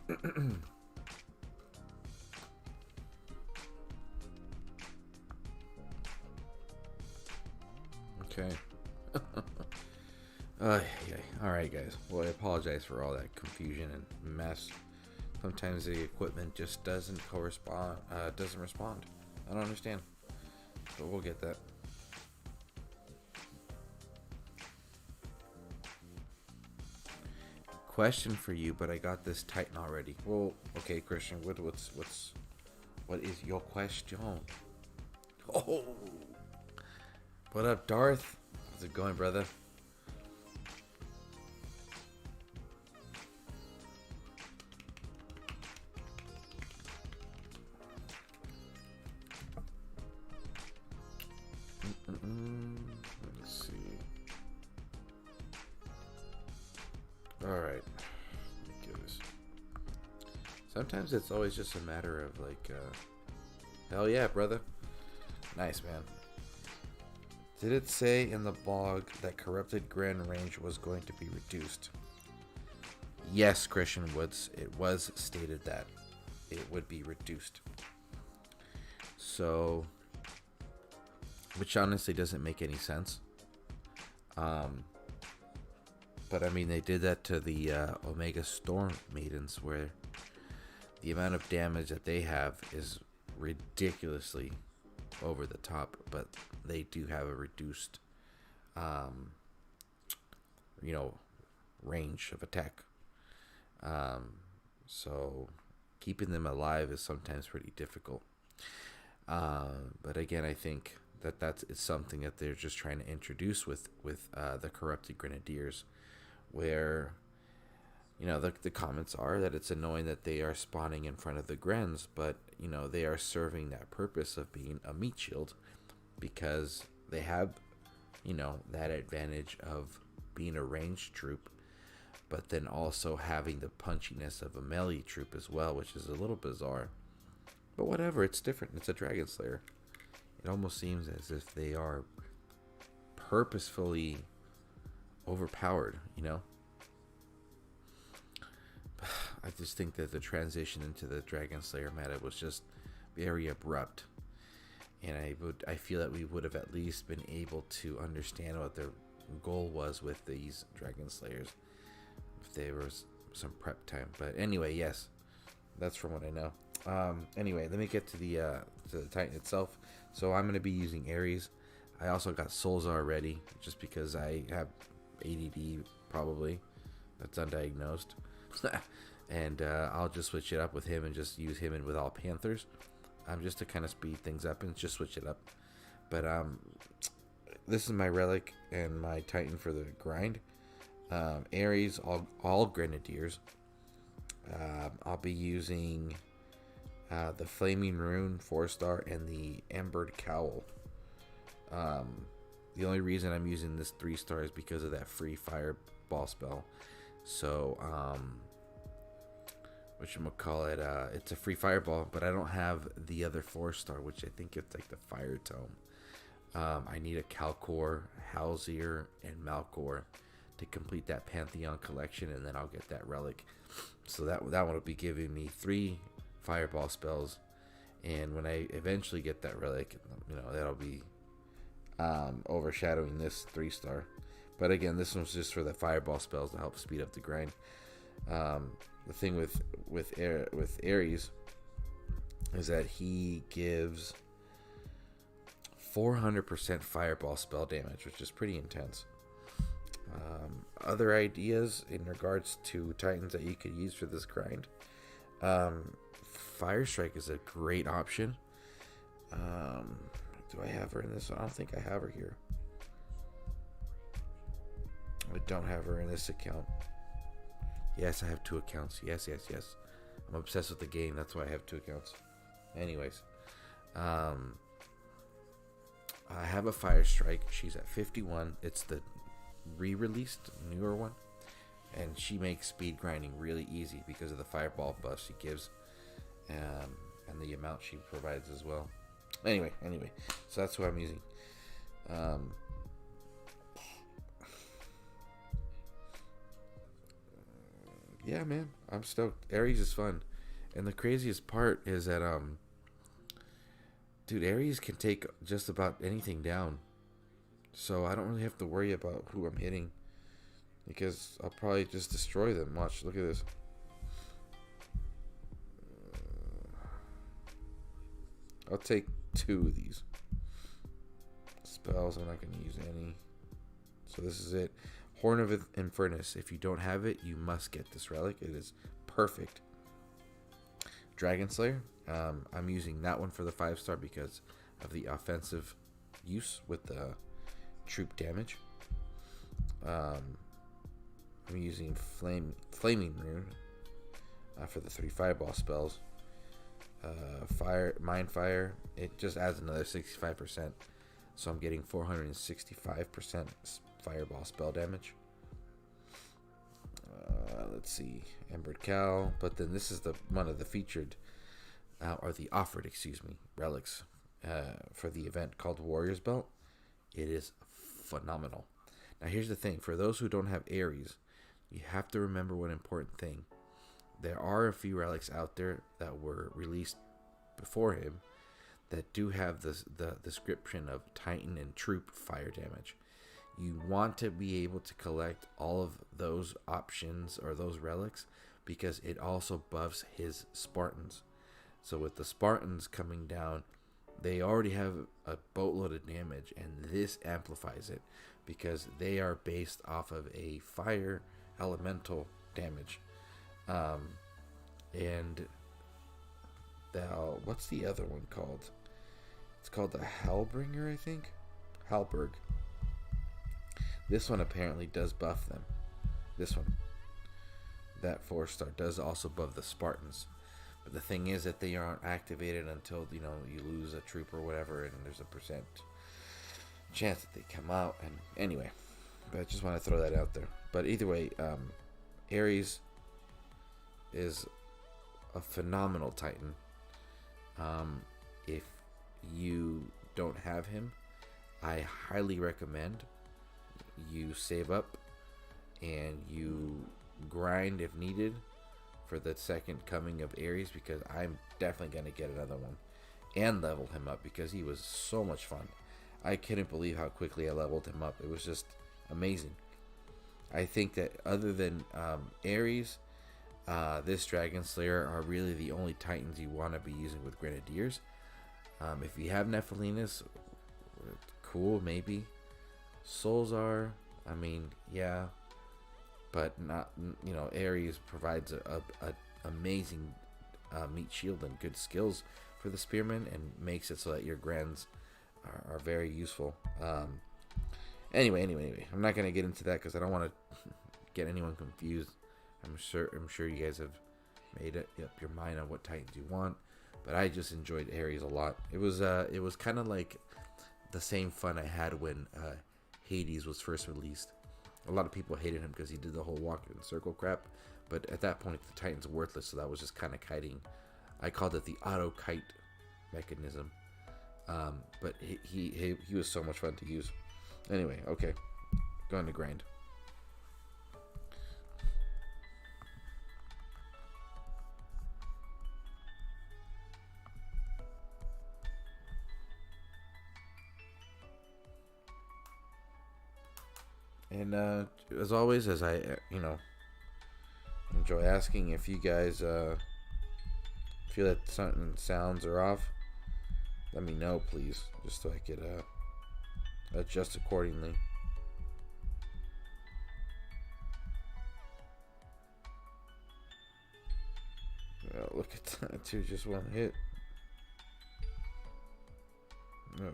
Okay. Yeah. All right, guys. Well, I apologize for all that confusion and mess. Sometimes the equipment just doesn't correspond, doesn't respond. I don't understand, but we'll get that. Question for you, but I got this Titan already. Well, okay, Christian. What is your question? Oh, what up, Darth? How's it going, brother? Let's see. All right. Sometimes it's always just a matter of like, hell yeah, brother. Nice, man. Did it say in the blog that corrupted grand range was going to be reduced? Yes, Christian Woods. It was stated that it would be reduced. So, which honestly doesn't make any sense. But I mean, they did that to the Omega Storm Maidens, where the amount of damage that they have is ridiculously over the top, but they do have a reduced, range of attack. So keeping them alive is sometimes pretty difficult. But again, I think it's something that they're just trying to introduce with the corrupted grenadiers, where the comments are that it's annoying that they are spawning in front of the Grens, but they are serving that purpose of being a meat shield, because they have that advantage of being a ranged troop, but then also having the punchiness of a melee troop as well, which is a little bizarre. But whatever, it's different. It's a Dragon Slayer. It almost seems as if they are purposefully overpowered, I just think that the transition into the Dragon Slayer meta was just very abrupt, and I feel that we would have at least been able to understand what their goal was with these Dragon Slayers if there was some prep time. But anyway, yes, that's from what I know. Anyway, let me get to the Titan itself. So I'm going to be using Ares. I also got Solzar ready, just because I have ADD, probably. That's undiagnosed. And I'll just switch it up with him and just use him in with all Panthers. Just to kind of speed things up and just switch it up. But this is my Relic and my Titan for the grind. Ares, all Grenadiers. I'll be using the Flaming Rune 4-star and the Embered Cowl. The only reason I'm using this 3-star is because of that free fireball spell. So, whatchamacallit, it's a free fireball, but I don't have the other 4-star, which I think it's like the Fire Tome. I need a Calcor, Halzir, and Malcor to complete that Pantheon collection, and then I'll get that Relic. So that one will be giving me 3 fireball spells, and when I eventually get that Relic, that'll be overshadowing this 3-star. But again, this one's just for the fireball spells to help speed up the grind. The thing with Ares is that he gives 400% fireball spell damage, which is pretty intense. Other ideas in regards to Titans that you could use for this grind. Fire Strike is a great option. Do I have her in this one? I don't think I have her here. I don't have her in this account. Yes, I have 2 accounts. Yes. I'm obsessed with the game. That's why I have 2 accounts. Anyways. I have a Fire Strike. She's at 51. It's the re-released newer one. And she makes speed grinding really easy because of the fireball buff she gives. And the amount she provides as well. Anyway. So that's what I'm using. Yeah, man, I'm stoked. Ares is fun, and the craziest part is that dude, Ares can take just about anything down, so I don't really have to worry about who I'm hitting because I'll probably just destroy them. Watch, look at this. I'll take 2 of these spells. I'm not going to use any. So this is it. Horn of Infernus. If you don't have it, you must get this relic. It is perfect. Dragon Slayer. I'm using that one for the 5-star because of the offensive use with the troop damage. I'm using Flaming Rune for the 3 fireball spells. Mind Fire. It just adds another 65%. So I'm getting 465% fireball spell damage. Let's see, Embered Cow. But then this is the one of the featured, or the offered, excuse me, relics for the event called Warrior's Belt. It is phenomenal. Now here's the thing: for those who don't have Ares, you have to remember one important thing. There are a few relics out there that were released before him that do have the description of Titan and Troop fire damage. You want to be able to collect all of those options or those relics because it also buffs his Spartans. So with the Spartans coming down, they already have a boatload of damage, and this amplifies it because they are based off of a fire elemental damage. And what's the other one called? It's called the Hellbringer, I think. Halberg. This one apparently does buff them. This one, that 4-star, does also buff the Spartans. But the thing is that they aren't activated until you lose a troop or whatever, and there's a percent chance that they come out. And anyway, but I just want to throw that out there. But either way, Ares is a phenomenal Titan. If you don't have him, I highly recommend you save up and you grind if needed for the second coming of Ares, because I'm definitely going to get another one and level him up because he was so much fun. I couldn't believe how quickly I leveled him up. It was just amazing. I think that other than Ares, this Dragon Slayer are really the only Titans you want to be using with Grenadiers. If you have Nephilinus, cool, maybe. Solzar, I mean, yeah, but not. Ares provides a amazing meat shield and good skills for the Spearman, and makes it so that your Grens are very useful. Anyway, I'm not gonna get into that because I don't want to get anyone confused. I'm sure you guys have made up your mind on what Titans you want, but I just enjoyed Ares a lot. It was kind of like the same fun I had when Hades was first released. A lot of people hated him because he did the whole walk in circle crap, but at that point the Titan's worthless, so that was just kind of kiting. I called it the auto kite mechanism. But he was so much fun to use. Anyway, okay, going to grind. And as always, as I enjoy asking, if you guys feel that certain sounds are off, let me know, please, just so I could adjust accordingly. Oh, look at that, too, just one hit. No,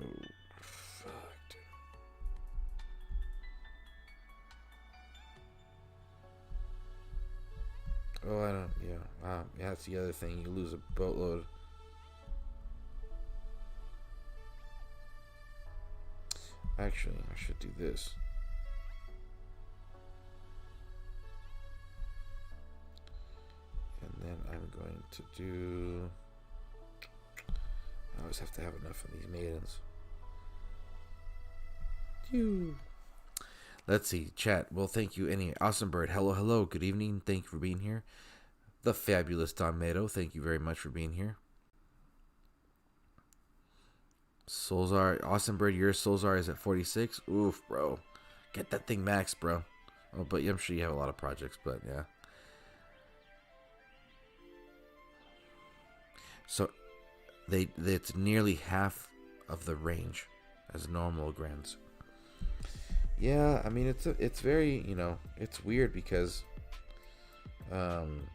fuck, dude. Oh, I don't, yeah, that's the other thing, you lose a boatload. Actually, I should do this. And then I'm going to do... I always have to have enough of these maidens. Let's see, chat. Well, thank you. Any awesome bird. Hello, hello. Good evening. Thank you for being here. The fabulous Don Meadow. Thank you very much for being here. Solzar, awesome bird. Your Solzar is at 46. Oof, bro. Get that thing max, bro. Oh, but I'm sure you have a lot of projects, but yeah. So, it's nearly half of the range as normal Grens. Yeah, I mean it's very, you know, it's weird because, you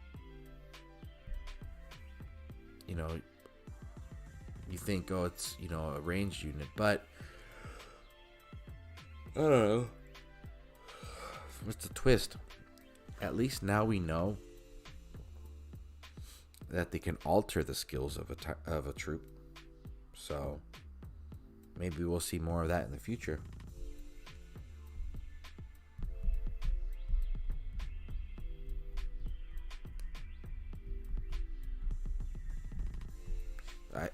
know, you think, oh, it's, you know, a ranged unit, but I don't know. What's the twist? At least now we know that they can alter the skills of a troop. So maybe we'll see more of that in the future.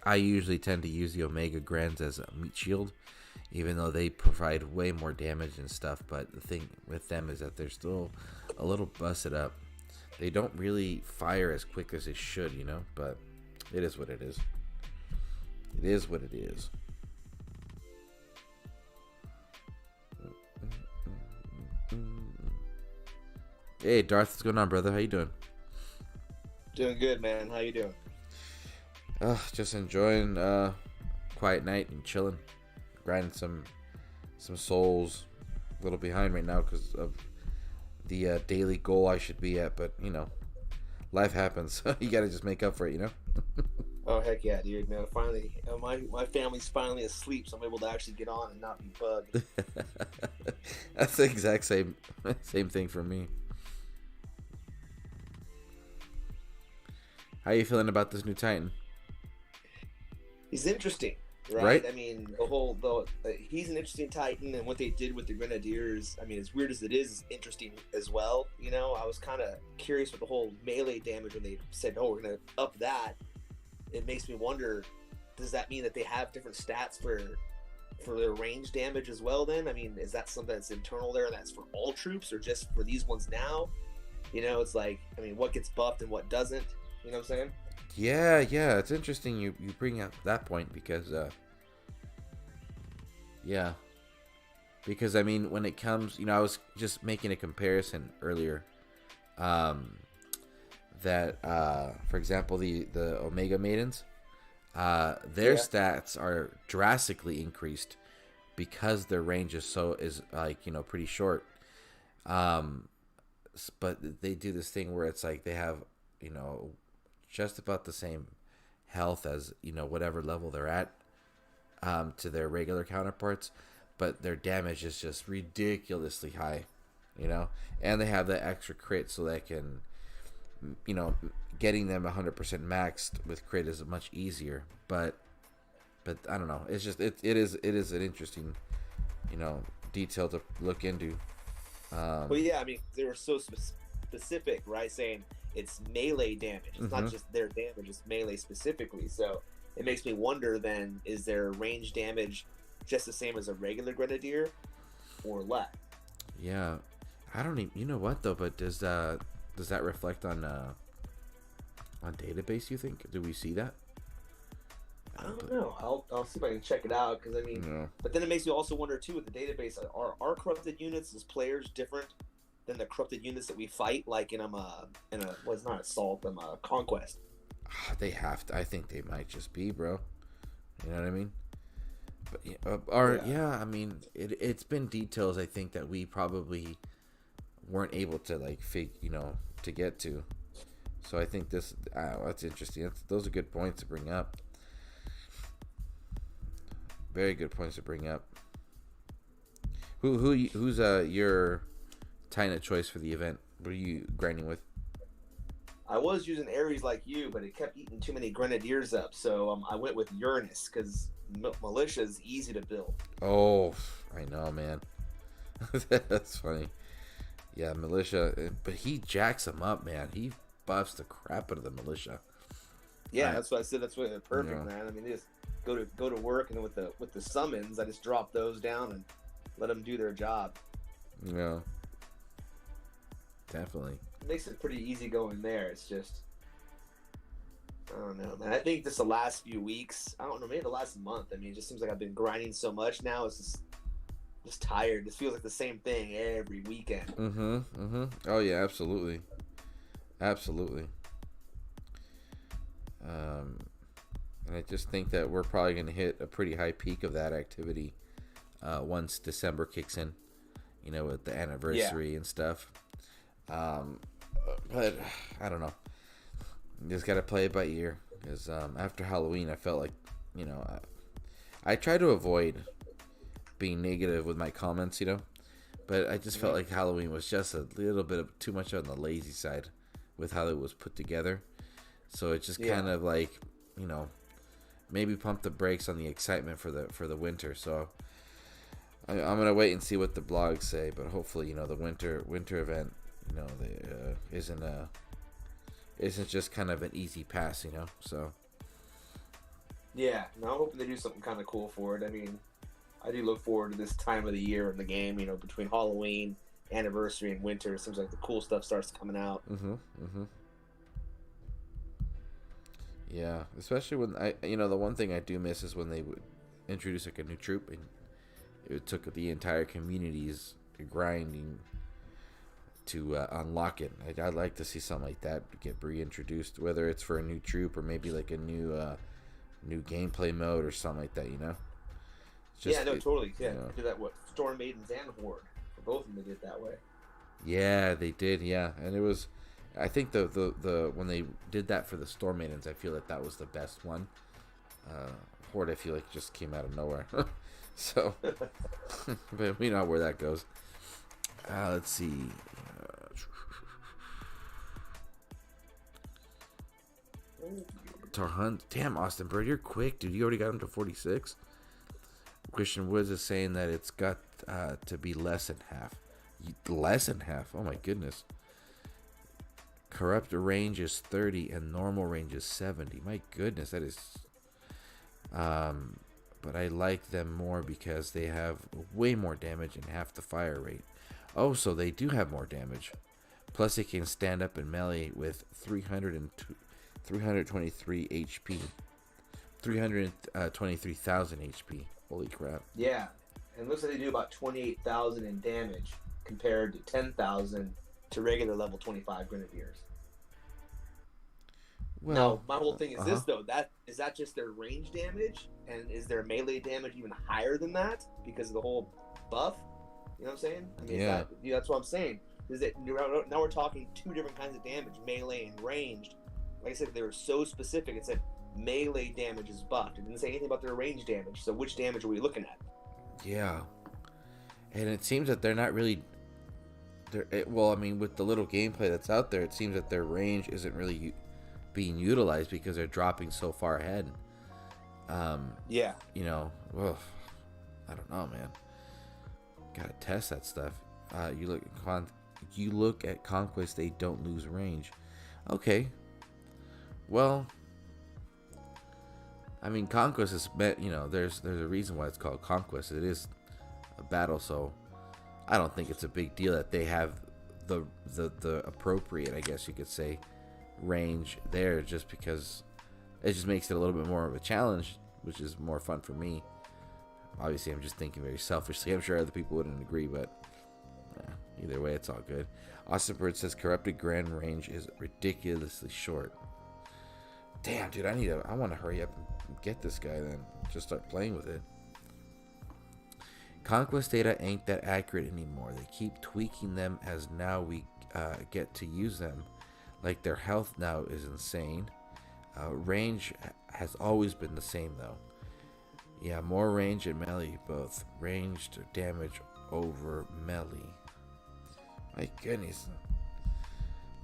I usually tend to use the Omega Grens as a meat shield, even though they provide way more damage and stuff. But the thing with them is that they're still a little busted up. They don't really fire as quick as they should, you know, but it is what it is. It is what it is. Hey, Darth, what's going on, brother? How you doing? Doing good, man. How you doing? Just enjoying quiet night and chilling, grinding some souls. A little behind right now because of the daily goal I should be at, but you know, life happens. You gotta just make up for it, you know. Oh heck yeah, dude! Man, finally, my family's finally asleep, so I'm able to actually get on and not be bugged. That's the exact same thing for me. How you feeling about this new Titan? He's interesting, right? I mean, he's an interesting Titan, and what they did with the Grenadiers, I mean, as weird as it is interesting as well. You know, I was kind of curious with the whole melee damage when they said, "Oh, we're gonna up that." It makes me wonder, does that mean that they have different stats for their range damage as well? Then, I mean, is that something that's internal there, that's for all troops, or just for these ones now? You know, it's like, I mean, what gets buffed and what doesn't? You know what I'm saying? Yeah, it's interesting you bring up that point because because I mean, when it comes, you know, I was just making a comparison earlier, that for example, the Omega Maidens, their stats are drastically increased because their range is like, you know, pretty short, but they do this thing where it's like they have, you know, just about the same health as, you know, whatever level they're at, to their regular counterparts, but their damage is just ridiculously high, you know, and they have that extra crit, so they can, you know, getting them 100% maxed with crit is much easier, but I don't know, it's just it is an interesting, you know, detail to look into. Well, yeah, I mean, they were so specific, right, saying it's melee damage. It's not just their damage, it's melee specifically. So it makes me wonder then, is their range damage just the same as a regular Grenadier or less? Yeah. I don't even, you know what though, but does that reflect on database, you think? Do we see that? I don't know. I'll see if I can check it out, because I mean, but then it makes me also wonder too with the database, are our corrupted units as players different than the corrupted units that we fight, like in a well, it's not assault, conquest? They have to. I think they might just be, bro. You know what I mean? But I mean, it's been details I think that we probably weren't able to like to get to. So I think that's interesting. Those are good points to bring up. Very good points to bring up. Who's your Titan of choice for the event? What are you grinding with? I was using Ares like you, but it kept eating too many Grenadiers up, so I went with Uranus, because militia is easy to build. Oh, I know, man. That's funny. Yeah, militia, but he jacks them up, man. He buffs the crap out of the militia. Yeah, that's what I said. That's what perfect, man. I mean, they just go to work, and then with the summons, I just drop those down and let them do their job. Yeah. Definitely. It makes it pretty easy going there. It's just, I don't know, man. I think just the last few weeks, I don't know, maybe the last month. I mean, it just seems like I've been grinding so much now. It's just tired. It feels like the same thing every weekend. Mm-hmm. Mm-hmm. Oh yeah, absolutely. Absolutely. And I just think that we're probably going to hit a pretty high peak of that activity once December kicks in, you know, with the anniversary and stuff. But I don't know. You just got to play it by ear. Because after Halloween, I felt like, you know, I try to avoid being negative with my comments, you know. But I just felt like Halloween was just a little bit of too much on the lazy side with how it was put together. So it just kind of like, you know, maybe pump the brakes on the excitement for the winter. So I'm gonna wait and see what the blogs say. But hopefully, you know, the winter event, you know, isn't just kind of an easy pass, you know. So yeah, no, I'm hoping they do something kind of cool for it. I mean, I do look forward to this time of the year in the game. You know, between Halloween, anniversary, and winter, it seems like the cool stuff starts coming out. Yeah, especially when you know, the one thing I do miss is when they would introduce like a new troop and it took the entire community's grinding to unlock it. I'd like to see something like that get reintroduced, whether it's for a new troop or maybe like a new gameplay mode or something like that, you know. Just, yeah, no, totally. Yeah, you know, they did that. What, Storm Maidens and Horde, for both of them, they did it that way. Yeah, they did. Yeah, and it was. I think the when they did that for the Storm Maidens, I feel like that was the best one. Horde, I feel like just came out of nowhere. So, but we know where that goes. Let's see. Tarhunt. Damn, Austin Bird, you're quick, dude. You already got him to 46. Christian Woods is saying that it's got to be less than half. Less than half? Oh my goodness. Corrupt range is 30 and normal range is 70. My goodness, that is... but I like them more because they have way more damage and half the fire rate. Oh, so they do have more damage. Plus, they can stand up in melee with 323 HP. 323,000 HP. Holy crap. Yeah, and it looks like they do about 28,000 in damage compared to 10,000 to regular level 25 Grenadiers. Well, now, my whole thing is this, though. Is that just their range damage? And is their melee damage even higher than that because of the whole buff? You know what I'm saying? I mean, that's what I'm saying. Is that now we're talking two different kinds of damage, melee and ranged. Like I said, they were so specific. It said melee damage is buffed. It didn't say anything about their range damage. So which damage are we looking at? Yeah. And it seems that they're not really... well, I mean, with the little gameplay that's out there, it seems that their range isn't really being utilized because they're dropping so far ahead. Yeah. You know, ugh, I don't know, man. Gotta test that stuff. You look at Conquest, they don't lose range. Okay. Well, I mean, Conquest is, you know, there's a reason why it's called Conquest. It is a battle, so I don't think it's a big deal that they have the appropriate, I guess you could say, range there, just because it just makes it a little bit more of a challenge, which is more fun for me. Obviously, I'm just thinking very selfishly. I'm sure other people wouldn't agree, but either way, it's all good. Austin Bird says corrupted grand range is ridiculously short. Damn, dude, I want to hurry up and get this guy then. Just start playing with it. Conquest data ain't that accurate anymore. They keep tweaking them as now we get to use them. Like their health now is insane. Range has always been the same though. Yeah, more range and melee both. Ranged damage over melee. My goodness.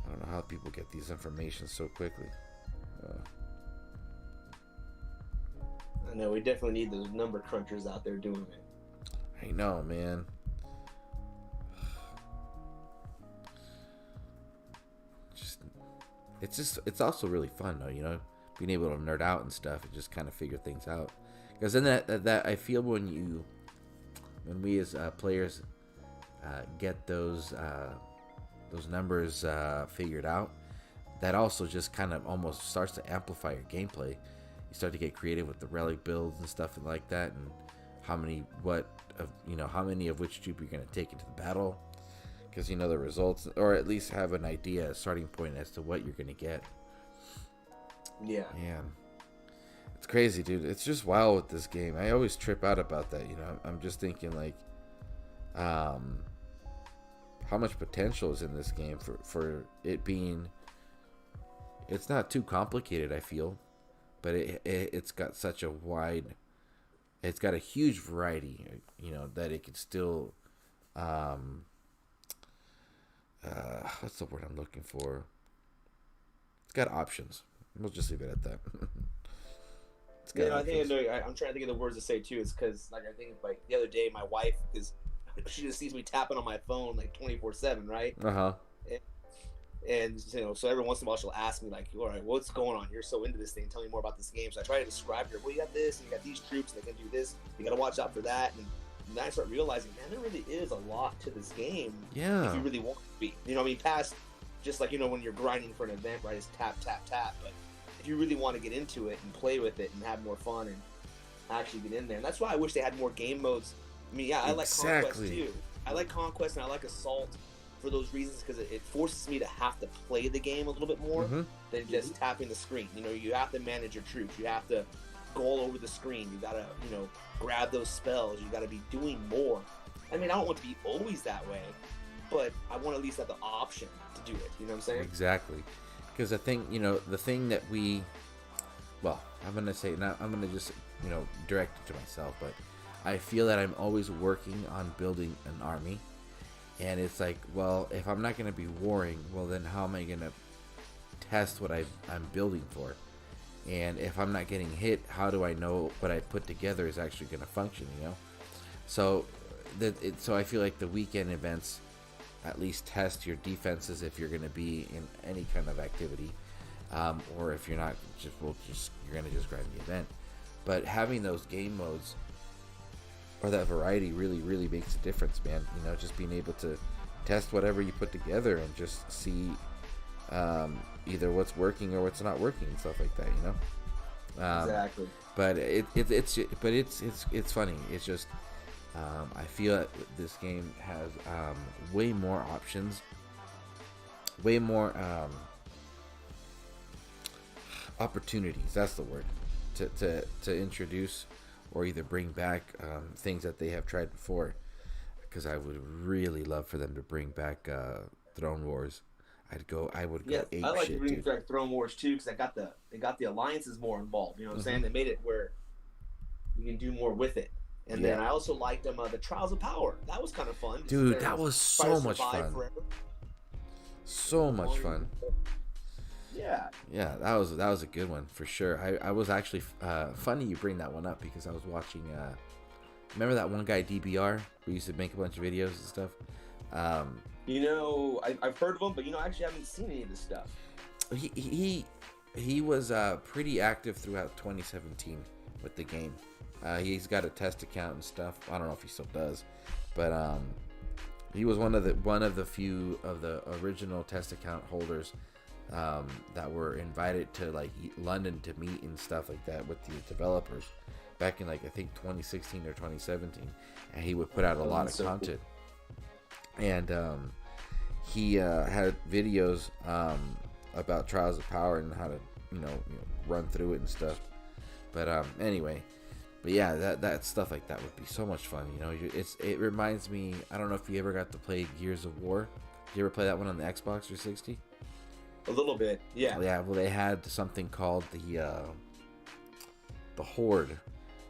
I don't know how people get these information so quickly. I know, we definitely need those number crunchers out there doing it. I know, man. It's also really fun though, you know, being able to nerd out and stuff and just kind of figure things out. Because then that I feel when we as players get those numbers figured out, that also just kind of almost starts to amplify your gameplay. You start to get creative with the relic builds and stuff like that, and how many of which troop you're going to take into the battle, because you know the results, or at least have an idea, a starting point as to what you're going to get. Yeah. Man, it's crazy, dude. It's just wild with this game. I always trip out about that. I'm just thinking like, how much potential is in this game for it being. It's not too complicated, I feel, but it's got such a wide. It's got a huge variety, that it could still. What's the word I'm looking for? It's got options. We'll just leave it at that. I'm trying to think of the words to say too. It's because I think the other day my wife she just sees me tapping on my phone 24/7, right? And so every once in a while she'll ask me all right, what's going on? You're so into this thing. Tell me more about this game. So I try to describe to her. Well, you got this, and you got these troops, and they can do this. You got to watch out for that. And then I start realizing, man, there really is a lot to this game. Yeah. If you really want to be, past just when you're grinding for an event, right? It's tap, tap, tap. But if you really want to get into it and play with it and have more fun and actually get in there, and that's why I wish they had more game modes. I like Conquest too. I like Conquest and I like Assault for those reasons, because it forces me to have to play the game a little bit more than just tapping the screen. You have to manage your troops. You have to go all over the screen. You gotta, grab those spells. You gotta be doing more. I don't want to be always that way, but I want to at least have the option to do it. You know what I'm saying? Exactly. Because I think, the thing that I'm going to say, now I'm going to just, direct it to myself, but I feel that I'm always working on building an army. And it's like, well, if I'm not going to be warring, well, then how am I going to test what I'm building for? And if I'm not getting hit, how do I know what I put together is actually going to function, So I feel like the weekend events at least test your defenses if you're going to be in any kind of activity, or if you're not, you're going to just grind the event. But having those game modes or that variety really, really makes a difference, man. Just being able to test whatever you put together and just see either what's working or what's not working and stuff like that, Exactly. But it's funny. It's just I feel that this game has way more options, way more opportunities. That's the word to introduce or either bring back things that they have tried before. Because I would really love for them to bring back Throne Wars. I would go ape I like shit, to bring back Throne Wars too, because they got the alliances more involved. You know what I'm saying? They made it where you can do more with it. And then I also liked the Trials of Power. That was kind of fun. Dude, that was so much fun. So much fun. Yeah. Yeah, that was a good one for sure. I was actually funny you bring that one up, because I was watching. Remember that one guy DBR who used to make a bunch of videos and stuff? I've heard of him, but I actually haven't seen any of this stuff. He was pretty active throughout 2017 with the game. He's got a test account and stuff. I don't know if he still does, but he was one of the few of the original test account holders that were invited to London to meet and stuff like that with the developers back in I think 2016 or 2017, and he would put out a lot of content. Cool. And he had videos about Trials of Power and how to run through it and stuff. But anyway. But yeah, that stuff like that would be so much fun. It reminds me. I don't know if you ever got to play Gears of War. Did you ever play that one on the Xbox 360? A little bit, yeah. Yeah, well, they had something called the Horde,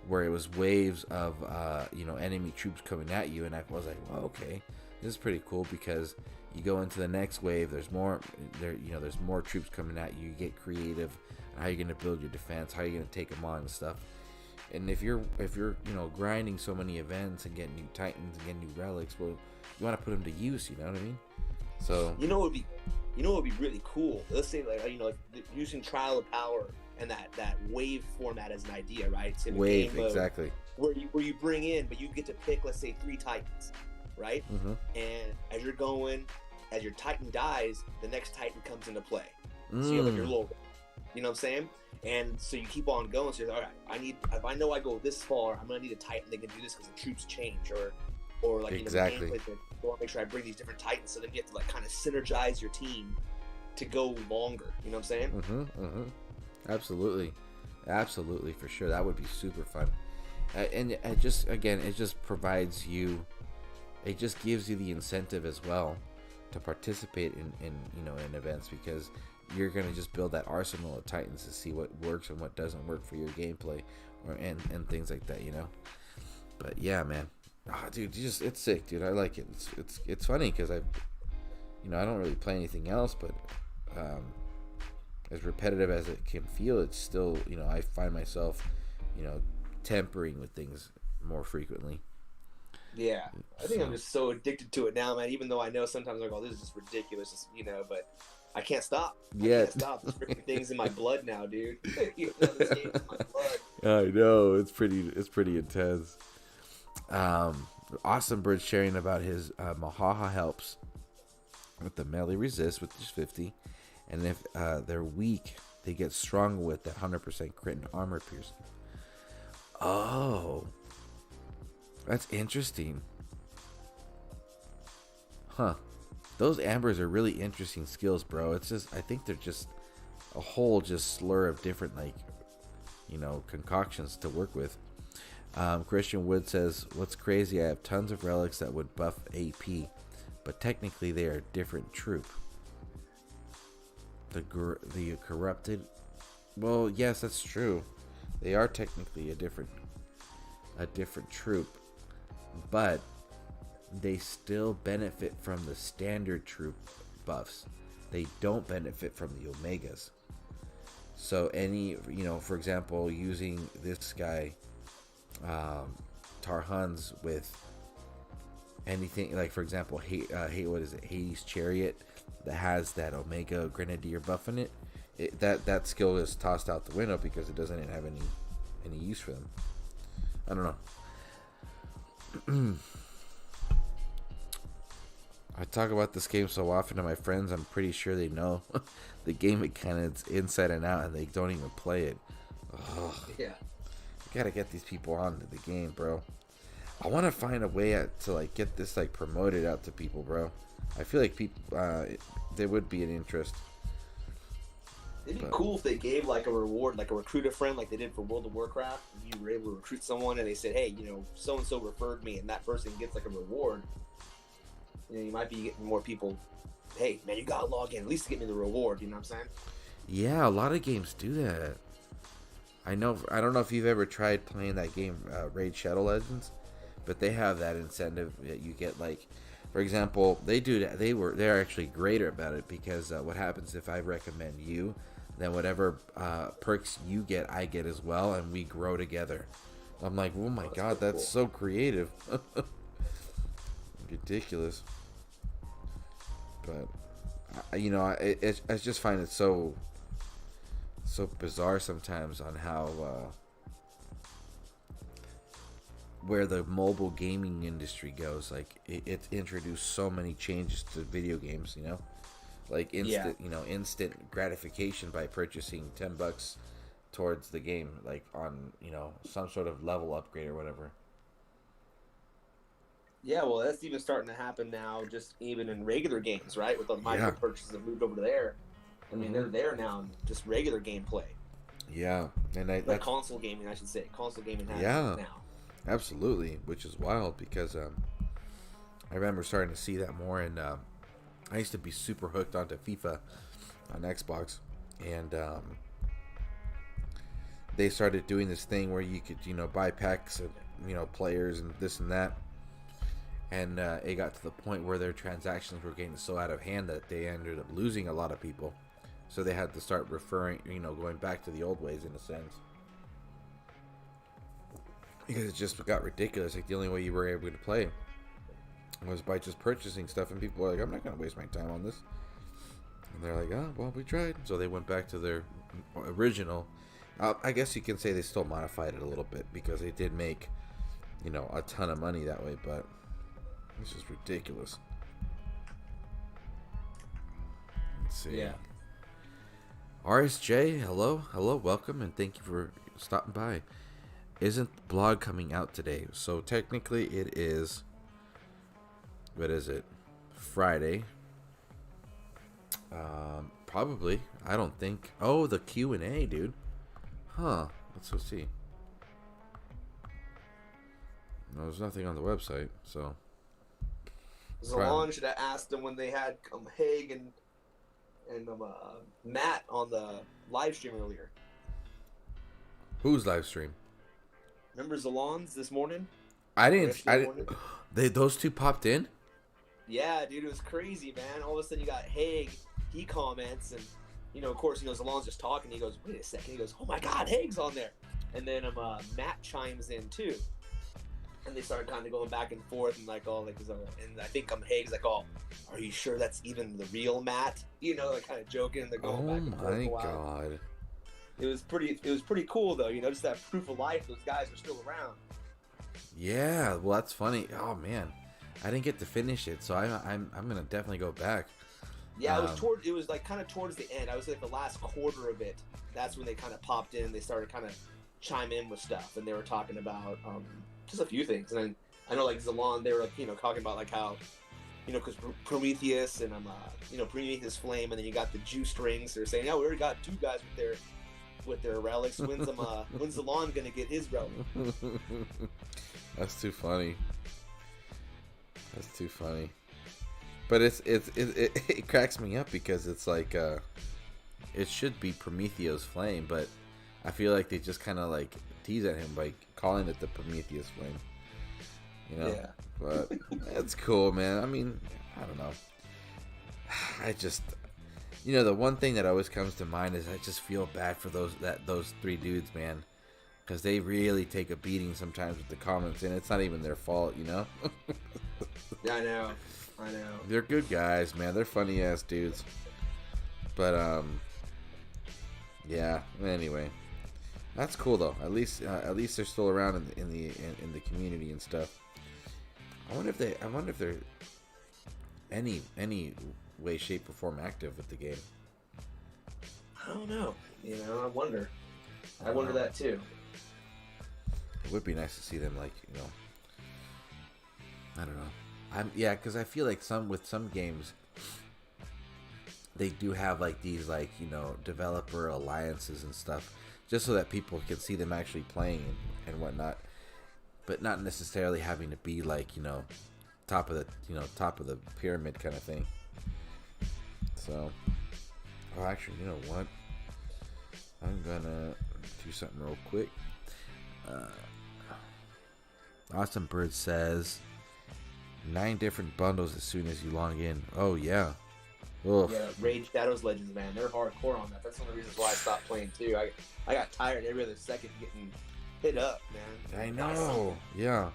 where it was waves of enemy troops coming at you, and I was like, well, okay, this is pretty cool, because you go into the next wave, there's more troops coming at you. You get creative on how you're gonna build your defense, how you're gonna take them on and stuff. And if you're grinding so many events and getting new Titans and getting new relics, well, you want to put them to use. You know what I mean? So what would be really cool. Let's say using Trial of Power and that wave format as an idea, right? So wave, exactly. Where you bring in, but you get to pick, let's say, 3 Titans, right? And as you're going, as your Titan dies, the next Titan comes into play. So you have like your little, you know what I'm saying? And so you keep on going. So you're like, all right, if I know I go this far, I'm gonna need a Titan that can do this because the troops change, or like exactly. You know, the gameplay. I want to make sure I bring these different Titans, so then you have to like kind of synergize your team to go longer. You know what I'm saying? Absolutely, absolutely, for sure. That would be super fun. And it just provides you, it just gives you the incentive as well to participate in you know, in events, because you're gonna just build that arsenal of Titans to see what works and what doesn't work for your gameplay, and things like that, you know. But yeah, man, dude, it's sick, dude. I like it. It's funny because I don't really play anything else, but as repetitive as it can feel, it's still, you know, I find myself, you know, tempering with things more frequently. Yeah, I think I'm just so addicted to it now, man. Even though I know sometimes I go, this is just ridiculous, you know, but I can't stop. I can't stop. This freaking thing's in my blood now, dude. You know, this game's in my blood. I know, it's pretty intense. Awesome Bird sharing about his Mahaha helps with the melee resist, which is 50, and if they're weak, they get stronger with that 100% crit and armor piercing. Oh, that's interesting. Huh. Those ambers are really interesting skills, bro. It's just, I think they're just a whole just slur of different, like, you know, concoctions to work with. Christian Wood says, what's crazy, I have tons of relics that would buff AP, but technically they are a different troop. The corrupted, well, yes, that's true. They are technically a different troop, but they still benefit from the standard troop buffs. They don't benefit from the Omegas. So any, you know, for example, using this guy, Tarhan's with anything, like for example, what is it, Hades Chariot, that has that Omega Grenadier buff in it, that skill is tossed out the window because it doesn't have any use for them. I don't know. I talk about this game so often to my friends, I'm pretty sure they know the game mechanics inside and out, and they don't even play it. Ugh. Yeah. You gotta get these people onto the game, bro. I want to find a way to like get this like promoted out to people, bro. I feel like people, there would be an interest. It'd be cool if they gave like a reward, like a recruit a friend, like they did for World of Warcraft. You were able to recruit someone, and they said, "Hey, you know, so and so referred me," and that person gets like a reward. You know, you might be getting more people. Hey, man, you gotta log in at least to get me the reward. You know what I'm saying? Yeah, a lot of games do that. I know. I don't know if you've ever tried playing that game, Raid Shadow Legends, but they have that incentive that you get. Like, for example, they do that. They're actually great about it because what happens if I recommend you, then whatever perks you get, I get as well, and we grow together. I'm like, oh my god, that's so creative. Ridiculous. But you know, I just find it so bizarre sometimes on how where the mobile gaming industry goes. Like it's introduced so many changes to video games, you know, like instant gratification by purchasing $10 towards the game, like on, you know, some sort of level upgrade or whatever. Yeah, well, that's even starting to happen now, just even in regular games, right? With the micro purchases that moved over to there. I mean, they're there now in just regular gameplay. Yeah, and like console gaming, I should say. Console gaming has now. Absolutely, which is wild because I remember starting to see that more, and I used to be super hooked onto FIFA on Xbox, and they started doing this thing where you could, you know, buy packs of, you know, players and this and that. And it got to the point where their transactions were getting so out of hand that they ended up losing a lot of people. So they had to start going back to the old ways in a sense. Because it just got ridiculous. Like the only way you were able to play was by just purchasing stuff. And people were like, I'm not going to waste my time on this. And they're like, oh, well, we tried. So they went back to their original. I guess you can say they still modified it a little bit because they did make, you know, a ton of money that way. But This is ridiculous. Let's see. Yeah. RSJ, hello, welcome, and thank you for stopping by. Isn't the blog coming out today? So technically it is, what is it, Friday? Probably. I don't think. Oh, the Q&A, dude. Huh. Let's go see. No, there's nothing on the website, so. ZALON should have asked them when they had Haig and Matt on the live stream earlier. Whose live stream? Remember ZALON's this morning? I didn't. Those two popped in? Yeah, dude, it was crazy, man. All of a sudden you got Haig, he comments, and of course, ZALON's just talking. He goes, "Wait a second." He goes, "Oh my God, Haig's on there." And then Matt chimes in too, and they started kind of going back and forth, and and I think Haig's like, "Oh, are you sure that's even the real Matt?" Like kind of joking. They're going back and forth. Oh my God. It was pretty cool though. Just that proof of life. Those guys are still around. Yeah, well, that's funny. Oh man, I didn't get to finish it, so I'm gonna definitely go back. Yeah, it was like kind of towards the end. I was like the last quarter of it. That's when they kind of popped in. They started kind of chime in with stuff, and they were talking about just a few things. And I know like ZALON, they were talking about like how because Prometheus and Prometheus Flame, and then you got the juice rings. They're saying, "Yeah, we already got 2 guys with their relics. When's ZALON gonna get his relic?" That's too funny. That's too funny. But it cracks me up because it's like it should be Prometheus Flame, but I feel like they just kind of like tease at him by calling it the Prometheus Flame. Yeah. But it's cool, man. I mean, I don't know. I just, the one thing that always comes to mind is I just feel bad for those 3 dudes, man, because they really take a beating sometimes with the comments, and it's not even their fault, Yeah, I know. They're good guys, man. They're funny ass dudes. But yeah. Anyway, that's cool though. At least they're still around in the community and stuff. I wonder if they're any way, shape, or form active with the game. I don't know. I wonder. I wonder that too. It would be nice to see them, like, I don't know. Because I feel like with some games, they do have like these developer alliances and stuff, just so that people can see them actually playing and whatnot, but not necessarily having to be like top of the pyramid kind of thing. So, actually, you know what? I'm gonna do something real quick. Awesome Bird says 9 different bundles as soon as you log in. Oh yeah. Oof. Yeah, Raid Shadows Legends, man, they're hardcore on that. That's one of the reasons why I stopped playing too. I got tired every other second getting hit up, man. I know. Yeah,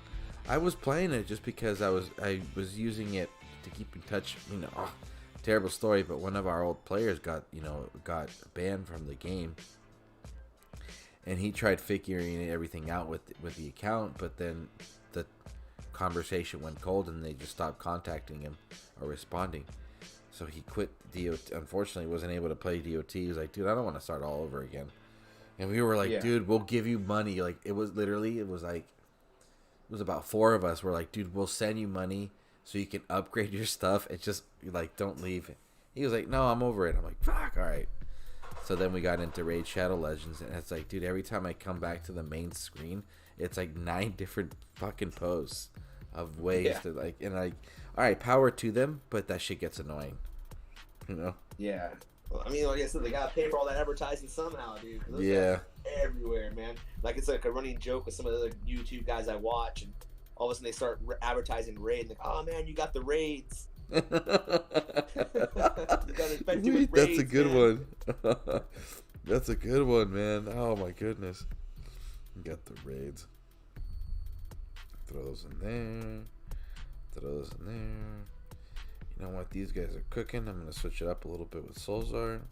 I was playing it just because I was using it to keep in touch. Terrible story, but one of our old players got banned from the game, and he tried figuring everything out with the account, but then the conversation went cold, and they just stopped contacting him or responding. So he quit DOT. Unfortunately, wasn't able to play DOT. He was like, "Dude, I don't want to start all over again." And we were like, yeah. "Dude, we'll give you money." Like it was about 4 of us. We're like, "Dude, we'll send you money so you can upgrade your stuff and just don't leave." He was like, "No, I'm over it." I'm like, "Fuck, all right." So then we got into Raid Shadow Legends, and it's like, dude, every time I come back to the main screen, it's like 9 different fucking posts of ways to all right, power to them, but that shit gets annoying. Yeah. Well, I mean, like I said, they gotta pay for all that advertising somehow, dude. Those yeah. guys are everywhere, man. Like it's like a running joke with some of the other YouTube guys I watch, and all of a sudden they start advertising Raid, and like, "Oh man, you got the raids." That's a good one. That's a good one, man. Oh my goodness. You got the raids. Throw those in there. Throw those in there. You know what? These guys are cooking. I'm going to switch it up a little bit with Solzar.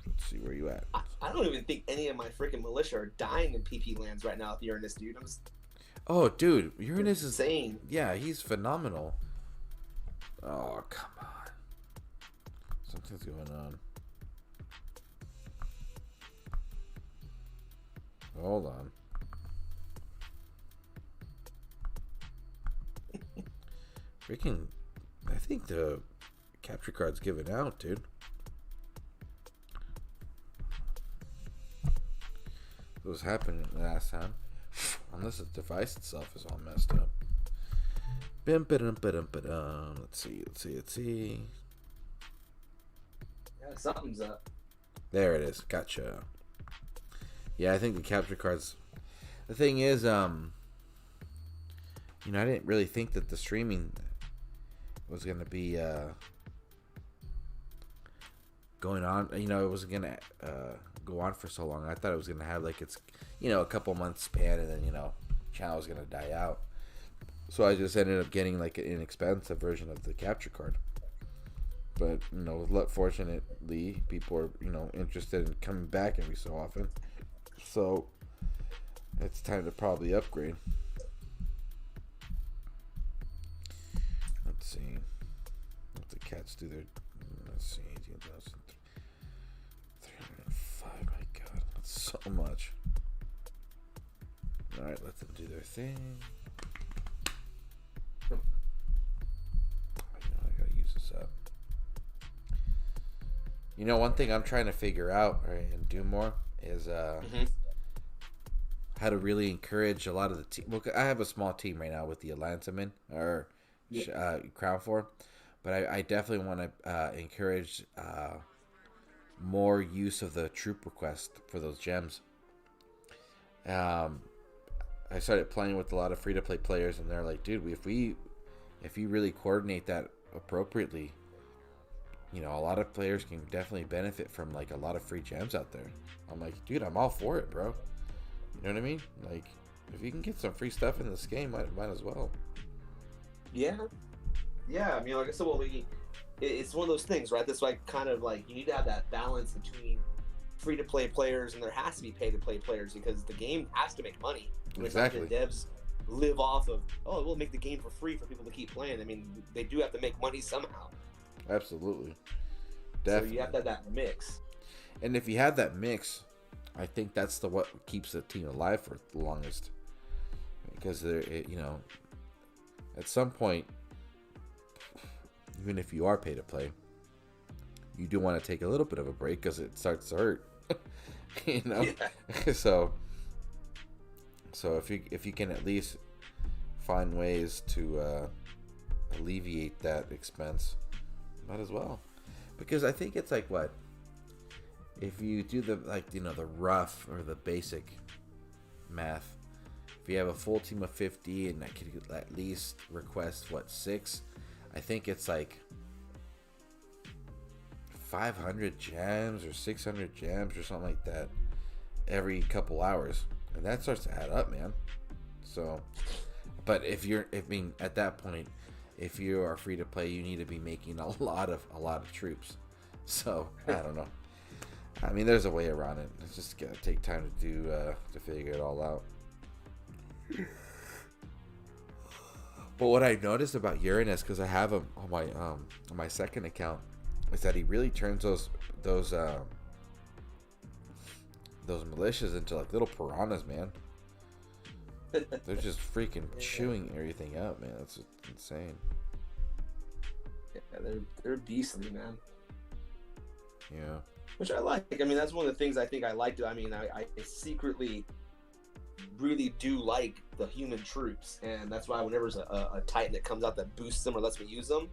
Let's see where you at. I don't even think any of my freaking militia are dying in PP lands right now if you're in this, dude. Oh, dude, Uranus is insane. yeah, he's phenomenal. Oh, come on. Something's going on. Hold on. Freaking, I think the capture card's given out, dude. What was happening last time? Unless the device itself is all messed up. Let's see. Yeah, something's up. There it is. Gotcha. Yeah, I think the capture cards. The thing is, I didn't really think that the streaming was gonna be going on. It wasn't gonna go on for so long. I thought it was gonna have like a couple months span, and then channel was gonna die out. So I just ended up getting like an inexpensive version of the capture card. But fortunately, people are interested in coming back every so often. So it's time to probably upgrade. Let's see. What the cats do their. Let's see. 18,305. My God, that's so much. All right, let them do their thing. I gotta use this up. One thing I'm trying to figure out, right, and do more is how to really encourage a lot of the team. Well, I have a small team right now with the alliance I'm in, or Crown for, but I definitely want to encourage more use of the troop request for those gems. I started playing with a lot of free-to-play players, and they're like, dude, if you really coordinate that appropriately, a lot of players can definitely benefit from like a lot of free gems out there. I'm like, dude, I'm all for it, bro. You know what I mean? Like, if you can get some free stuff in this game, might as well. Yeah. I mean, like I said, it's one of those things, right? That's why kind of like you need to have that balance between free-to-play players and there has to be pay-to-play players because the game has to make money. Exactly. The devs live off of, we'll make the game for free for people to keep playing. I mean, they do have to make money somehow. Absolutely. Definitely. So you have to have that mix. And if you have that mix, I think that's what keeps the team alive for the longest. Because at some point, even if you are pay to play, you do want to take a little bit of a break because it starts to hurt. Yeah. So if you can at least find ways to alleviate that expense, might as well. Because I think it's like what if you do the rough or the basic math. If you have a full team of 50 and I could at least request 6, I think it's like 500 gems or 600 gems or something like that every couple hours, and that starts to add up, man. So, but at that point, if you are free to play, you need to be making a lot of troops. So I don't know. I mean, there's a way around it. It's just gonna take time to figure it all out. But what I noticed about Uranus, because I have him on my second account, is that he really turns those militias into like little piranhas, man. They're just freaking chewing everything up, man. That's insane. Yeah, they're beastly, man. Yeah. Which I like. I mean, that's one of the things I think I like. I mean, I secretly really do like the human troops, and that's why whenever there's a Titan that comes out that boosts them or lets me use them,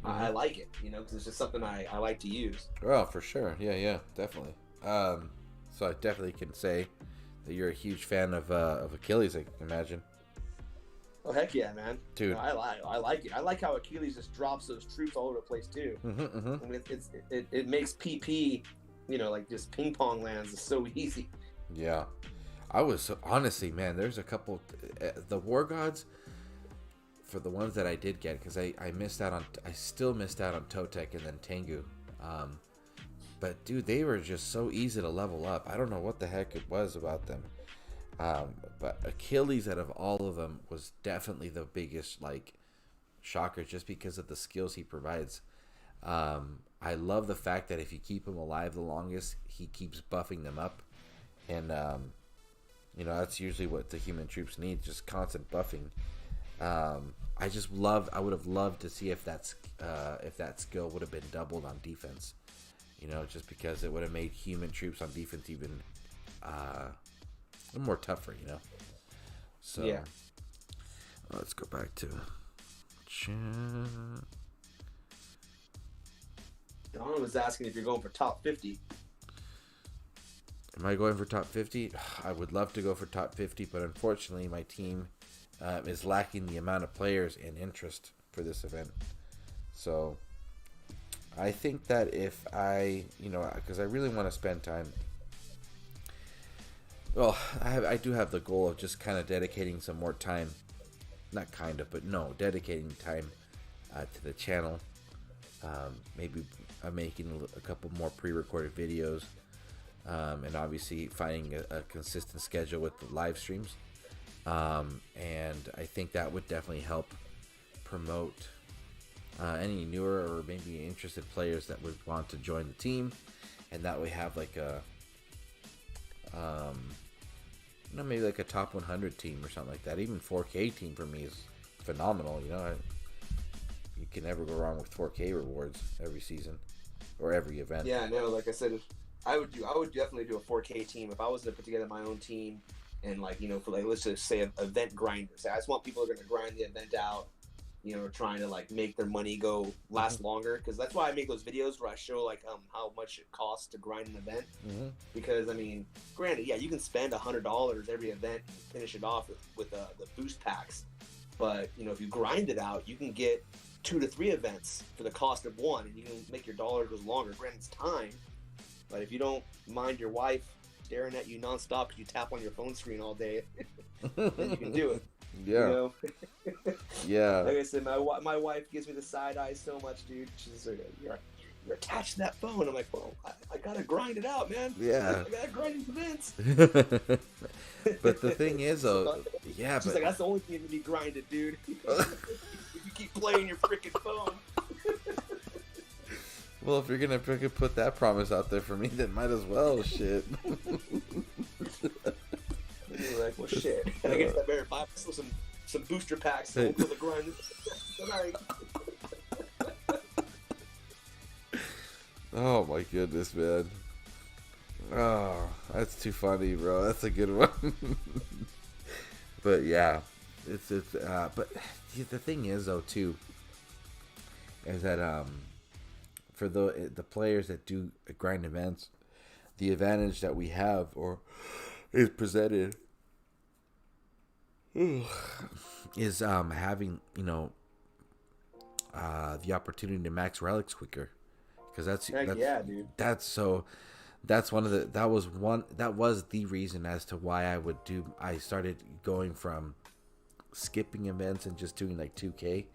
I like it, because it's just something I like to use. Well, for sure. Yeah, definitely. So I definitely can say that you're a huge fan of Achilles, I can imagine. Oh, heck yeah, man. Dude. I like it. I like how Achilles just drops those troops all over the place, too. I mean, it makes PP, like just ping pong lands is so easy. Yeah. Honestly, man, there's a couple, the War Gods, for the ones that I did get, because I still missed out on Totek and then Tengu. But dude, they were just so easy to level up. I don't know what the heck it was about them. But Achilles, out of all of them, was definitely the biggest like shocker, just because of the skills he provides. I love the fact that if you keep him alive the longest, he keeps buffing them up, and that's usually what the human troops need, just constant buffing. I would have loved to see if that skill would have been doubled on defense, just because it would have made human troops on defense even more tougher, So yeah. Let's go back to chat. Don was asking if you're going for top 50. Am I going for top 50? I would love to go for top 50, but unfortunately my team is lacking the amount of players and interest for this event. So I think that if I, because I really want to spend time. Well, I do have the goal of just kind of dedicating some more time. Not kind of, but no, dedicating time to the channel. Maybe I'm making a couple more pre-recorded videos. And obviously finding a consistent schedule with the live streams. And I think that would definitely help promote any newer or maybe interested players that would want to join the team. And that way have like a maybe like a top 100 team or something like that. Even 4K team for me is phenomenal. You can never go wrong with 4K rewards every season or every event. Yeah, no, like I said, I would definitely do a 4K team if I was to put together my own team, and for let's just say event grinders. I just want people who are going to grind the event out, trying to like make their money go last longer, because that's why I make those videos where I show like how much it costs to grind an event. Because granted, yeah, you can spend $100 every event and finish it off with the boost packs, but if you grind it out, you can get 2 to 3 events for the cost of one, and you can make your dollar goes longer. Granted, it's time, but if you don't mind your wife staring at you nonstop because you tap on your phone screen all day, then you can do it. Yeah. Yeah. Like I said, my wife gives me the side eye so much, dude. She's like, you're attached to that phone. I'm like, well, I gotta grind it out, man. Yeah. I gotta grind these events. But the thing is, though, yeah. She's like, that's the only thing to be grinded, dude. If you keep playing your freaking phone. Well, if you're gonna freaking put that promise out there for me, then might as well. Shit. You're like, well, shit. I guess I better buy some booster packs for the grind tonight. Oh my goodness, man. Oh, that's too funny, bro. That's a good one. But yeah, but the thing is, though, too, is that for the players that do grind events, the advantage that we have or is presented is having the opportunity to max relics quicker, because that's yeah, dude. That was the reason as to why I started going from skipping events and just doing like 2K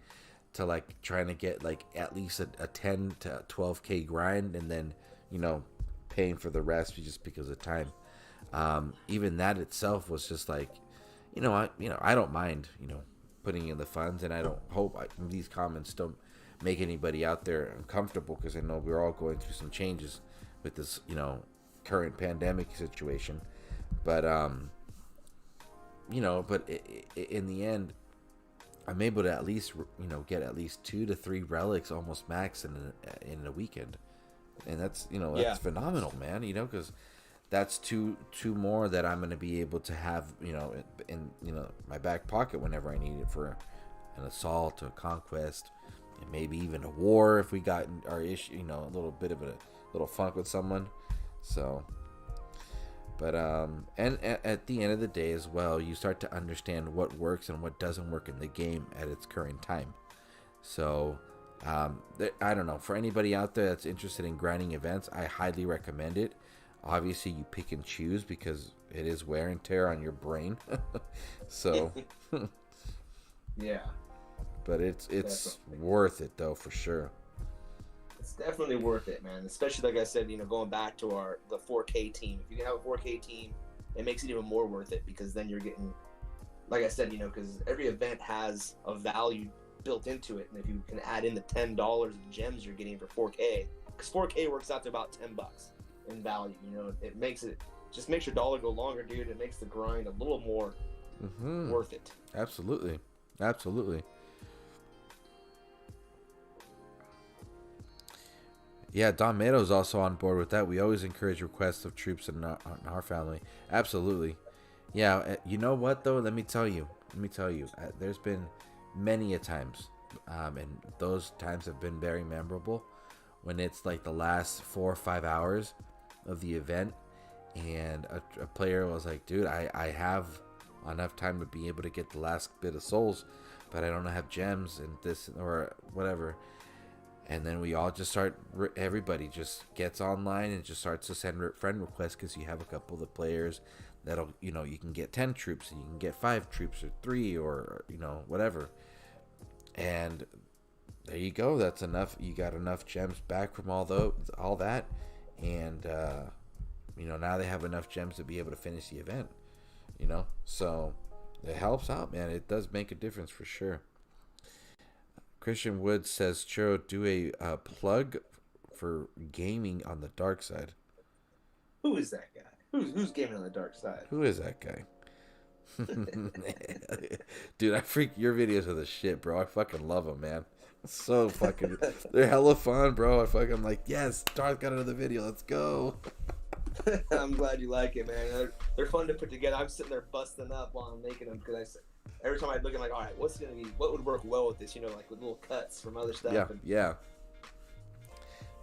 to like trying to get like at least a 10 to 12K grind, and then paying for the rest just because of time. Even that itself was just like, I don't mind putting in the funds, and I don't hope these comments don't make anybody out there uncomfortable, because I know we're all going through some changes with this current pandemic situation, but in the end, I'm able to at least get at least 2 to 3 relics almost max in a weekend, and that's that's phenomenal, man. Because that's two more that I'm going to be able to have in my back pocket whenever I need it for an assault, a conquest, and maybe even a war if we got our issue, a little bit of a little funk with someone. So, but and at the end of the day as well, you start to understand what works and what doesn't work in the game at its current time. So I don't know, for anybody out there that's interested in grinding events, I highly recommend it. Obviously you pick and choose, because it is wear and tear on your brain. So yeah, but it's worth it though, for sure. It's definitely worth it, man. Especially like I said, going back to the 4K team. If you can have a 4K team, it makes it even more worth it, because then you're getting, like I said, because every event has a value built into it, and if you can add in the $10 of gems you're getting for 4K, because 4K works out to about $10 in value. It makes it, just makes your dollar go longer, dude. It makes the grind a little more worth it. Absolutely. Yeah, Don Mato's also on board with that. We always encourage requests of troops in our family. Absolutely. Yeah, you know what though? Let me tell you. There's been many a times, and those times have been very memorable, when it's like the last 4 or 5 hours of the event, and a player was like, dude, I have enough time to be able to get the last bit of souls, but I don't have gems and this or whatever. And then we all just start, everybody just gets online and just starts to send friend requests, because you have a couple of the players that'll, you can get 10 troops and you can get 5 troops or 3 or, whatever. And there you go. That's enough. You got enough gems back from all that. And, now they have enough gems to be able to finish the event, so it helps out, man. It does make a difference for sure. Christian Woods says, Churro, do a plug for gaming on the dark side. Who is that guy? Who's gaming on the dark side? Who is that guy? Dude, I freak, your videos are the shit, bro. I fucking love them, man. So fucking, they're hella fun, bro. I fucking like, yes, Darth got another video. Let's go. I'm glad you like it, man. They're fun to put together. I'm sitting there busting up while I'm making them, because every time I look, I'm like, all right, what would work well with this? Like with little cuts from other stuff. Yeah,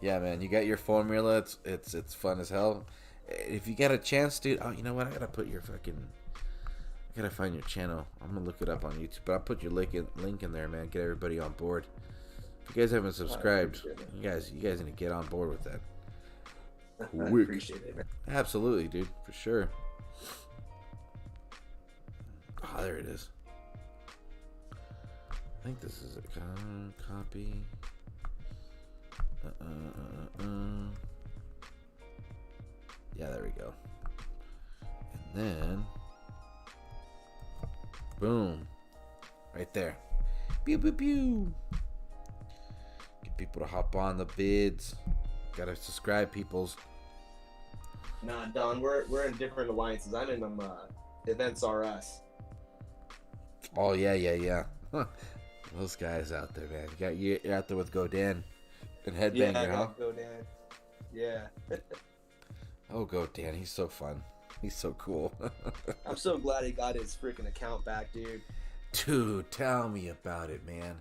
man. You got your formula. It's fun as hell. If you get a chance, dude. Oh, you know what? I gotta find your channel. I'm gonna look it up on YouTube, but I'll put your link in there, man. Get everybody on board. If you guys haven't subscribed, you guys need to get on board with that. I appreciate it, man. Absolutely, dude, for sure. Oh, there it is. I think this is a copy. Yeah, there we go. And then, boom, right there. Pew pew pew. Get people to hop on the bids. Gotta subscribe, peoples. Nah, Don, we're in different alliances. I'm in Events R Us. Oh yeah. Those guys out there, man. You're out there with GODAN and Headbanger, yeah, huh? GODAN. Yeah. Oh, GODAN, he's so fun. He's so cool. I'm so glad he got his freaking account back, dude. Dude, tell me about it, man.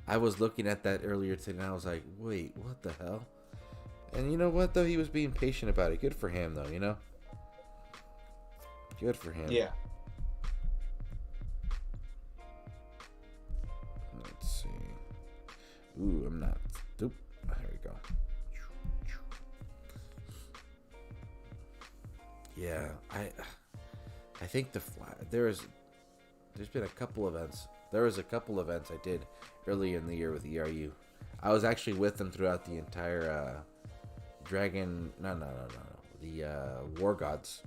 I was looking at that earlier today, and I was like, wait, what the hell? And you know what, though? He was being patient about it. Good for him, though, Good for him. Yeah. Let's see. Ooh, I'm not. Oop. There we go. Yeah, I think there's been a couple events. There was a couple events I did earlier in the year with ERU. I was actually with them throughout the entire the War Gods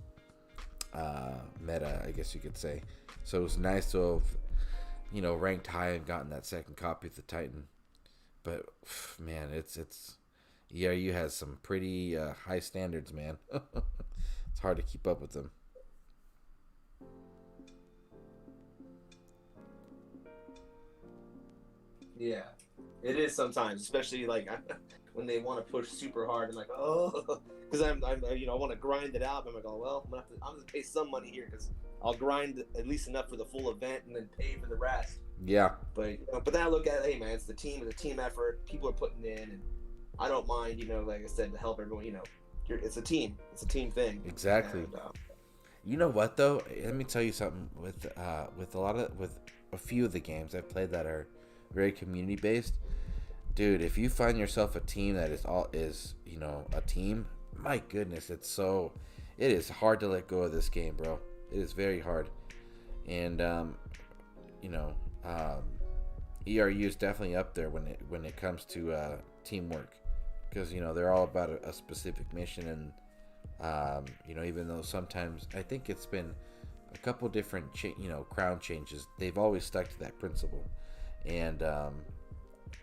meta, I guess you could say. So it was nice to have, ranked high and gotten that second copy of the Titan. But man, it's ERU has some pretty high standards, man. It's hard to keep up with them. Yeah, it is sometimes, especially like when they want to push super hard and like, oh, because I want to grind it out. But I'm like, oh well, I'm gonna pay some money here because I'll grind at least enough for the full event and then pay for the rest. Yeah. But then I look at it, hey man, it's a team effort. People are putting in, and I don't mind, like I said, to help everyone. It's a team thing. Exactly. And, you know what though? Let me tell you something. With a few of the games I've played that are very community based, dude. If you find yourself a team that is a team, my goodness, it is hard to let go of this game, bro. It is very hard, and ERU is definitely up there when it comes to teamwork, because they're all about a specific mission, and Even though sometimes I think it's been a couple different crown changes, they've always stuck to that principle, and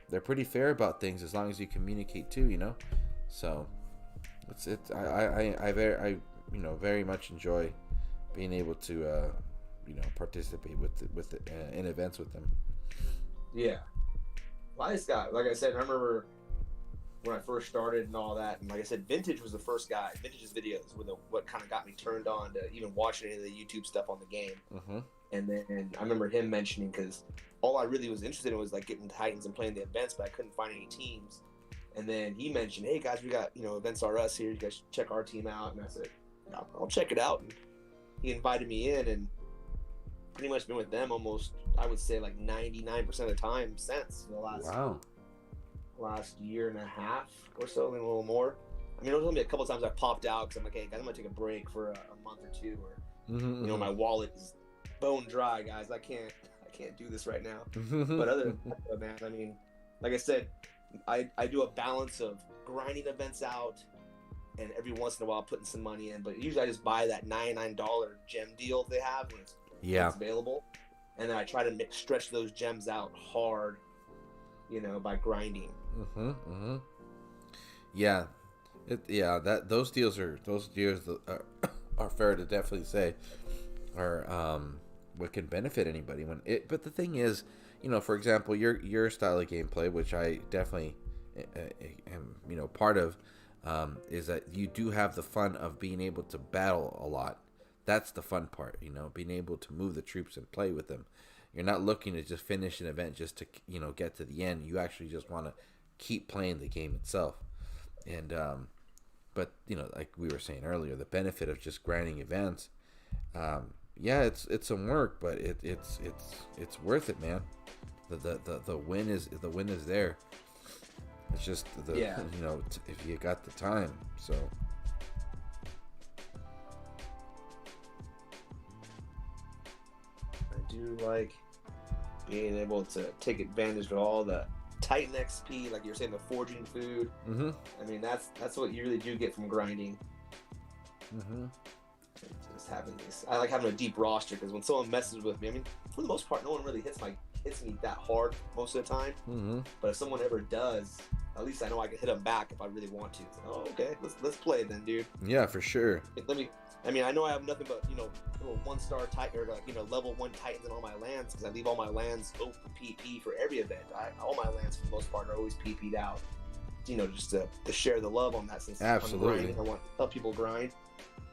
they're pretty fair about things as long as you communicate too. So I very much enjoy being able to participate in events with them. Yeah. Well, I just got, like I said, I remember when I first started and all that, and like I said, Vintage was the first guy. Vintage's videos were what kind of got me turned on to even watching any of the YouTube stuff on the game. Mm-hmm. And then I remember him mentioning, because all I really was interested in was like getting Titans and playing the events, but I couldn't find any teams. And then he mentioned, hey guys, we got Events R Us here. You guys should check our team out. And I said, I'll check it out. And he invited me in, and pretty much been with them almost, I would say, like 99% of the time since the last year and a half or so, maybe a little more. I mean, it was only a couple of times I popped out because I'm like, hey guys, I'm gonna take a break for a month or two, or mm-hmm. My wallet is bone dry, guys. I can't do this right now. But other than that, man, I mean, like I said, I do a balance of grinding events out and every once in a while putting some money in. But usually I just buy that $99 gem deal they have when it's available, and then I try to stretch those gems out hard, by grinding. Yeah, those deals are fair to definitely say are what can benefit anybody but the thing is, for example, your style of gameplay, which I definitely am part of, is that you do have the fun of being able to battle a lot. That's the fun part, being able to move the troops and play with them. You're not looking to just finish an event just to get to the end. You actually just want to keep playing the game itself. And but like we were saying earlier, the benefit of just grinding events, it's some work, but it's worth it, man. The win is there. It's just if you got the time. So I do like being able to take advantage of all the Titan XP, like you're saying, the forging food. Mm-hmm. I mean, that's what you really do get from grinding. Mm-hmm. Just having this, I like having a deep roster, because when someone messes with me, I mean, for the most part, no one really hits me that hard most of the time. Mm-hmm. But if someone ever does, at least I know I can hit them back if I really want to. Like, oh, okay, let's play then, dude. Yeah, for sure. I know I have nothing but little 1-star Titan, or level 1 Titans in all my lands, because I leave all my lands open PP for every event. All my lands for the most part are always PP'd out. Just to share the love on that, since absolutely I'm grinding, I want to help people grind.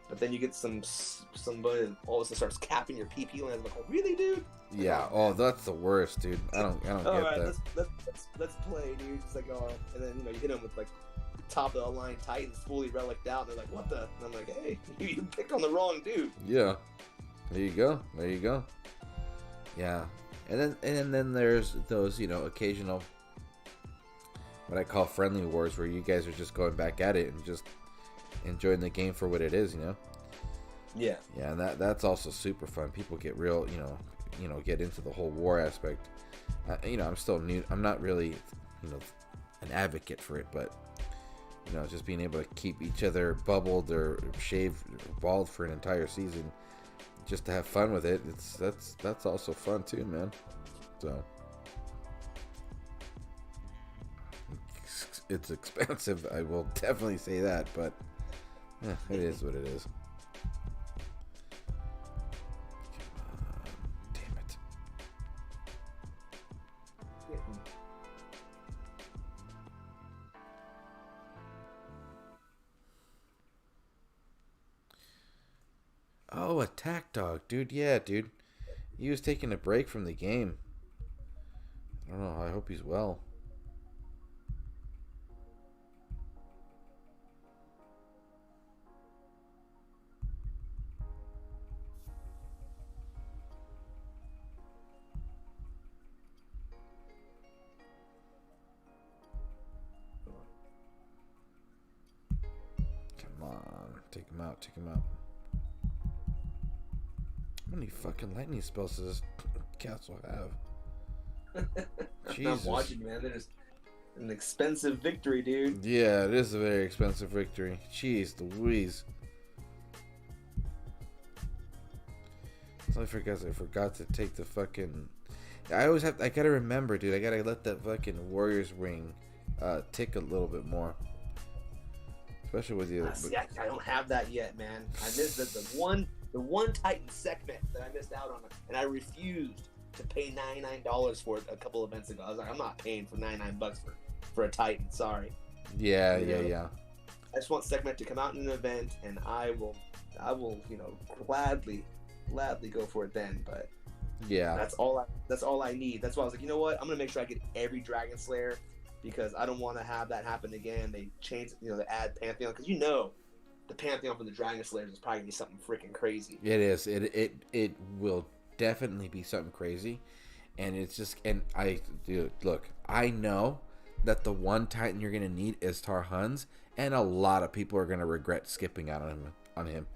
But then you get somebody all of a sudden starts capping your PP lands. I'm like, oh, really, dude? Yeah. Oh, that's the worst, dude. I don't get that. Let's play, dude. It's like, oh, and then you hit them with top of the line Titans fully reliced out. And they're like, what the? And I'm like, hey, you picked on the wrong dude. Yeah. There you go. Yeah. And then there's those occasional, what I call friendly wars, where you guys are just going back at it and just enjoying the game for what it is. Yeah. Yeah, and that's also super fun. People get real, get into the whole war aspect. I'm still new. I'm not really, an advocate for it, but just being able to keep each other bubbled or shaved or bald for an entire season, just to have fun with it. That's also fun too, man. So it's expensive. I will definitely say that, but it is what it is. Oh, Attack Dog, dude. Yeah, dude. He was taking a break from the game. I don't know. I hope he's well. Come on. Take him out. How many fucking lightning spells does this castle have? Jesus. I'm watching, man. They're just an expensive victory, dude. Yeah, it is a very expensive victory. Jeez Louise. I forgot to take the fucking. I gotta remember, dude. I gotta let that fucking Warriors ring tick a little bit more. Especially with you. See, I don't have that yet, man. I missed the one Titan segment that I missed out on, and I refused to pay $99 for it a couple events ago. I was like, I'm not paying for $99 for a Titan. Sorry. Yeah. I just want segment to come out in an event, and I will, gladly go for it then. But yeah, that's all I need. That's why I was like, you know what? I'm gonna make sure I get every Dragon Slayer, because I don't want to have that happen again. They change, they add Pantheon, because the Pantheon for the Dragon Slayers is probably gonna be something freaking crazy. It is. It will definitely be something crazy, and it's just, and look, I know that the one Titan you're gonna need is Tarhuns, and a lot of people are gonna regret skipping out on him.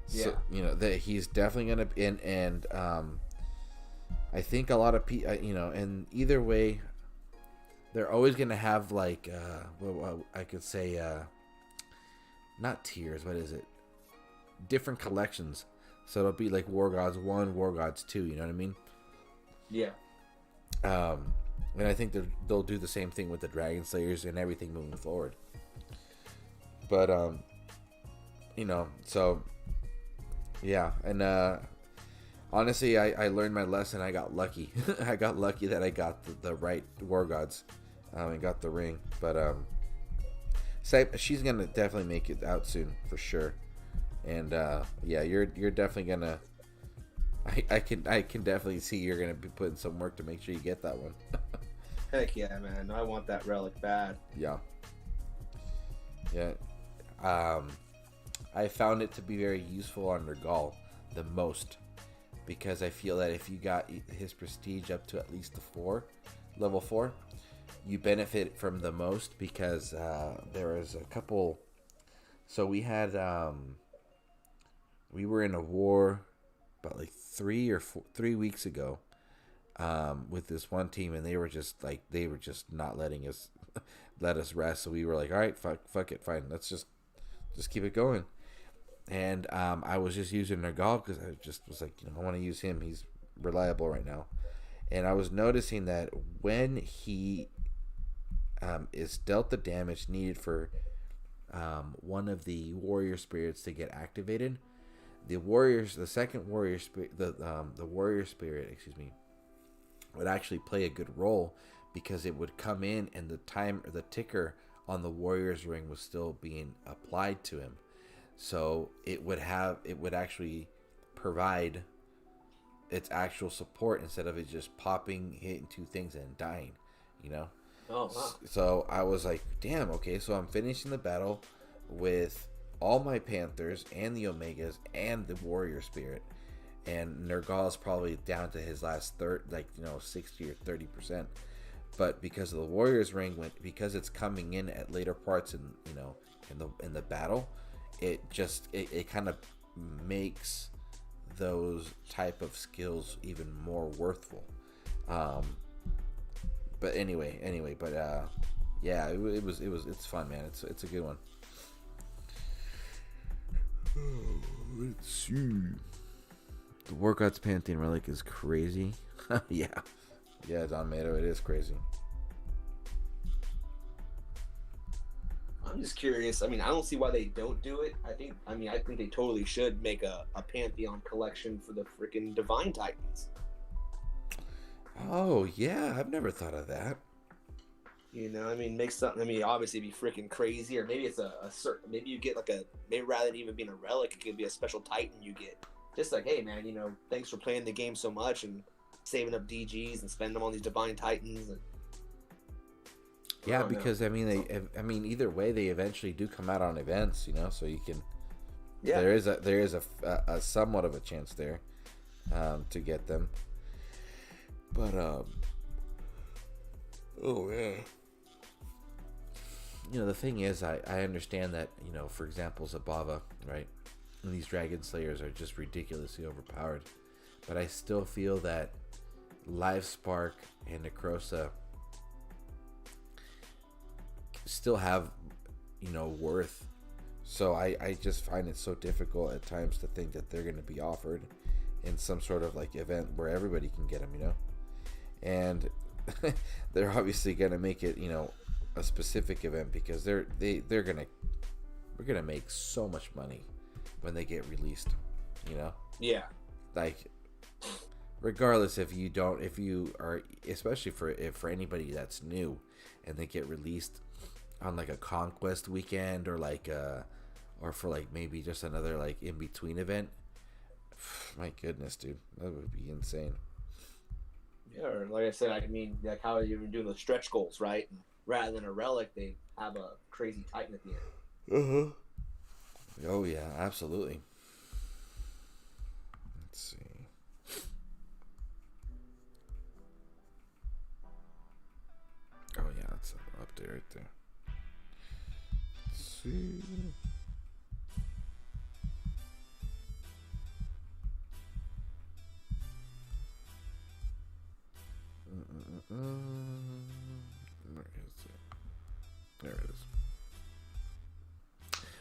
Yeah. So, that he's definitely gonna be in, and I think a lot of people, and either way, they're always gonna have like, I could say, not tiers. What is it? Different collections. So it'll be like War Gods 1, War Gods 2. You know what I mean? Yeah. And I think they'll do the same thing with the Dragon Slayers and everything moving forward. But so yeah, and honestly, I learned my lesson. I got lucky. I got lucky that I got the right War Gods, and got the ring. But she's gonna definitely make it out soon for sure. And yeah, you're definitely gonna. I can definitely see you're gonna be putting some work to make sure you get that one. Heck yeah, man! I want that relic bad. Yeah. I found it to be very useful on Nergal the most, because I feel that if you got his prestige up to at least level 4, you benefit from the most, because there was a couple. So we had we were in a war about like 3 weeks ago with this one team, and they were just not letting us let us rest. So we were like, all right, fuck it, fine, let's just keep it going. And I was just using Nergal because I just was like, I want to use him. He's reliable right now. And I was noticing that when he is dealt the damage needed for one of the warrior spirits to get activated, the second warrior spirit, the warrior spirit, would actually play a good role, because it would come in and the ticker on the warrior's ring was still being applied to him. So it would actually provide its actual support, instead of it just popping, hitting 2 things and dying, Oh, wow. So I was like, damn, okay, so I'm finishing the battle with all my Panthers and the Omegas and the warrior spirit, and Nergal is probably down to his last 60 or 30%. But because of the warrior's ring, because it's coming in at later parts in the battle, it kind of makes those type of skills even more worthful. But anyway, yeah, it's fun, man. It's a good one. Let's see. The War Gods Pantheon relic is crazy. Yeah, Don Mato, it is crazy. I'm just curious. I don't see why they don't do it. I think they totally should make a Pantheon collection for the freaking Divine Titans. Oh yeah, I've never thought of that. Make something. Obviously, it'd be freaking crazy, or maybe it's a certain. Maybe you get maybe rather than even being a relic, it could be a special Titan you get. Just like, hey man, thanks for playing the game so much and saving up DGs and spending them on these Divine Titans. Yeah, because either way, they eventually do come out on events, so you can. Yeah. There is a somewhat of a chance there, to get them. But oh yeah. The thing is, I understand that, for example, Zabava, right? And these Dragon Slayers are just ridiculously overpowered. But I still feel that Live Spark and Necrosa still have, worth. So I just find it so difficult at times to think that they're going to be offered in some sort of like event where everybody can get them, you know. And they're obviously gonna make it, you know, a specific event because we're gonna make so much money when they get released, you know. Yeah. Like, regardless if you are, especially for anybody that's new and they get released on like a conquest weekend or like or for like maybe just another like in between event. My goodness, dude, that would be insane. Yeah, or like I said, I mean, like how you're doing the stretch goals, right? And rather than a relic, they have a crazy Titan at the end. Oh yeah, absolutely. Let's see. Oh yeah, that's up there, right there. Let's see. Where is it? There it is.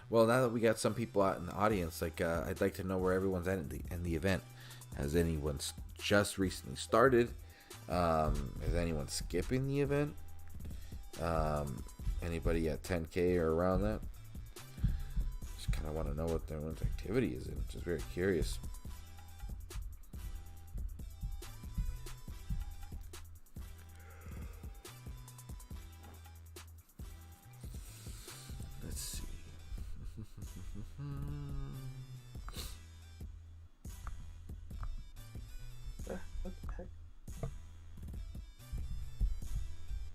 Well, now that we got some people out in the audience, like I'd like to know where everyone's at in the event. Has anyone just recently started? Is anyone skipping the event? Anybody at 10K or around that? Just kind of want to know what everyone's activity is in. Just very curious. Let's see.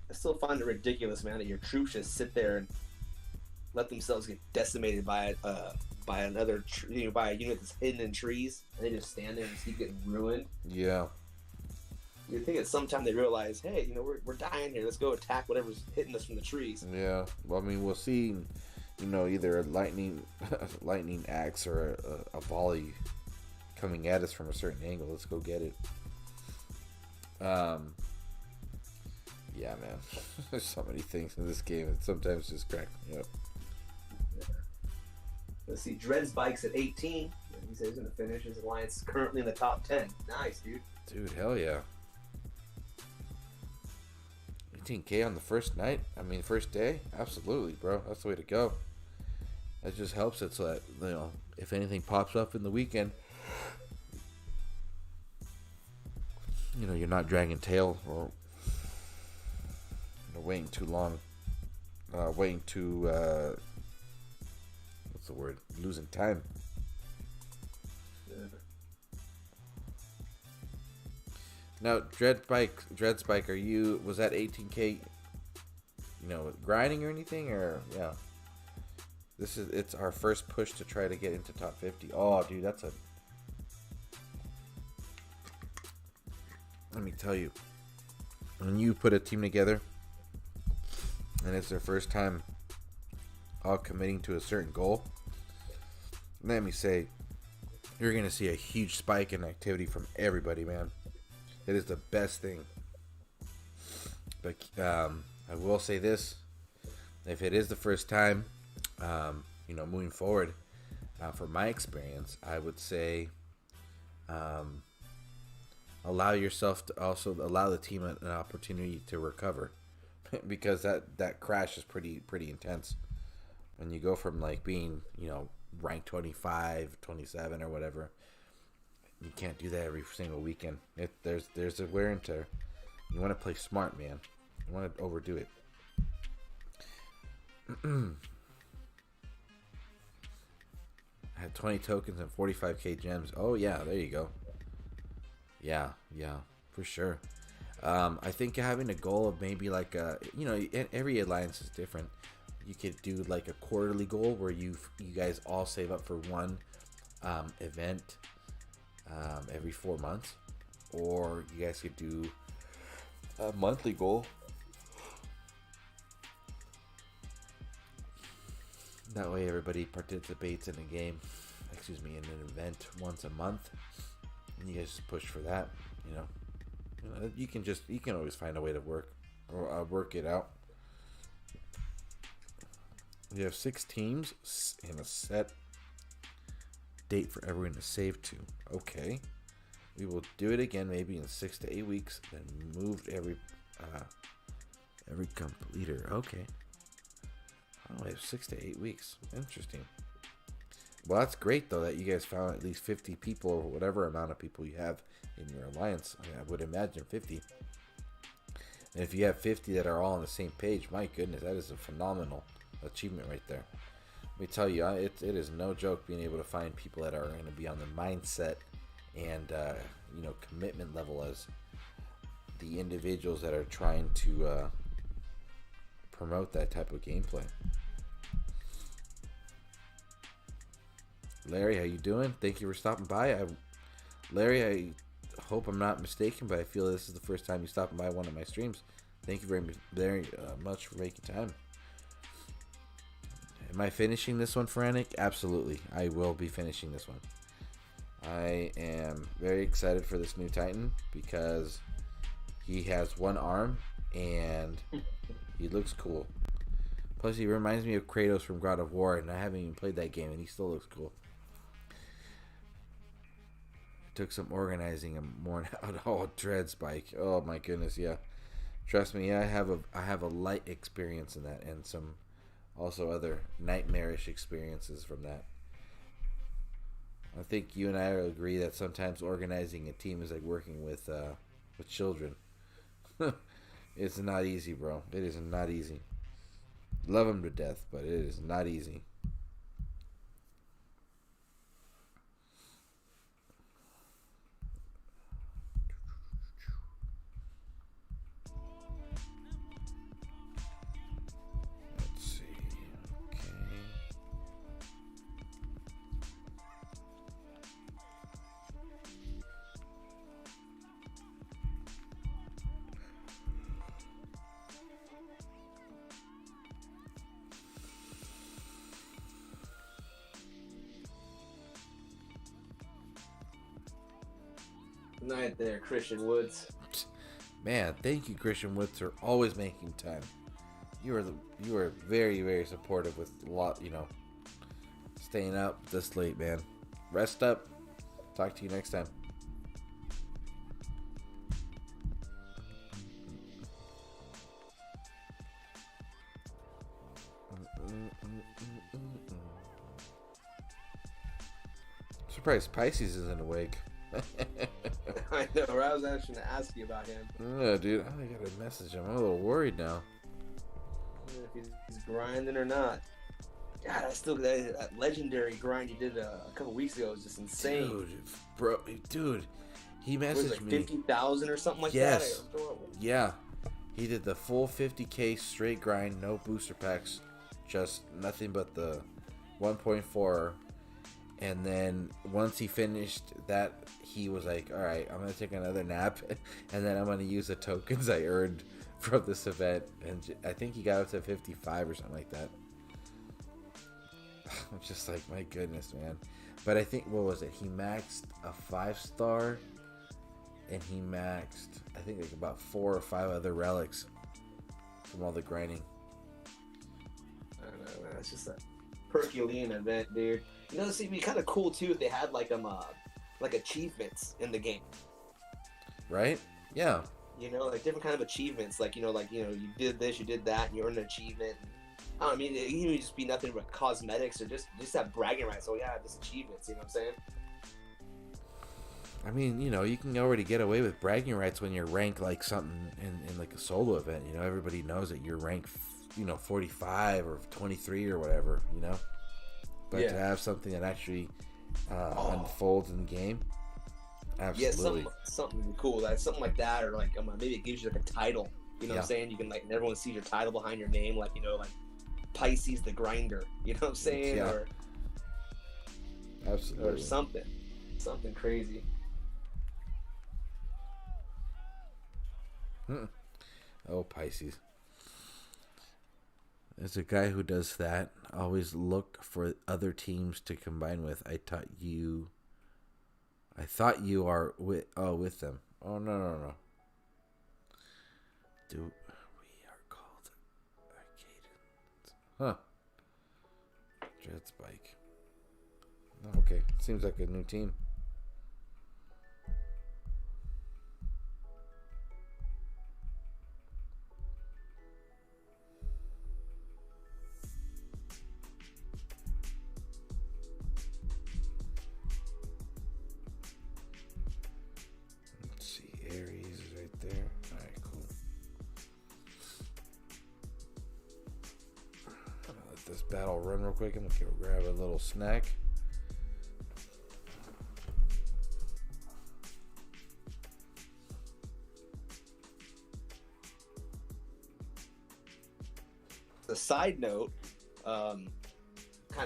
I still find it ridiculous, man, that your troops just sit there and let themselves get decimated by another by a unit that's hidden in trees, and they just stand there and keep getting ruined. Yeah. You think at some time they realize, hey, you know, we're dying here. Let's go attack whatever's hitting us from the trees. Yeah. Well, I mean, we'll see. You know, either a lightning axe or a volley coming at us from a certain angle. Let's go get it. Yeah, man. There's so many things in this game that sometimes just crack me up. Yeah. Let's see. Dred's bike's at 18. He says he's going to finish his alliance currently in the top 10. Nice, dude. Dude, hell yeah. 18K on the first night? I mean, first day? Absolutely, bro. That's the way to go. That just helps it so that, you know, if anything pops up in the weekend, you know, you're not dragging tail or waiting too long. Waiting to, what's the word? Losing time. Now, Dread Spike, was that 18K, you know, grinding or anything, or, yeah? It's our first push to try to get into top 50. Oh, dude, let me tell you, when you put a team together, and it's their first time all committing to a certain goal, let me say, you're going to see a huge spike in activity from everybody, man. It is the best thing. But I will say this: if it is the first time, you know, moving forward, from my experience, I would say allow yourself to also allow the team an opportunity to recover, because that crash is pretty intense. When you go from like being, you know, rank 25, 27 or whatever. You can't do that every single weekend. There's a wear and tear. You want to play smart, man. You want to overdo it. I had 20 tokens and 45k gems. Oh yeah, there you go. Yeah, for sure. I think having a goal of maybe like you know, every alliance is different. You could do like a quarterly goal where you guys all save up for one event. Every 4 months, or you guys could do a monthly goal. That way everybody participates in a game, in an event once a month, and you guys just push for that. You know, you can always find a way to work it out. You have 6 teams and a set date for everyone to save to. Okay. we will do it again maybe in 6 to 8 weeks. Then moved every completer. Okay. Oh, we have 6 to 8 weeks. Interesting. Well, that's great though that you guys found at least 50 people or whatever amount of people you have in your alliance. I mean, I would imagine 50. And if you have 50 that are all on the same page, my goodness, that is a phenomenal achievement right there. Let me tell you, it is no joke being able to find people that are going to be on the mindset and commitment level as the individuals that are trying to promote that type of gameplay. Larry, how you doing? Thank you for stopping by. Larry, I hope I'm not mistaken, but I feel this is the first time you stopped by one of my streams. Thank you very much for making time. Am I finishing this one, Frantic? Absolutely. I will be finishing this one. I am very excited for this new Titan because he has one arm and he looks cool. Plus, he reminds me of Kratos from God of War, and I haven't even played that game, and he still looks cool. Took some organizing and worn out all dread spike. Oh my goodness, yeah. Trust me, I have a light experience in that, and some also other nightmarish experiences from that. I think you and I will agree that sometimes organizing a team is like working with children. It's not easy, bro. It is not easy. Love them to death, but it is not easy. Night there, Christian Woods. Man, thank you, Christian Woods, for always making time. You are very, very supportive with a lot, staying up this late, man. Rest up. Talk to you next time. Surprised Pisces isn't awake. I know, I was actually going to ask you about him. Yeah, dude, I got a message him. I'm a little worried now. If he's grinding or not. God, that legendary grind he did a couple weeks ago was just insane. Dude, he messaged me. 50,000 or something like that? Yes. Yeah. He did the full 50k straight grind, no booster packs, just nothing but the 1.4. And then once he finished that, he was like, all right, I'm going to take another nap. And then I'm going to use the tokens I earned from this event. And I think he got up to 55 or something like that. I'm just like, my goodness, man. But I think, what was it? He maxed a 5-star. And he maxed, I think, like about 4 or 5 other relics from all the grinding. I don't know, man. It's just a Herculean event, dude. This would be kind of cool too if they had like achievements in the game. Right? Yeah. Like different kind of achievements. Like you did this, you did that, and you earned an achievement. I don't know, it can just be nothing but cosmetics or just have bragging rights. Oh yeah, this achievements. You know what I'm saying? I mean, you can already get away with bragging rights when you're ranked like something in like a solo event. Everybody knows that you're ranked, 45 or 23 or whatever. But to have something that actually unfolds in the game, absolutely. Yeah, something cool, something like that, or like maybe it gives you like a title. You know what I'm saying? You can and everyone sees your title behind your name, like like Pisces the Grinder. You know what I'm saying? Yeah. Or absolutely. Or something crazy. Oh, Pisces. There's a guy who does that. Always look for other teams to combine with. I thought you are with them. Oh, no. We are called Arcadians. Huh. Dread Spike. Okay. Seems like a new team. Aries is right there. Alright, cool. I'm gonna let this battle run real quick. I'm gonna go grab a little snack. A side note, kind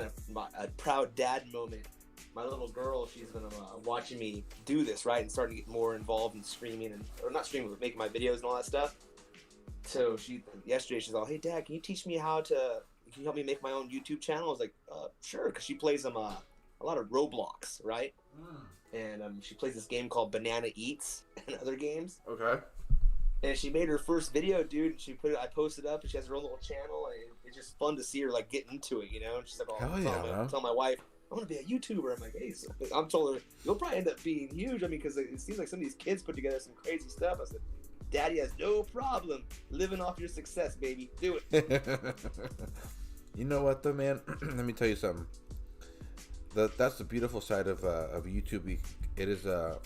of a proud dad moment. My little girl, she's been watching me do this, right, and starting to get more involved in streaming, or not streaming, but making my videos and all that stuff. So yesterday she's all, "Hey Dad, can you help me make my own YouTube channel?" I was like, "Sure," because she plays a lot of Roblox, right? And she plays this game called Banana Eats and other games. Okay. And she made her first video, dude. And I posted up, and she has her own little channel. And it's just fun to see her like get into it, you know. And she's like, "Oh, tell my wife, I want to be a YouTuber." I'm like, "Hey," so I'm told her, "You'll probably end up being huge." I mean, because it seems like some of these kids put together some crazy stuff. I said, "Daddy has no problem living off your success, baby. Do it." You know what, though, man? Let me tell you something. That's the beautiful side of YouTube. It is a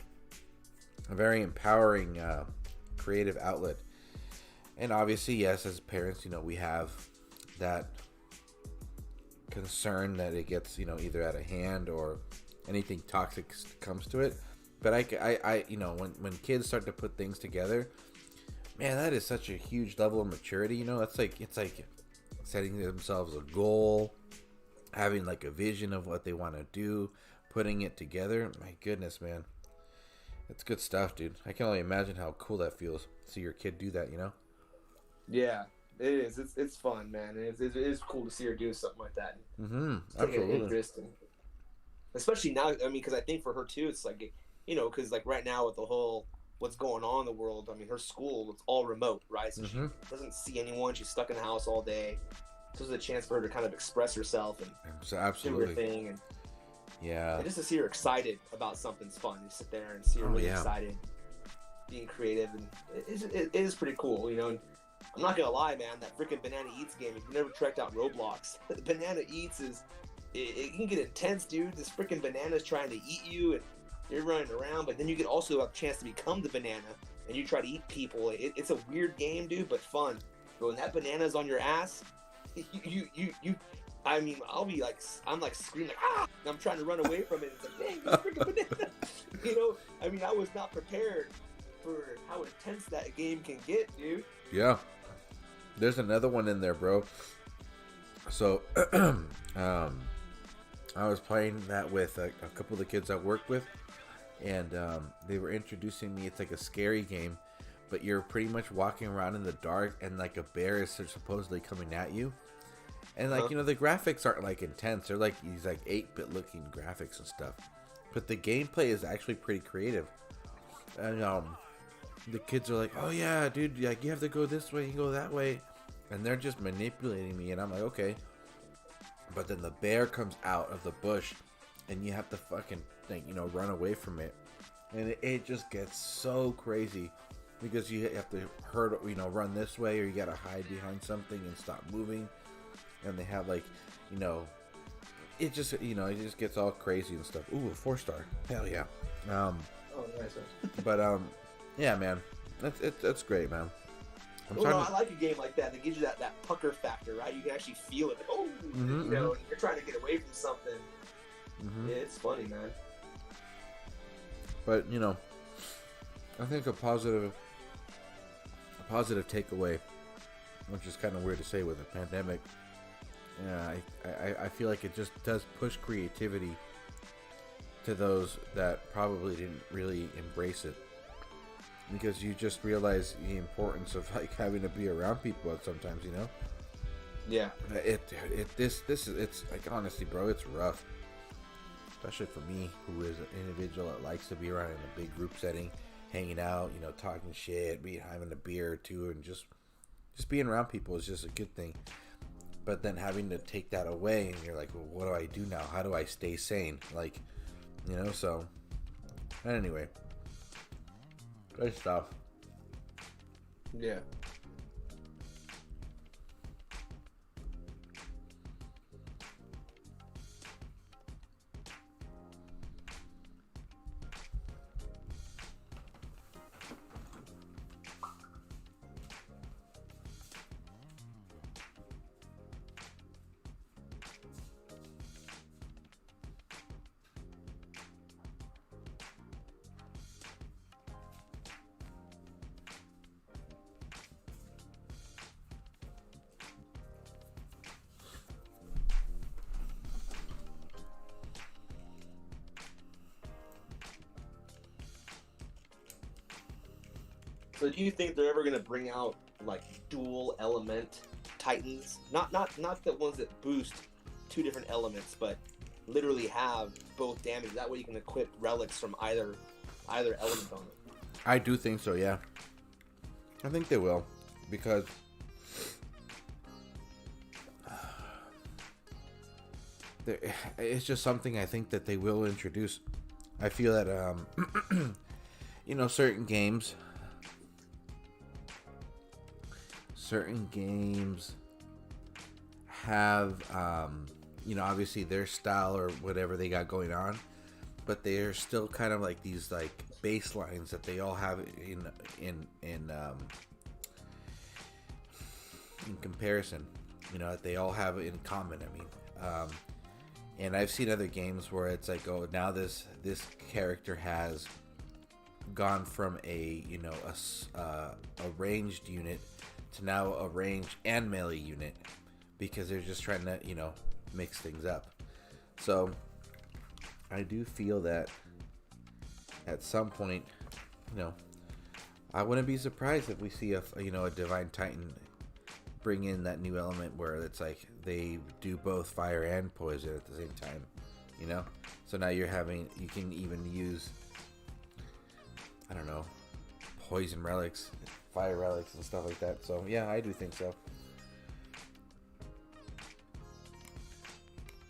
very empowering creative outlet, and obviously, yes, as parents, you know, we have that concern that it gets, you know, either out of hand or anything toxic comes to it. But I you know, when kids start to put things together, man, that is such a huge level of maturity. You know, it's like setting themselves a goal, having like a vision of what they want to do, putting it together. My goodness, man. It's good stuff, dude. I can only imagine how cool that feels to see your kid do that, you know? Yeah, it is. It's fun, man. It is cool to see her do something like that. Absolutely. Interesting. Especially now, I mean, because I think for her too, it's like, you know, because like right now with the whole what's going on in the world, I mean, her school, it's all remote, right? So she doesn't see anyone. She's stuck in the house all day. So there's a chance for her to kind of express herself and absolutely do her thing. And yeah, and just to see her excited about something's fun. You sit there and see her really excited, being creative, and it is pretty cool, you know. And I'm not gonna lie, man, that freaking Banana Eats game, if you've never checked out Roblox, Banana Eats it can get intense, dude. This freaking banana's trying to eat you, and you're running around, but then you get also have a chance to become the banana, and you try to eat people. It's a weird game, dude, but fun. But when that banana's on your ass, you I mean, I'm like screaming, like, ah! I'm trying to run away from it. It's like, dang, this freaking banana. You know, I mean, I was not prepared for how intense that game can get, dude. Yeah. There's another one in there, bro. So, I was playing that with a couple of the kids I work with, and they were introducing me. It's like a scary game, but you're pretty much walking around in the dark, and like a bear is supposedly coming at you. And like, you know, the graphics aren't like intense. They're like these like 8-bit looking graphics and stuff. But the gameplay is actually pretty creative. And the kids are like, "Oh yeah, dude, like you have to go this way, you go that way." And they're just manipulating me, and I'm like, "Okay." But then the bear comes out of the bush, and you have to fucking, like, you know, run away from it. And it just gets so crazy because you have to run this way, or you gotta hide behind something and stop moving. And they have, like, you know, it just gets all crazy and stuff. Ooh, a 4-star. Hell yeah. Oh, nice. But yeah, man, that's great, man. I like a game like that. That gives you that pucker factor, right? You can actually feel it. Like, oh, you know, and you're trying to get away from something. Yeah, it's funny, man. But you know, I think a positive takeaway, which is kind of weird to say with a pandemic. Yeah, I feel like it just does push creativity to those that probably didn't really embrace it, because you just realize the importance of like having to be around people sometimes, you know. Yeah. It's like, honestly, bro, it's rough, especially for me, who is an individual that likes to be around in a big group setting, hanging out, you know, talking shit, having a beer or two, and just being around people is just a good thing. But then having to take that away, and you're like, well, what do I do now? How do I stay sane? Like, you know, so anyway, good stuff. Yeah. So do you think they're ever gonna bring out like dual element Titans? Not the ones that boost two different elements, but literally have both damage. That way you can equip relics from either element on it. I do think so, yeah. I think they will, because it's just something I think that they will introduce. I feel that you know, certain games have you know, obviously their style or whatever they got going on, but they're still kind of like these like baselines that they all have in comparison, you know, that they all have in common. I mean, and I've seen other games where it's like, oh, now this character has gone from a, you know, a ranged unit to now a ranged and melee unit, because they're just trying to, you know, mix things up. So I do feel that at some point, you know, I wouldn't be surprised if we see a Divine Titan bring in that new element where it's like they do both fire and poison at the same time, you know. So now you can even use, I don't know, poison relics, fire relics and stuff like that. So yeah, I do think so.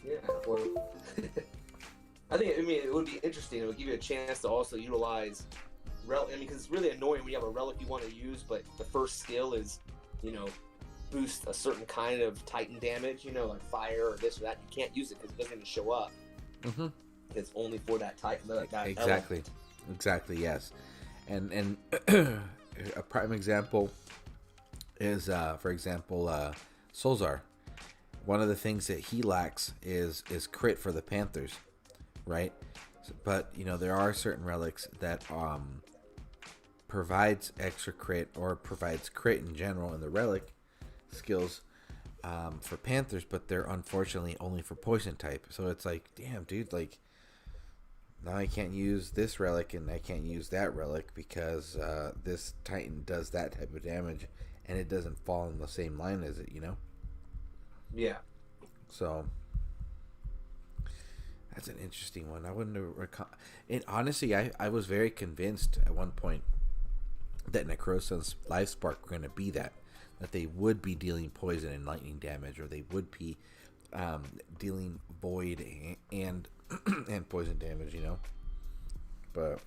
Yeah, or I mean, it would be interesting. It would give you a chance to also utilize because it's really annoying when you have a relic you want to use, but the first skill is, you know, boost a certain kind of Titan damage, you know, like fire or this or that. You can't use it because it doesn't even show up. Mm-hmm. It's only for that Titan. That exactly. Element. Exactly. Yes. And a prime example is, for example, Solzar. One of the things that he lacks is crit for the Panthers, right? But you know, there are certain relics that provides extra crit or provides crit in general in the relic skills for Panthers, but they're unfortunately only for poison type. So it's like, damn, dude, like now I can't use this relic and I can't use that relic because this Titan does that type of damage and it doesn't fall in the same line as it, you know? Yeah. So that's an interesting one. I wouldn't have and honestly, I was very convinced at one point that Necrosa's Life Spark were going to be that they would be dealing poison and lightning damage, or they would be dealing void and and poison damage, you know. But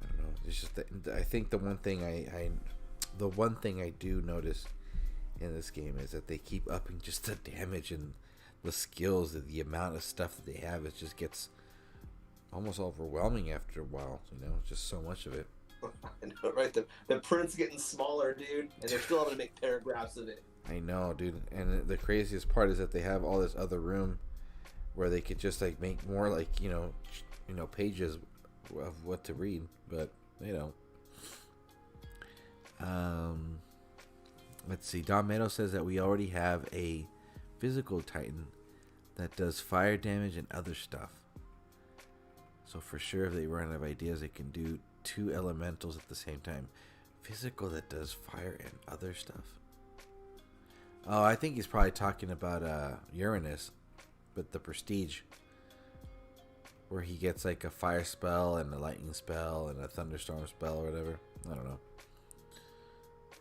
I don't know. It's just that I think the one thing I do notice in this game is that they keep upping just the damage and the skills. The amount of stuff that they have, it just gets almost overwhelming after a while, you know. Just so much of it. I know, right? The print's getting smaller, dude, and they're still having to make paragraphs of it. I know, dude. And the craziest part is that they have all this other room where they could just like make more like, you know, pages of what to read, but you know. Let's see. Don Meadow says that we already have a physical Titan that does fire damage and other stuff. So for sure, if they run out of ideas, they can do 2 elementals at the same time. Physical that does fire and other stuff. Oh, I think he's probably talking about Uranus, but the Prestige, where he gets like a fire spell and a lightning spell and a thunderstorm spell or whatever. I don't know.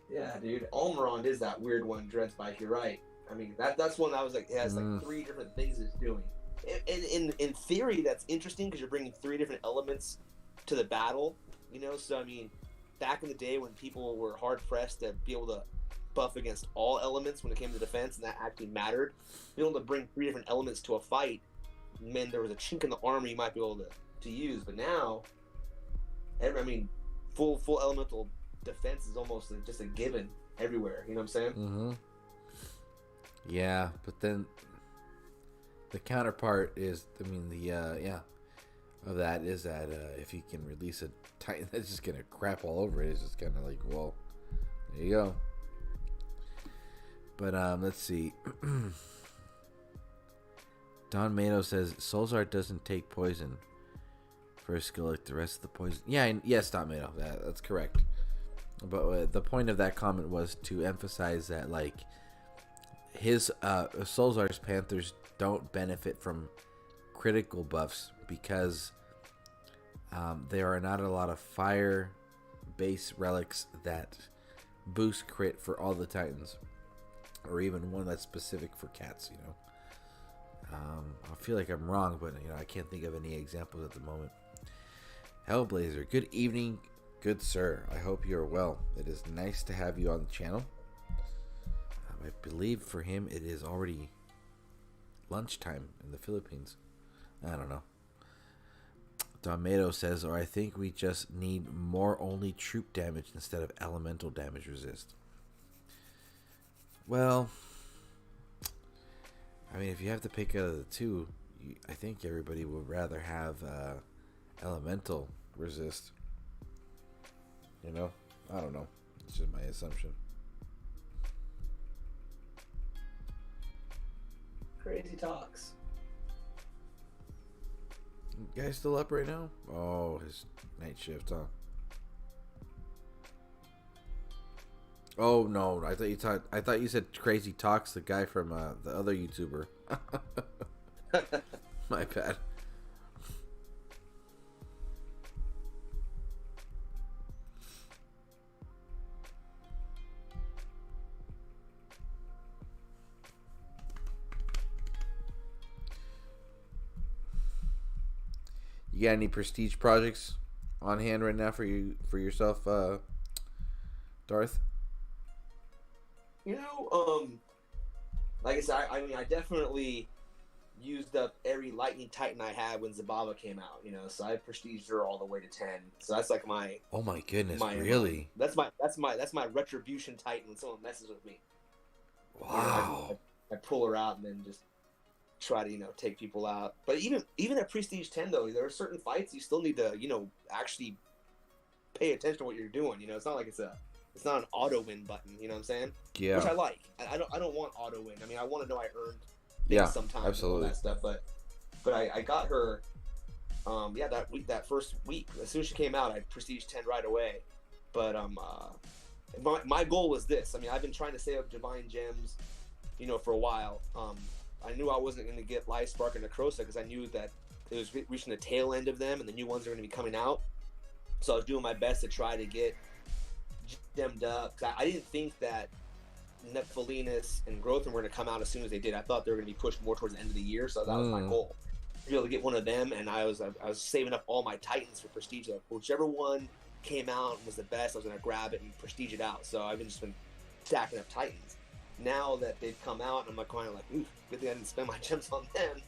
Yeah, dude. Almiron is that weird one, Dreadspike. You're right. I mean, that's one that was like, it has like 3 different things it's doing. In theory, that's interesting because you're bringing 3 different elements to the battle, you know. So I mean, back in the day when people were hard pressed to be able to buff against all elements when it came to defense, and that actually mattered, being able to bring 3 different elements to a fight meant there was a chink in the armor you might be able to use. But now, I mean, full elemental defense is almost just a given everywhere. You know what I'm saying? Mm-hmm. Yeah, but then the counterpart is, I mean, of that is that if you can release a Titan that's just gonna crap all over it, it's just kind of like, well, there you go. But let's see. Don Mato says Solzar doesn't take poison. First skill like the rest of the poison. Yeah, yes, Tomato. That's correct. But the point of that comment was to emphasize that, like, his Solzar's Panthers don't benefit from critical buffs because there are not a lot of fire base relics that boost crit for all the Titans, or even one that's specific for cats, you know. I feel like I'm wrong, but you know, I can't think of any examples at the moment. Hellblazer, good evening, good sir. I hope you're well. It is nice to have you on the channel. I believe for him it is already lunchtime in the Philippines. I don't know. Tomato says, or I think we just need more only troop damage instead of elemental damage resist. Well, I mean, if you have to pick out of the two, I think everybody would rather have elemental resist. You know? I don't know. It's just my assumption. Crazy talks. You guys still up right now? Oh, his night shift, huh? Oh no, I thought you said Crazy Talks, the guy from the other YouTuber. My bad. You got any prestige projects on hand right now for yourself, Darth? You know, like I said, I mean, I definitely used up every Lightning Titan I had when Zababa came out. You know, so I prestiged her all the way to 10. So that's like my. Oh my goodness! Really? That's my retribution Titan when someone messes with me. Wow. You know, I pull her out and then just try to, you know, take people out. But even at prestige 10 though, there are certain fights you still need to, you know, actually pay attention to what you're doing. You know, it's not like it's not an auto win button. You know what I'm saying? Yeah. Which I like. I don't want auto win. I mean, I want to know I earned things sometimes. Absolutely. And all that stuff. But I got her. That first week, as soon as she came out, I prestige 10 right away. But my goal was this. I mean, I've been trying to save up divine gems, you know, for a while. I knew I wasn't going to get Life Spark and Necrosa because I knew that it was reaching the tail end of them and the new ones are going to be coming out. So I was doing my best to try to get gemmed up. I didn't think that Nephilinus and Growth were going to come out as soon as they did. I thought they were going to be pushed more towards the end of the year, so that was my goal. To be able to get one of them, and I was saving up all my Titans for prestige. Like, whichever one came out and was the best, I was going to grab it and prestige it out. So I've just been stacking up Titans. Now that they've come out, I'm kind of like, ooh, good thing I didn't spend my gems on them.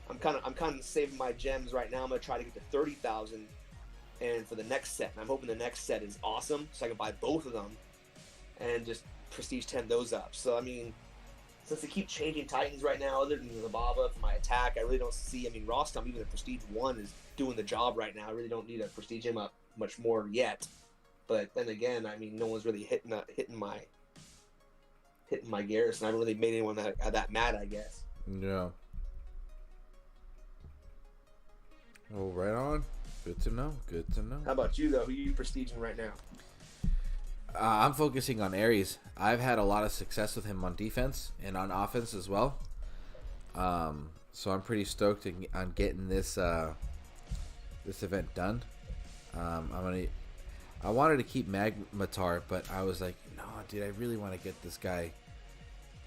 I'm kind of saving my gems right now. I'm gonna try to get to 30,000, and for the next set, and I'm hoping the next set is awesome, so I can buy both of them and just prestige 10 those up. So I mean, since they keep changing Titans right now, other than the Baba for my attack, I really don't see. I mean, Rostam, even the prestige 1 is doing the job right now. I really don't need to prestige him up much more yet. But then again, I mean, no one's really hitting my garrison. I haven't really made anyone that mad, I guess. Yeah. Well, right on. Good to know. Good to know. How about you, though? Who are you prestiging right now? I'm focusing on Ares. I've had a lot of success with him on defense and on offense as well. So I'm pretty stoked on getting this event done. I wanted to keep Magmatar, but I was like, no, dude, I really want to get this guy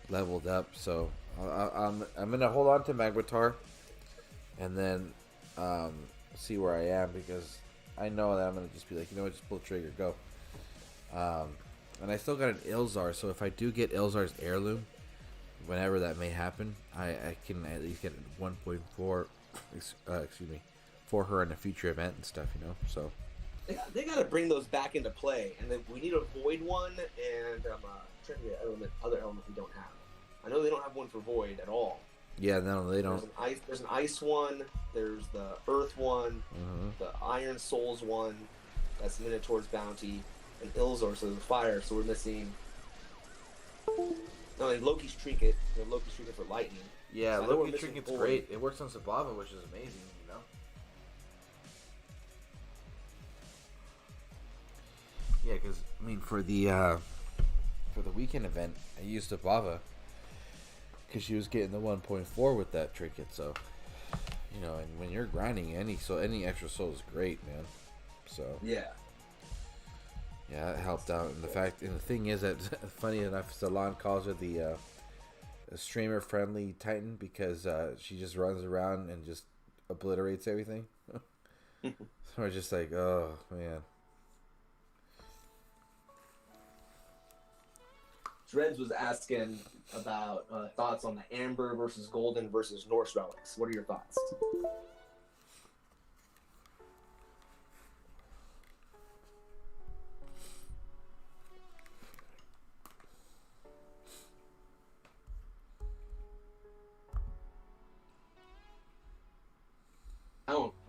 leveled up. So I'm gonna hold on to Magmatar, and then see where I am, because I know that I'm gonna just be like, you know what, just pull the trigger, go. And I still got an Ilzar, so if I do get Ilzar's heirloom, whenever that may happen, I can at least get 1.4, for her in a future event and stuff, you know. So they got to bring those back into play, and then we need a Void one, and trying to get other element we don't have. I know they don't have one for Void at all. Yeah, no, they don't. There's an Ice one. There's the Earth one. The Iron Souls one. That's Minotaur's Bounty. And Ilzor, so there's a Fire. So we're missing. No, and Loki's Trinket. Loki's Trinket for Lightning. Yeah, so Loki's Trinket's great. It works on Sababa, which is amazing, you know. Yeah, because I mean, for the weekend event, I used a Bava because she was getting the 1.4 with that trinket. So, you know, and when you're grinding, any extra soul is great, man. So yeah, it helped out. And the thing is that funny enough, ZALON calls her the streamer friendly Titan because she just runs around and just obliterates everything. So we're just like, oh man. Dreads was asking about thoughts on the Amber versus Golden versus Norse relics. What are your thoughts?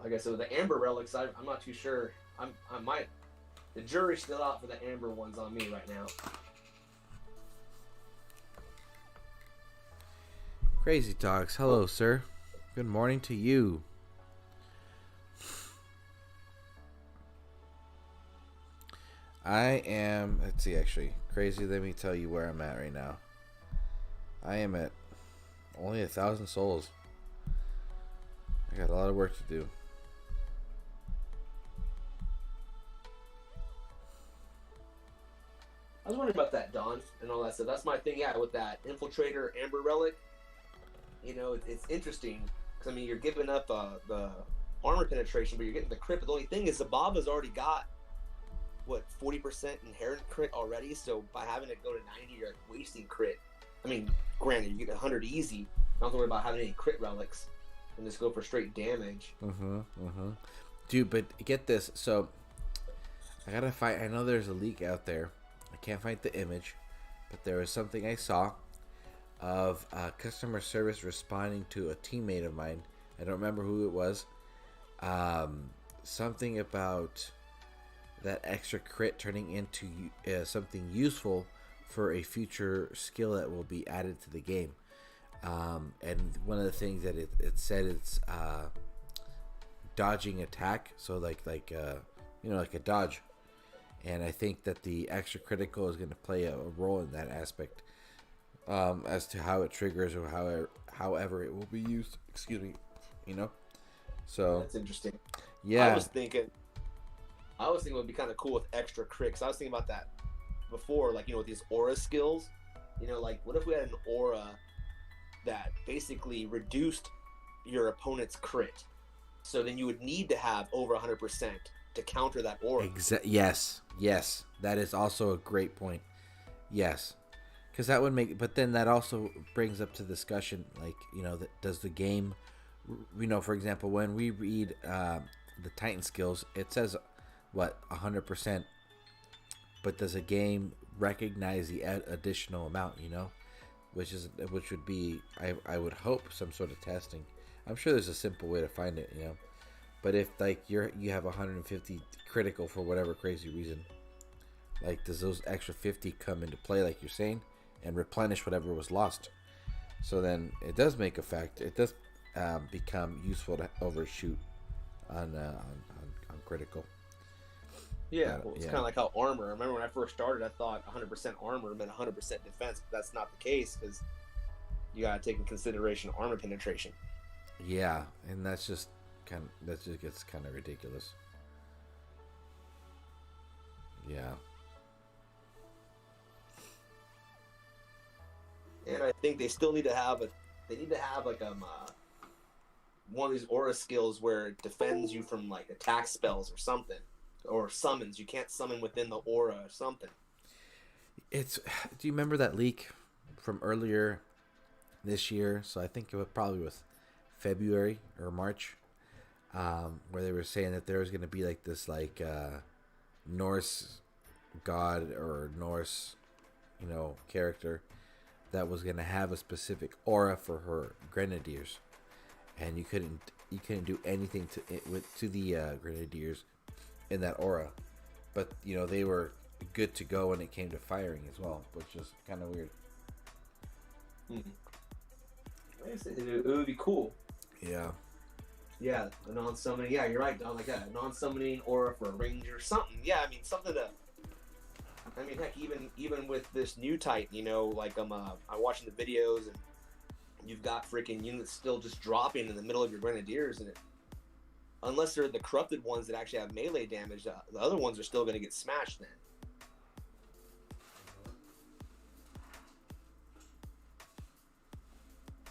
Like I said, with the Amber relics, I'm not too sure. The jury's still out for the Amber ones on me right now. Crazy Dogs, hello, sir. Good morning to you. I am, let's see, actually, Crazy, let me tell you where I'm at right now. I am at only 1,000 souls. I got a lot of work to do. I was wondering about that, Don, and all that stuff. That's my thing, yeah, with that Infiltrator Amber relic. You know, it's interesting because I mean, you're giving up the armor penetration, but you're getting the crit. But the only thing is, the Baba's already got what 40% inherent crit already. So by having it go to 90, you're wasting crit. I mean, granted, you get 100 easy. Not have to worry about having any crit relics, and just go for straight damage. Dude, but get this. So I gotta find. I know there's a leak out there. I can't find the image, but there was something I saw of customer service responding to a teammate of mine. I don't remember who it was. Something about that extra crit turning into something useful for a future skill that will be added to the game. And one of the things that it said, it's dodging attack. So like a dodge. And I think that the extra critical is going to play a role in that aspect, as to how it triggers or however it will be used. Excuse me, you know. So that's interesting. Yeah, I was thinking it would be kind of cool with extra crits. I was thinking about that before, like, you know, with these aura skills. You know, like, what if we had an aura that basically reduced your opponent's crit? So then you would need to have over 100% to counter that aura. Yes, that is also a great point. Yes, because that would make. But then that also brings up to discussion, like, you know, does the game, you know, for example, when we read the Titan skills, it says what 100%, but does a game recognize the additional amount? You know, which would be, I would hope, some sort of testing. I'm sure there's a simple way to find it, you know. But if like you have 150 critical for whatever crazy reason, like, does those extra 50 come into play, like you're saying, and replenish whatever was lost? So then it does make effect. It does become useful to overshoot on critical. Yeah, well, it's kind of like how armor. I remember when I first started, I thought 100% armor meant 100% defense, but that's not the case because you gotta take in consideration armor penetration. Yeah, and that just gets kind of ridiculous. Yeah. And I think they still need to have like one of these aura skills where it defends you from like attack spells or something, or summons. You can't summon within the aura or something. Do you remember that leak from earlier this year? So I think it was probably February or March, where they were saying that there was going to be like this Norse god or Norse, you know, character that was going to have a specific aura for her grenadiers, and you couldn't do anything to the grenadiers in that aura, but you know, they were good to go when it came to firing as well, which is kind of weird. It would be cool. Yeah, a non-summoning. Yeah, you're right, Don. Like a non-summoning aura for a ranger, something. Yeah, I mean, something to I mean, heck, even with this new Titan, you know, like I'm watching the videos, and you've got freaking units still just dropping in the middle of your Grenadiers, and unless they're the corrupted ones that actually have melee damage, the other ones are still going to get smashed then.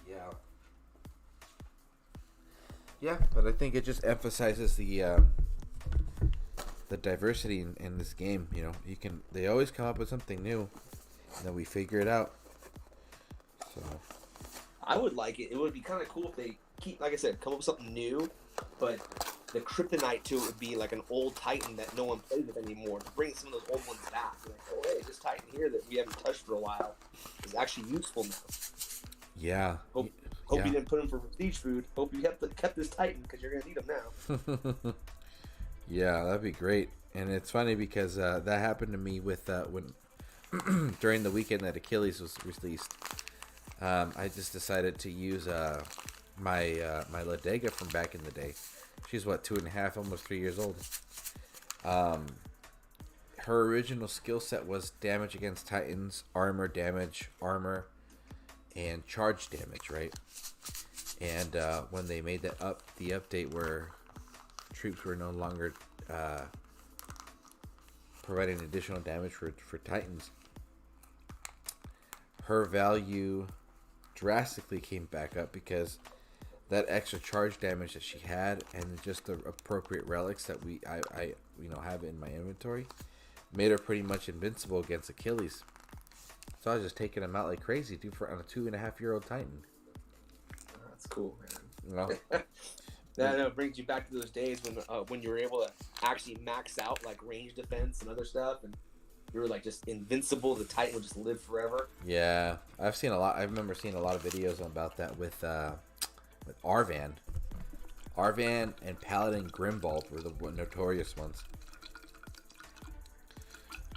Yeah. Yeah, but I think it just emphasizes the diversity in this game. You know, they always come up with something new, and then we figure it out. So I would like it. It would be kind of cool if they keep, like I said, come up with something new, but the kryptonite to it would be like an old Titan that no one plays with anymore, to bring some of those old ones back. Like, oh hey, this Titan here that we haven't touched for a while is actually useful now. Yeah. Hope you didn't put him for prestige food. Hope you kept this Titan, because you're gonna need him now. Yeah, that'd be great. And it's funny because that happened to me with when during the weekend that Achilles was released. I just decided to use my Ladega from back in the day. She's what, 2.5, almost 3 years old. Her original skill set was damage against Titans, armor damage, armor, and charge damage, right? And when they made the update where troops were no longer providing additional damage for Titans, her value drastically came back up, because that extra charge damage that she had and just the appropriate relics that I have in my inventory made her pretty much invincible against Achilles. So I was just taking him out like crazy, dude, on a 2.5-year-old Titan. That's cool, man. You know? That brings you back to those days when you were able to actually max out like range defense and other stuff, and you were like just invincible. The Titan would just live forever. Yeah, I've seen a lot. I remember seeing a lot of videos about that with Arvan. Arvan and Paladin Grimwald were the notorious ones.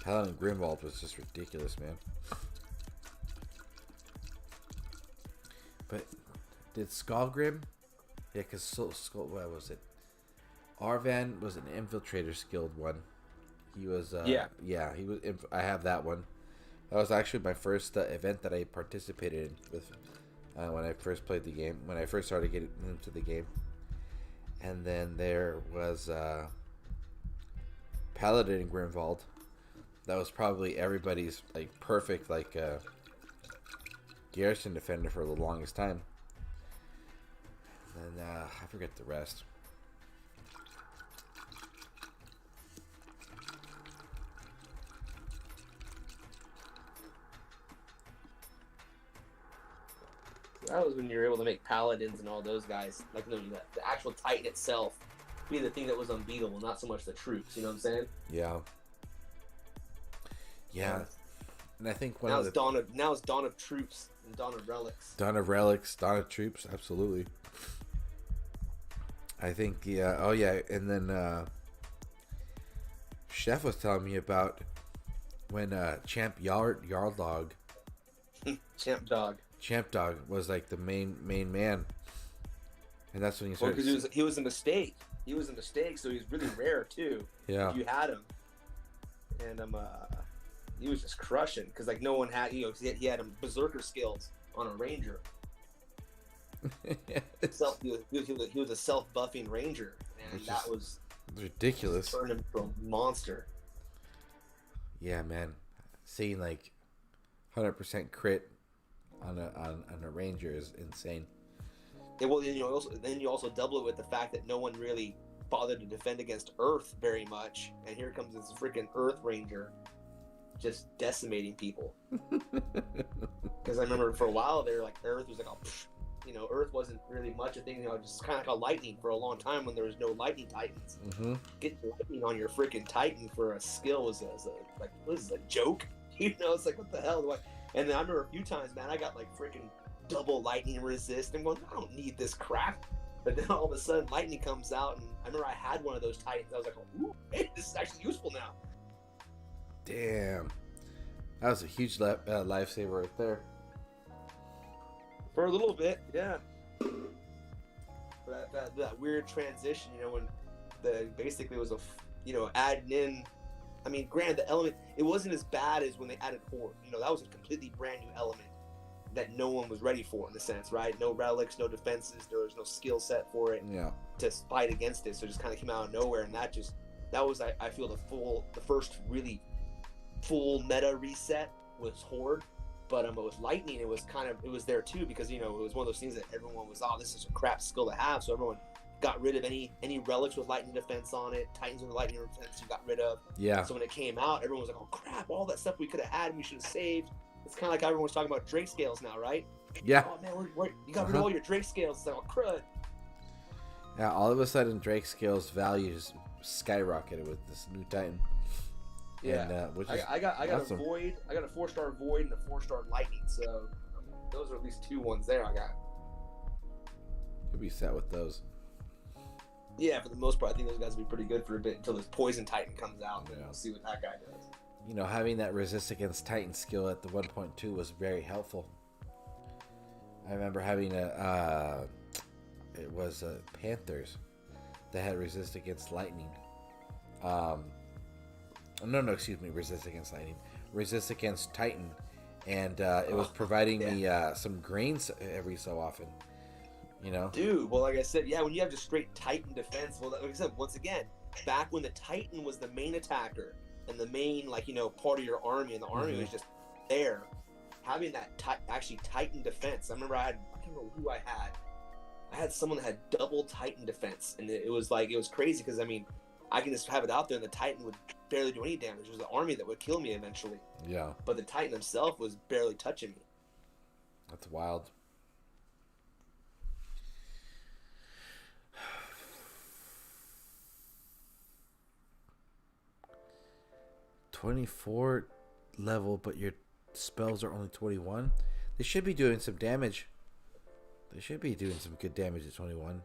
Paladin Grimwald was just ridiculous, man. But did Skullgrim? Yeah, because Skull. What was it? Arvan was an infiltrator skilled one. He was. Yeah, he was. I have that one. That was actually my first event that I participated in with when I first played the game. When I first started getting into the game, and then there was Paladin Grimwald. That was probably everybody's like perfect garrison defender for the longest time. And I forget the rest. That was when you were able to make paladins and all those guys, like the actual Titan itself, be the thing that was unbeatable, not so much the troops. You know what I'm saying? Yeah. Yeah. And I think now it's Dawn of Troops and Dawn of Relics. Dawn of Relics, Dawn of Troops, absolutely. I think, yeah. Oh, yeah. And then Chef was telling me about when Champ Yarldog. Champ Dog was like the main man. And that's when he started. Because he was a mistake. He was a mistake, so he was really rare, too. Yeah. You had him. And he was just crushing, because like no one had, he had berserker skills on a ranger. He was a self-buffing ranger, and that was ridiculous. Turned him into a monster. Yeah, man, seeing like 100% crit on a ranger is insane. Yeah, well, then you also double it with the fact that no one really bothered to defend against Earth very much, and here comes this freaking Earth Ranger, just decimating people. Because I remember for a while there, like Earth was like, Earth wasn't really much a thing. Just kind of like a lightning for a long time when there was no lightning Titans. Mm-hmm. Getting lightning on your freaking Titan for a skill was what is this, a joke? It's like, what the hell? And then I remember a few times, man, I got like freaking double lightning resist. I'm going, I don't need this crap. But then all of a sudden, lightning comes out, and I remember I had one of those Titans. I was like, ooh, man, this is actually useful now. Damn, that was a huge lifesaver right there. For a little bit, yeah. That weird transition, when basically was adding in I mean, granted, the element, it wasn't as bad as when they added Horde. You know, that was a completely brand new element that no one was ready for, in a sense, right? No relics, no defenses, there was no skill set for it to fight against it. So it just kind of came out of nowhere, and that was, I feel, the first really full meta reset was Horde. But it was Lightning. It was there too, because, you know, it was one of those things that everyone was, oh, this is a crap skill to have. So everyone got rid of any relics with lightning defense on it. Titans with lightning defense you got rid of. Yeah. So when it came out, everyone was like, oh crap, all that stuff we could have had and we should have saved. It's kind of like everyone's talking about Drake scales now, right? Yeah. Oh man, you got rid of all your Drake scales. It's like, oh crud. Yeah, all of a sudden Drake scales values skyrocketed with this new Titan. Yeah, and, which is I got awesome. a void. I got a 4-star void and a 4-star lightning. So I mean, those are at least 2 ones there. I got. You'll be set with those. Yeah, for the most part, I think those guys will be pretty good for a bit until this Poison Titan comes out, and then we'll see what that guy does. You know, having that resist against Titan skill at the 1.2 was very helpful. I remember having it was Panthers that had resist against lightning. No, excuse me, resist against lightning. Resist against Titan, and it was providing me some grains every so often. You know, dude. Well, like I said, yeah, when you have just straight Titan defense, well, like I said, once again, back when the Titan was the main attacker and the main, like, you know, part of your army, and the army was just there, having that actually Titan defense. I remember I can't remember who I had. I had someone that had double Titan defense, and it was crazy because, I mean, I can just have it out there, and the Titan would barely do any damage. It was the army that would kill me eventually. Yeah. But the Titan himself was barely touching me. That's wild. $24 level, but your spells are only 21. They should be doing some damage. They should be doing some good damage at 21.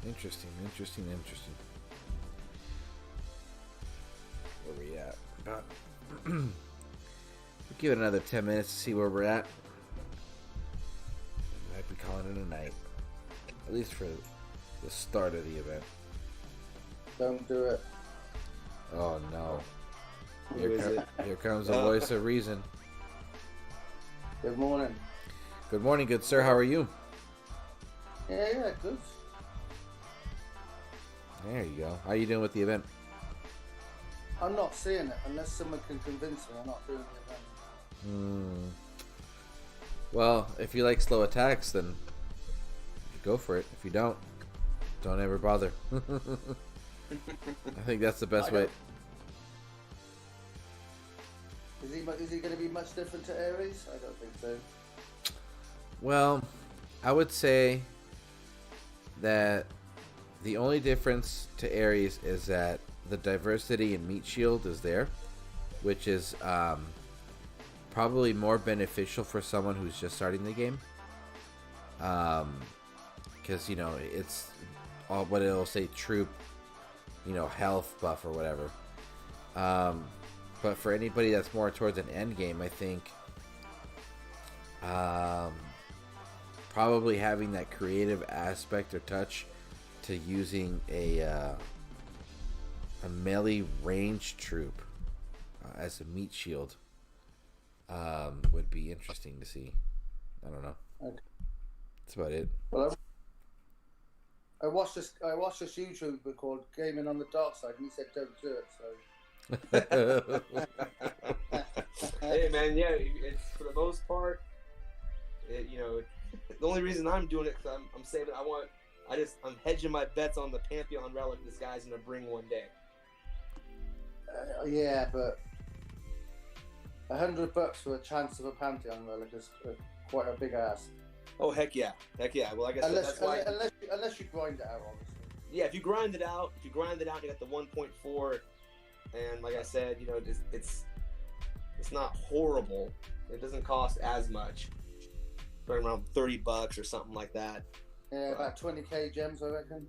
Interesting. Where we at? We'll give it another 10 minutes to see where we're at. Might be calling it a night, at least for the start of the event. Don't do it. Oh no! Here comes the voice of reason. Good morning. Good morning, good sir. How are you? Yeah, good. There you go. How are you doing with the event? I'm not seeing it unless someone can convince me I'm not doing the event. Well, if you like slow attacks, then go for it. If you don't ever bother. I think that's the best way. Is he going to be much different to Ares? I don't think so. Well, I would say that the only difference to Ares is that the diversity in meat shield is there, which is probably more beneficial for someone who's just starting the game. Because, you know, it's all what it'll say troop, you know, health buff or whatever. But for anybody that's more towards an end game, I think probably having that creative aspect or touch to using a melee range troop as a meat shield would be interesting to see. I don't know. Okay. That's about it. Well, I watched this YouTuber called Gaming on the Dark Side, and he said don't do it. So. Hey man, yeah, it's for the most part. You know, the only reason I'm doing it because I'm saving. I'm hedging my bets on the Pantheon relic this guy's gonna bring one day. Yeah, but $100 for a chance of a Pantheon relic is quite a big ass. Oh heck yeah. Well, I guess that's why. Unless you grind it out, obviously. Yeah, if you grind it out, you got the 1.4, and like I said, you know, it's not horrible. It doesn't cost as much. Around $30 or something like that. Yeah, about 20k gems, I reckon.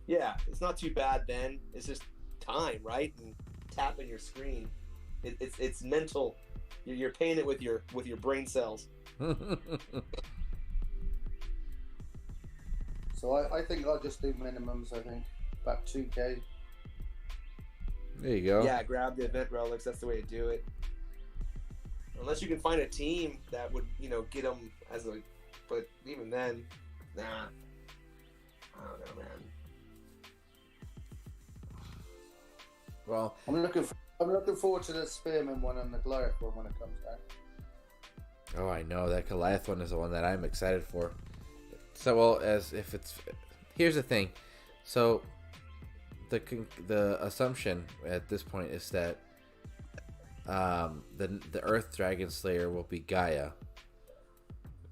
Yeah, it's not too bad, Ben. It's just time, right? And tapping your screen. It's mental. You're paying it with your brain cells. So I think I'll just do minimums. I think about 2K. There you go. Yeah, grab the event relics. That's the way to do it. Unless you can find a team that would, get them as a. But even then, nah. I don't know, man. Well, I'm looking forward to the Spearman one and the Goliath one when it comes out. oh, I know that Goliath one is the one that I'm excited for. So, well, here's the thing. So, the assumption at this point is that the Earth Dragon Slayer will be Gaia,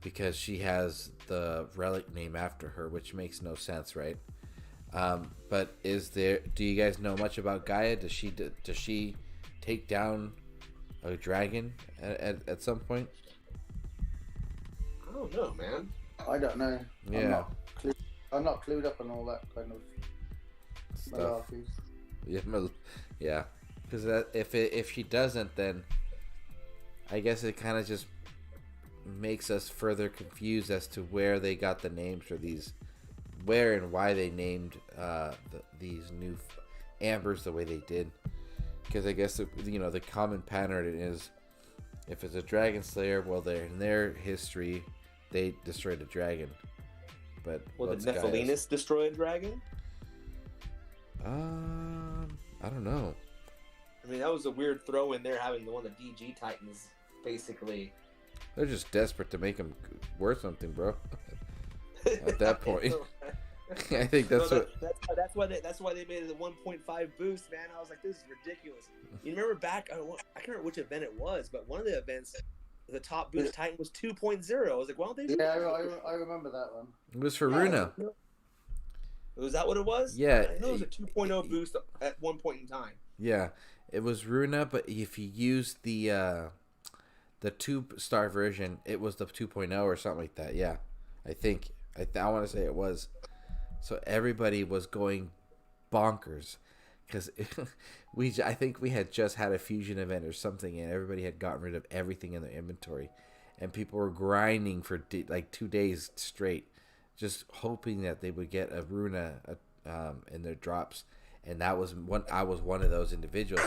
because she has the relic name after her, which makes no sense, right? But do you guys know much about Gaia? Does she take down a dragon at some point? I don't know, man. I don't know. Yeah. I'm not clued up on all that kind of Stuff. malarkeys. Yeah. Because if she doesn't, then I guess it kind of just makes us further confused as to where they got the names for these, where and why they named these new ambers the way they did. Because I guess the common pattern is, if it's a dragon slayer, well, in their history they destroyed a dragon. But did Nephilinus destroy a dragon? I don't know. I mean, that was a weird throw in there, having one of the DG Titans basically. They're just desperate to make them worth something, bro. At that point, I think that's why they made it a 1.5 boost, man. I was like, this is ridiculous. You remember back? I can't remember which event it was, but one of the events, the top boost Titan was 2.0. I was like, why don't they do that? I remember that one. It was for Runa. Was that what it was? Yeah. I know it was a 2.0 boost at one point in time. Yeah, it was Runa, but if you use the 2-star version, it was the 2.0 or something like that. Yeah, I think I want to say it was. So everybody was going bonkers because I think we had just had a fusion event or something, and everybody had gotten rid of everything in their inventory, and people were grinding for like 2 days straight, just hoping that they would get a Runa in their drops. And that was I was one of those individuals,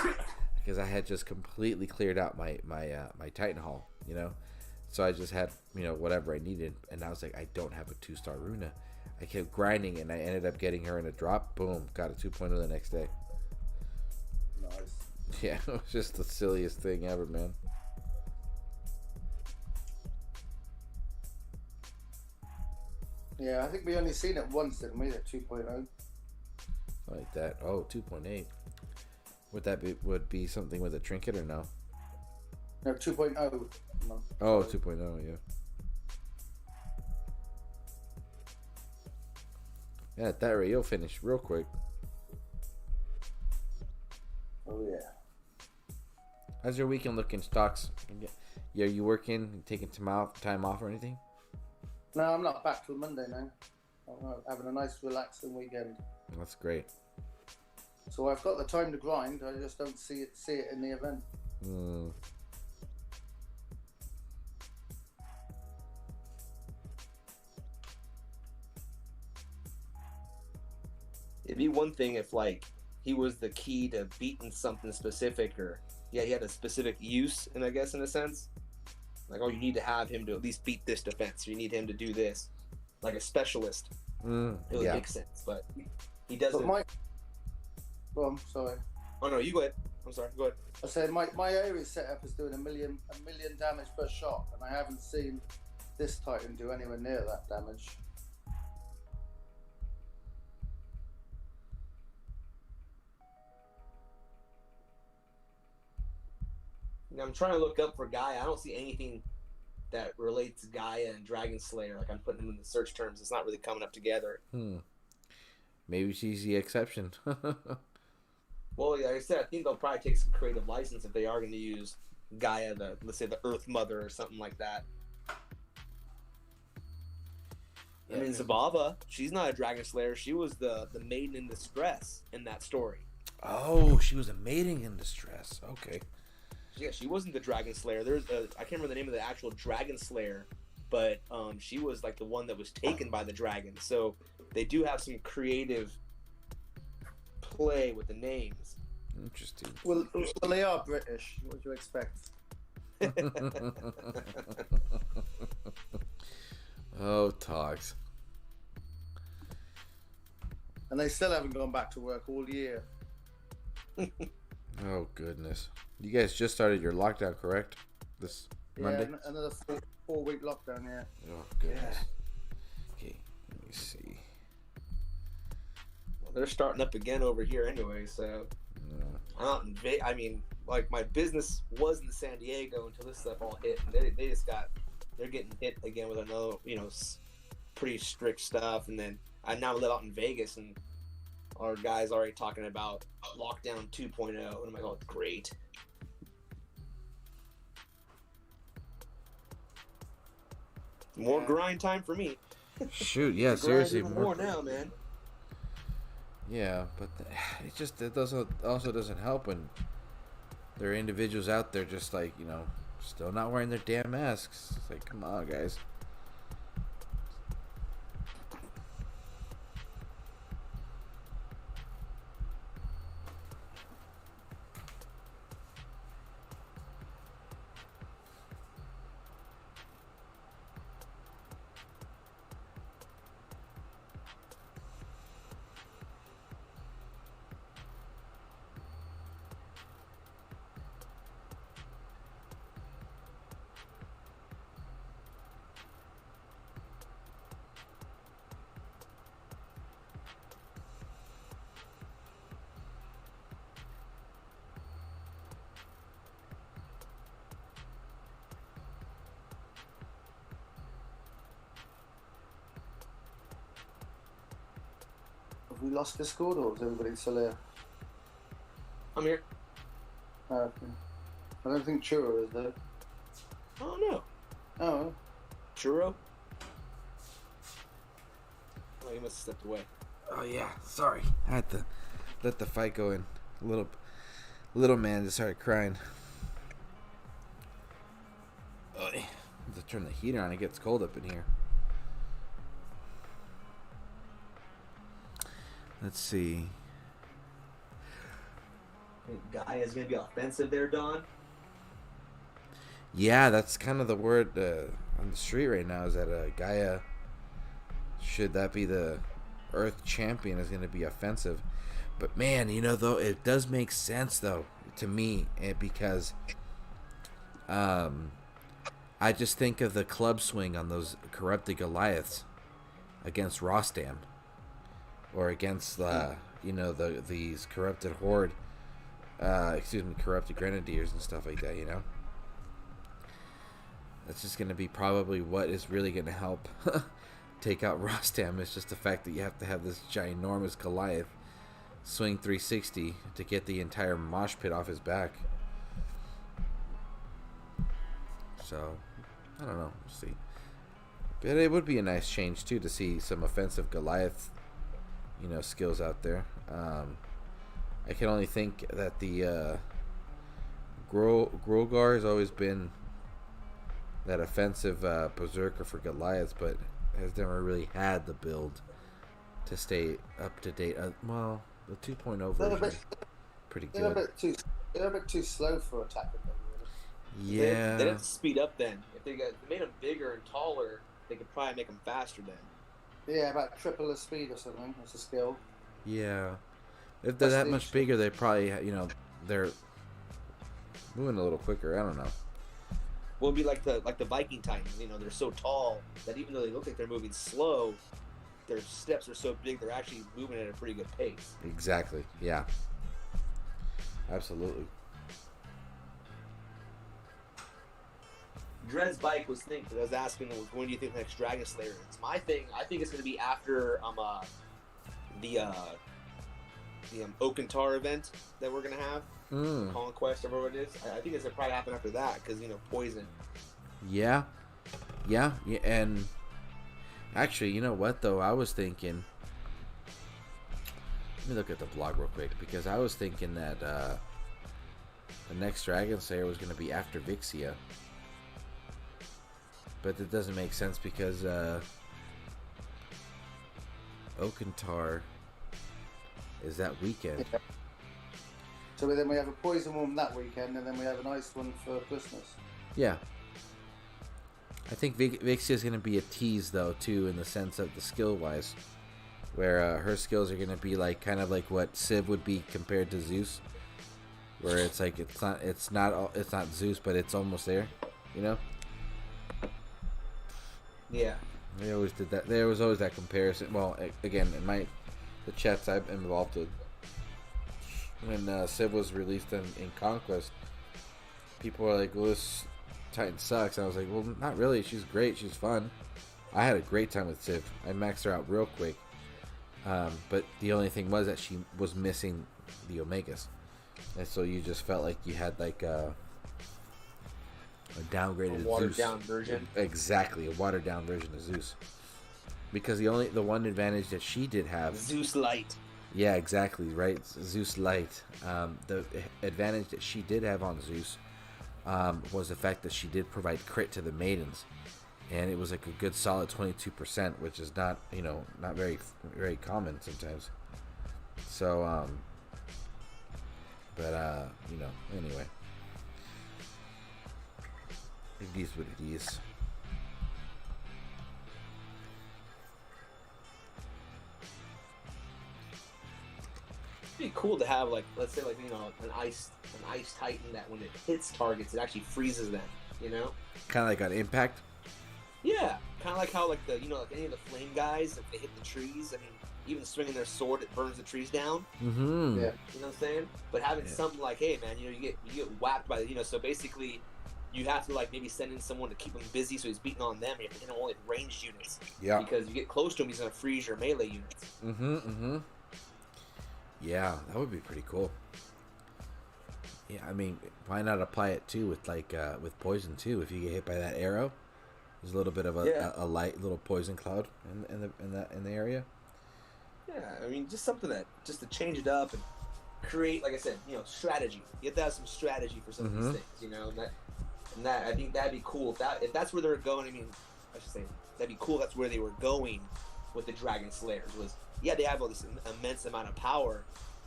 because I had just completely cleared out my Titan Hall, so I just had whatever I needed, and I was like, I don't have a 2-star Runa. I kept grinding, and I ended up getting her in a drop. Boom, got a 2.0 the next day. Nice. Yeah, it was just the silliest thing ever, man. Yeah, I think we only seen it once, didn't we? That 2.0. Like that. Oh, 2.8. Would that be something with a trinket or no? No, 2.0. No. Oh, 2.0, yeah. Yeah, at that rate, you'll finish real quick. Oh, yeah. How's your weekend looking, Stocks? Yeah, you working, taking time off or anything? No, I'm not back till Monday now. I'm having a nice relaxing weekend. That's great. So I've got the time to grind. I just don't see it in the event. It'd be one thing if he was the key to beating something specific, or he had a specific use, and I guess in a sense, you need to have him to at least beat this defense. You need him to do this, like a specialist. It would make sense, but he doesn't. Well, I'm sorry. Oh no, you go ahead. I'm sorry. Go ahead. I said my area setup is doing a million damage per shot, and I haven't seen this Titan do anywhere near that damage. I'm trying to look up for Gaia. I don't see anything that relates Gaia and Dragon Slayer. I'm putting them in the search terms. It's not really coming up together. Maybe she's the exception. Well, like I said, I think they'll probably take some creative license if they are going to use Gaia, let's say the Earth Mother or something like that. I mean, Zabava, she's not a Dragon Slayer. She was the maiden in distress in that story. Oh, she was a mating in distress. Okay. Yeah, she wasn't the Dragon Slayer. There's I can't remember the name of the actual Dragon Slayer, but she was like the one that was taken by the dragon. So they do have some creative play with the names. Interesting. Well, they are British. What do you expect? Oh, talks. And they still haven't gone back to work all year. Oh, goodness. You guys just started your lockdown, correct? This Monday? Yeah, another 4-week lockdown, yeah. Oh, goodness. Okay, let me see. Well, they're starting up again over here anyway, so... I'm out in I mean, like, my business was in San Diego until this stuff all hit. And they just they're getting hit again with another, pretty strict stuff. And then I now live out in Vegas, and our guys already talking about lockdown 2.0. And I'm like, oh, great. More grind time for me. Shoot, yeah, seriously. Even more now, man. Yeah, but it also doesn't help when there are individuals out there just like, still not wearing their damn masks. It's like, come on, guys. Have we lost Discord, or is everybody still here? I'm here. Oh, okay. I don't think Churro is there. Oh, no. Oh. Churro? Oh, he must have stepped away. Oh, yeah, sorry. I had to let the fight go in. Little man just started crying. Oh, I have to turn the heater on. It gets cold up in here. Let's see. Guy is going to be offensive there, Don. Yeah, that's kind of the word on the street right now, is that Gaia, should that be the Earth champion, is going to be offensive. But man, though, it does make sense, though, to me, because I just think of the club swing on those corrupted Goliaths against Rostam, or against these corrupted horde, corrupted grenadiers and stuff like that. That's just going to be probably what is really going to help take out Rostam. It's just the fact that you have to have this ginormous Goliath swing 360 to get the entire mosh pit off his back. So, I don't know. We'll see. But it would be a nice change, too, to see some offensive Goliath, skills out there. I can only think that the Grogar has always been that offensive berserker for Goliaths, but has never really had the build to stay up to date. Well, the 2.0 version is pretty good. They're a bit too slow for attacking them. Really. Yeah. They didn't speed up then. If they made them bigger and taller, they could probably make them faster then. Yeah, about triple the speed or something. That's a skill. Yeah. If they're that much bigger, they probably, they're moving a little quicker. I don't know. Well, it'd be like the Viking Titans. They're so tall that even though they look like they're moving slow, their steps are so big they're actually moving at a pretty good pace. Exactly. Yeah. Absolutely. Dred's bike was asking when do you think the next Dragon Slayer is? My thing, I think it's going to be after the Okantar event that we're going to have. Conquest or whatever it is. I think it's going to probably happen after that because, poison. Yeah. And actually, you know what, though? I was thinking Let me look at the blog real quick, because I was thinking that the next Dragon Slayer was going to be after Vixia. But that doesn't make sense because Okantar is that weekend. Yeah. So then we have a poison one that weekend, and then we have an ice one for Christmas. Yeah. I think Vixia is going to be a tease, though, too, in the sense of the skill-wise. Where her skills are going to be like kind of like what Civ would be compared to Zeus. Where it's like it's not Zeus, but it's almost there, you know? Yeah. They always did that. There was always that comparison. Well, again, in the chats I've been involved with, when Civ was released in Conquest, people were like, well, this Titan sucks. And I was like, well, not really. She's great. She's fun. I had a great time with Civ. I maxed her out real quick. But the only thing was that she was missing the Omegas. And so you just felt like you had like a downgraded watered Zeus. down version. Exactly, a watered down version of Zeus. Because the one advantage that she did have, Zeus Light. Yeah, exactly, right? Zeus Light. The advantage that she did have on Zeus was the fact that she did provide crit to the maidens. And it was like a good solid 22%, which is not, not very, very common sometimes. So, anyway. It is what it is. It'd be cool to have, like, let's say, like, an ice Titan that when it hits targets, it actually freezes them, Kind of like an impact? Yeah, kind of like how, like, like any of the flame guys, if they hit the trees, I mean, even swinging their sword, it burns the trees down. Mm-hmm. Yeah. You know what I'm saying? But having something like, hey, man, you get whacked by so basically, you have to, like, maybe send in someone to keep him busy so he's beating on them. You have to hit him only with ranged units. Yeah. Because you get close to him, he's going to freeze your melee units. Mm-hmm, mm-hmm. Yeah, that would be pretty cool. Yeah, I mean, why not apply it, too, with, like, with poison, too? If you get hit by that arrow, there's a little bit of a light little poison cloud in the area. Yeah, I mean, just something just to change it up and create, like I said, strategy. You have to have some strategy for some of these things, and that I think that'd be cool if that's where they're going. I mean, I should say that'd be cool. That's where they were going with the Dragon Slayers. They have all this immense amount of power,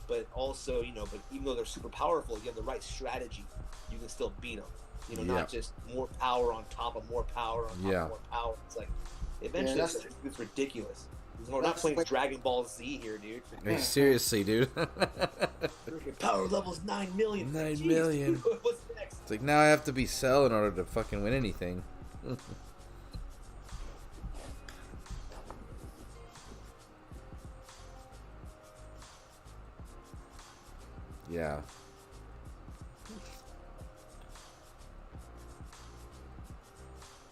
but also but even though they're super powerful, you have the right strategy, you can still beat them. Not just more power on top of more power on top of more power. It's like eventually it's ridiculous. We're not playing Dragon Ball Z here, dude. Hey, seriously, dude. Power level's 9 million. 9 million. What's next? It's like, now I have to be Cell in order to fucking win anything. Yeah.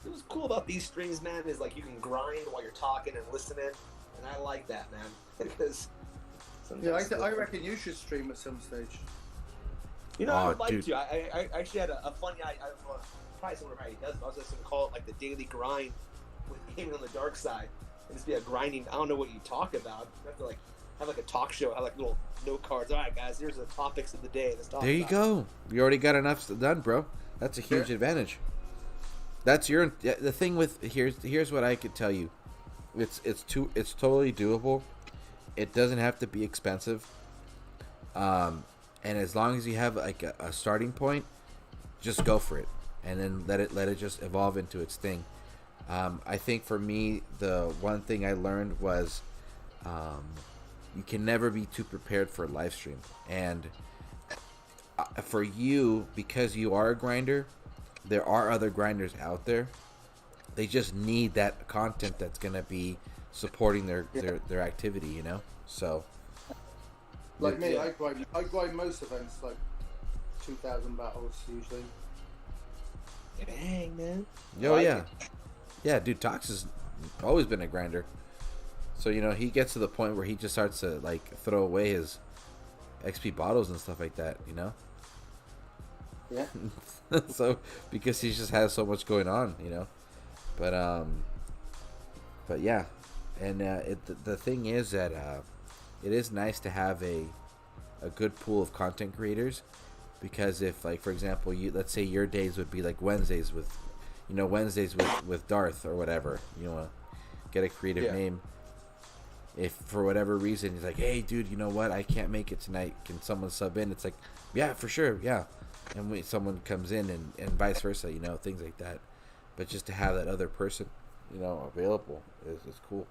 What's cool about these streams, man, is like you can grind while you're talking and listening, and I like that, man. Because I reckon you should stream at some stage. I would like to. I actually had a funny. I don't know, probably someone already does. But I was just gonna call it like the daily grind with gaming on the dark side, and just be a grinding. I don't know what you talk about. You have to like have like a talk show. Have like little note cards. All right, guys, here's the topics of the day. Let's talk. There you go. You already got enough done, bro. That's a huge advantage. That's the thing with here's what I could tell you. It's totally doable. It doesn't have to be expensive. And as long as you have like a starting point, just go for it, and then let it just evolve into its thing. I think for me, the one thing I learned was you can never be too prepared for a live stream, and for you, because you are a grinder, there are other grinders out there. They just need that content that's gonna be supporting their activity, So, like me, I grind most events like 2,000 battles usually. Dang, man. Oh yeah, dude. Tox has always been a grinder. So he gets to the point where he just starts to like throw away his XP bottles and stuff like that. Yeah. So because he just has so much going on, but yeah, and the thing is that it is nice to have a good pool of content creators, because if, like, for example, let's say your days would be like Wednesdays with Darth or whatever, get a creative name. If for whatever reason he's like, hey dude, you know what, I can't make it tonight, can someone sub in? It's like, yeah, for sure, yeah. And someone comes in, and vice versa, things like that. But just to have that other person, available is cool.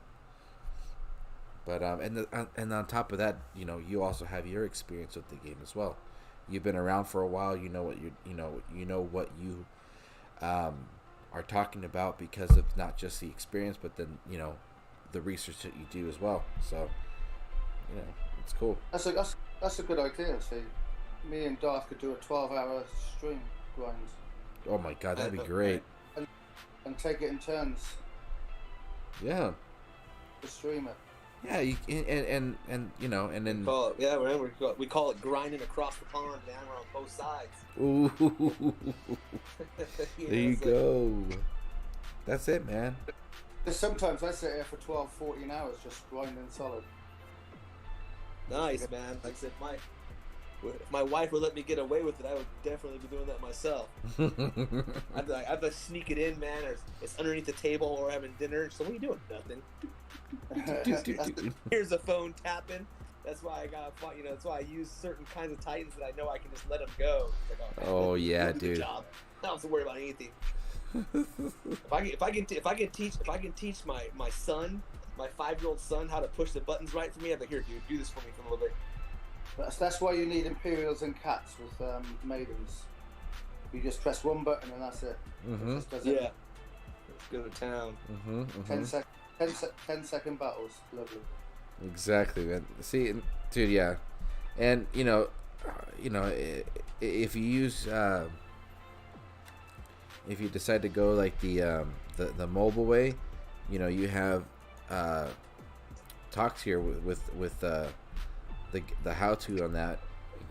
But and on top of that, you also have your experience with the game as well. You've been around for a while. You know what you are talking about, because of not just the experience, but then the research that you do as well. So it's cool. That's a good idea. See, me and Darth could do a 12-hour stream grind. Oh my god, that'd be great. And take it in turns. Yeah. To stream it. Yeah, and then we call it grinding across the pond, man. We're on both sides. Ooh. There you go. That's it, man. Sometimes I sit here for 12, 14 hours just grinding solid. Nice, man. Like I said, if my wife would let me get away with it, I would definitely be doing that myself. I'd like sneak it in, man. Or it's underneath the table, or having dinner. So what are you doing? Nothing. Here's a phone tapping. That's why that's why I use certain kinds of Titans that I know I can just let them go. Like, oh yeah, dude. Job. I don't have to worry about anything. If I can teach my son, my 5-year-old son, how to push the buttons right for me, I'm like, here, dude, do this for me for a little bit. That's why you need Imperials and Cats with maidens. You just press one button and that's it. Mm-hmm. Yeah. Let's go to town. Mm-hmm. 10-second battles. Lovely. Exactly, man. See, dude, yeah. And, if you use... if you decide to go like the mobile way, you have talks here with the how-to on that,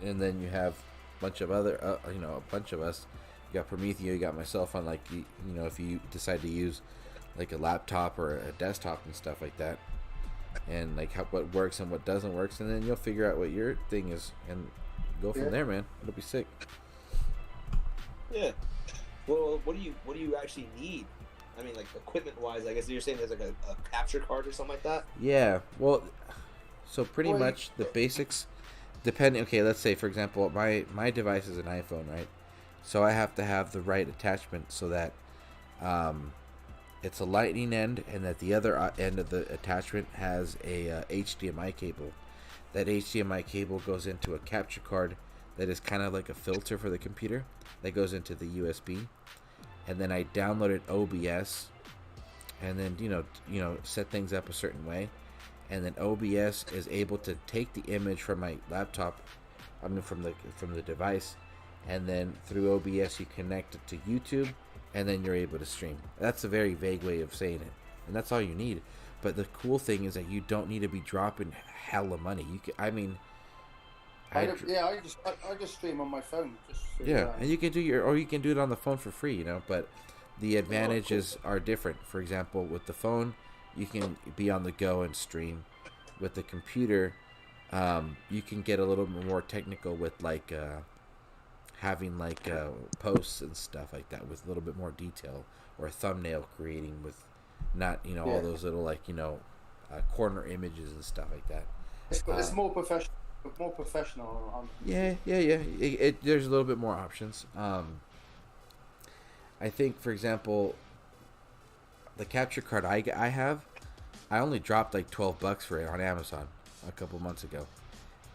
and then you have a bunch of other a bunch of us. You got Prometheo, you got myself on, like, if you decide to use like a laptop or a desktop and stuff like that, and like what works and what doesn't work, and then you'll figure out what your thing is and go from there, man. It'll be sick. Yeah. Well, what do you actually need? I mean, like, equipment-wise, I guess you're saying there's like a capture card or something like that? Yeah, well, so pretty much the basics, depending, okay, let's say, for example, my device is an iPhone, right? So I have to have the right attachment so that it's a lightning end, and that the other end of the attachment has a HDMI cable. That HDMI cable goes into a capture card that is kind of like a filter for the computer that goes into the USB, and then I downloaded OBS, and then set things up a certain way, and then OBS is able to take the image from my laptop, from the device, and then through OBS you connect it to YouTube, and then you're able to stream. That's a very vague way of saying it, and that's all you need. But the cool thing is that you don't need to be dropping hella money. I just stream on my phone. And you can do you can do it on the phone for free, but the advantages are different. For example, with the phone, you can be on the go and stream. With the computer, you can get a little bit more technical with like having like posts and stuff like that with a little bit more detail, or thumbnail creating with not all those little like corner images and stuff like that. It's more professional. More professional. Yeah. There's a little bit more options. I think, for example, the capture card I have, I only dropped like $12 for it on Amazon a couple months ago,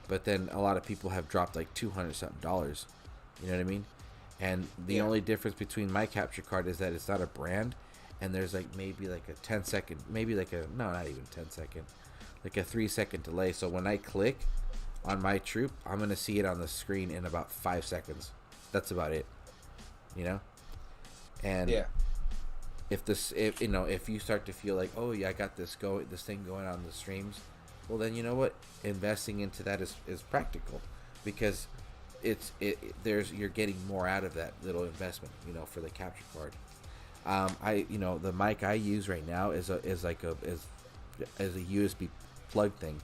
but then a lot of people have dropped like $200-something. You know what I mean? And the only difference between my capture card is that it's not a brand, and there's like maybe like a 10-second, not even 10-second, like a 3-second delay. So when I click on my troop, I'm gonna see it on the screen in about 5 seconds. That's about it, and if you start to feel like, oh yeah, I got this thing going on the streams, well then, you know what, investing into that is practical, because you're getting more out of that little investment, for the capture card. The mic I use right now is a USB plug thing.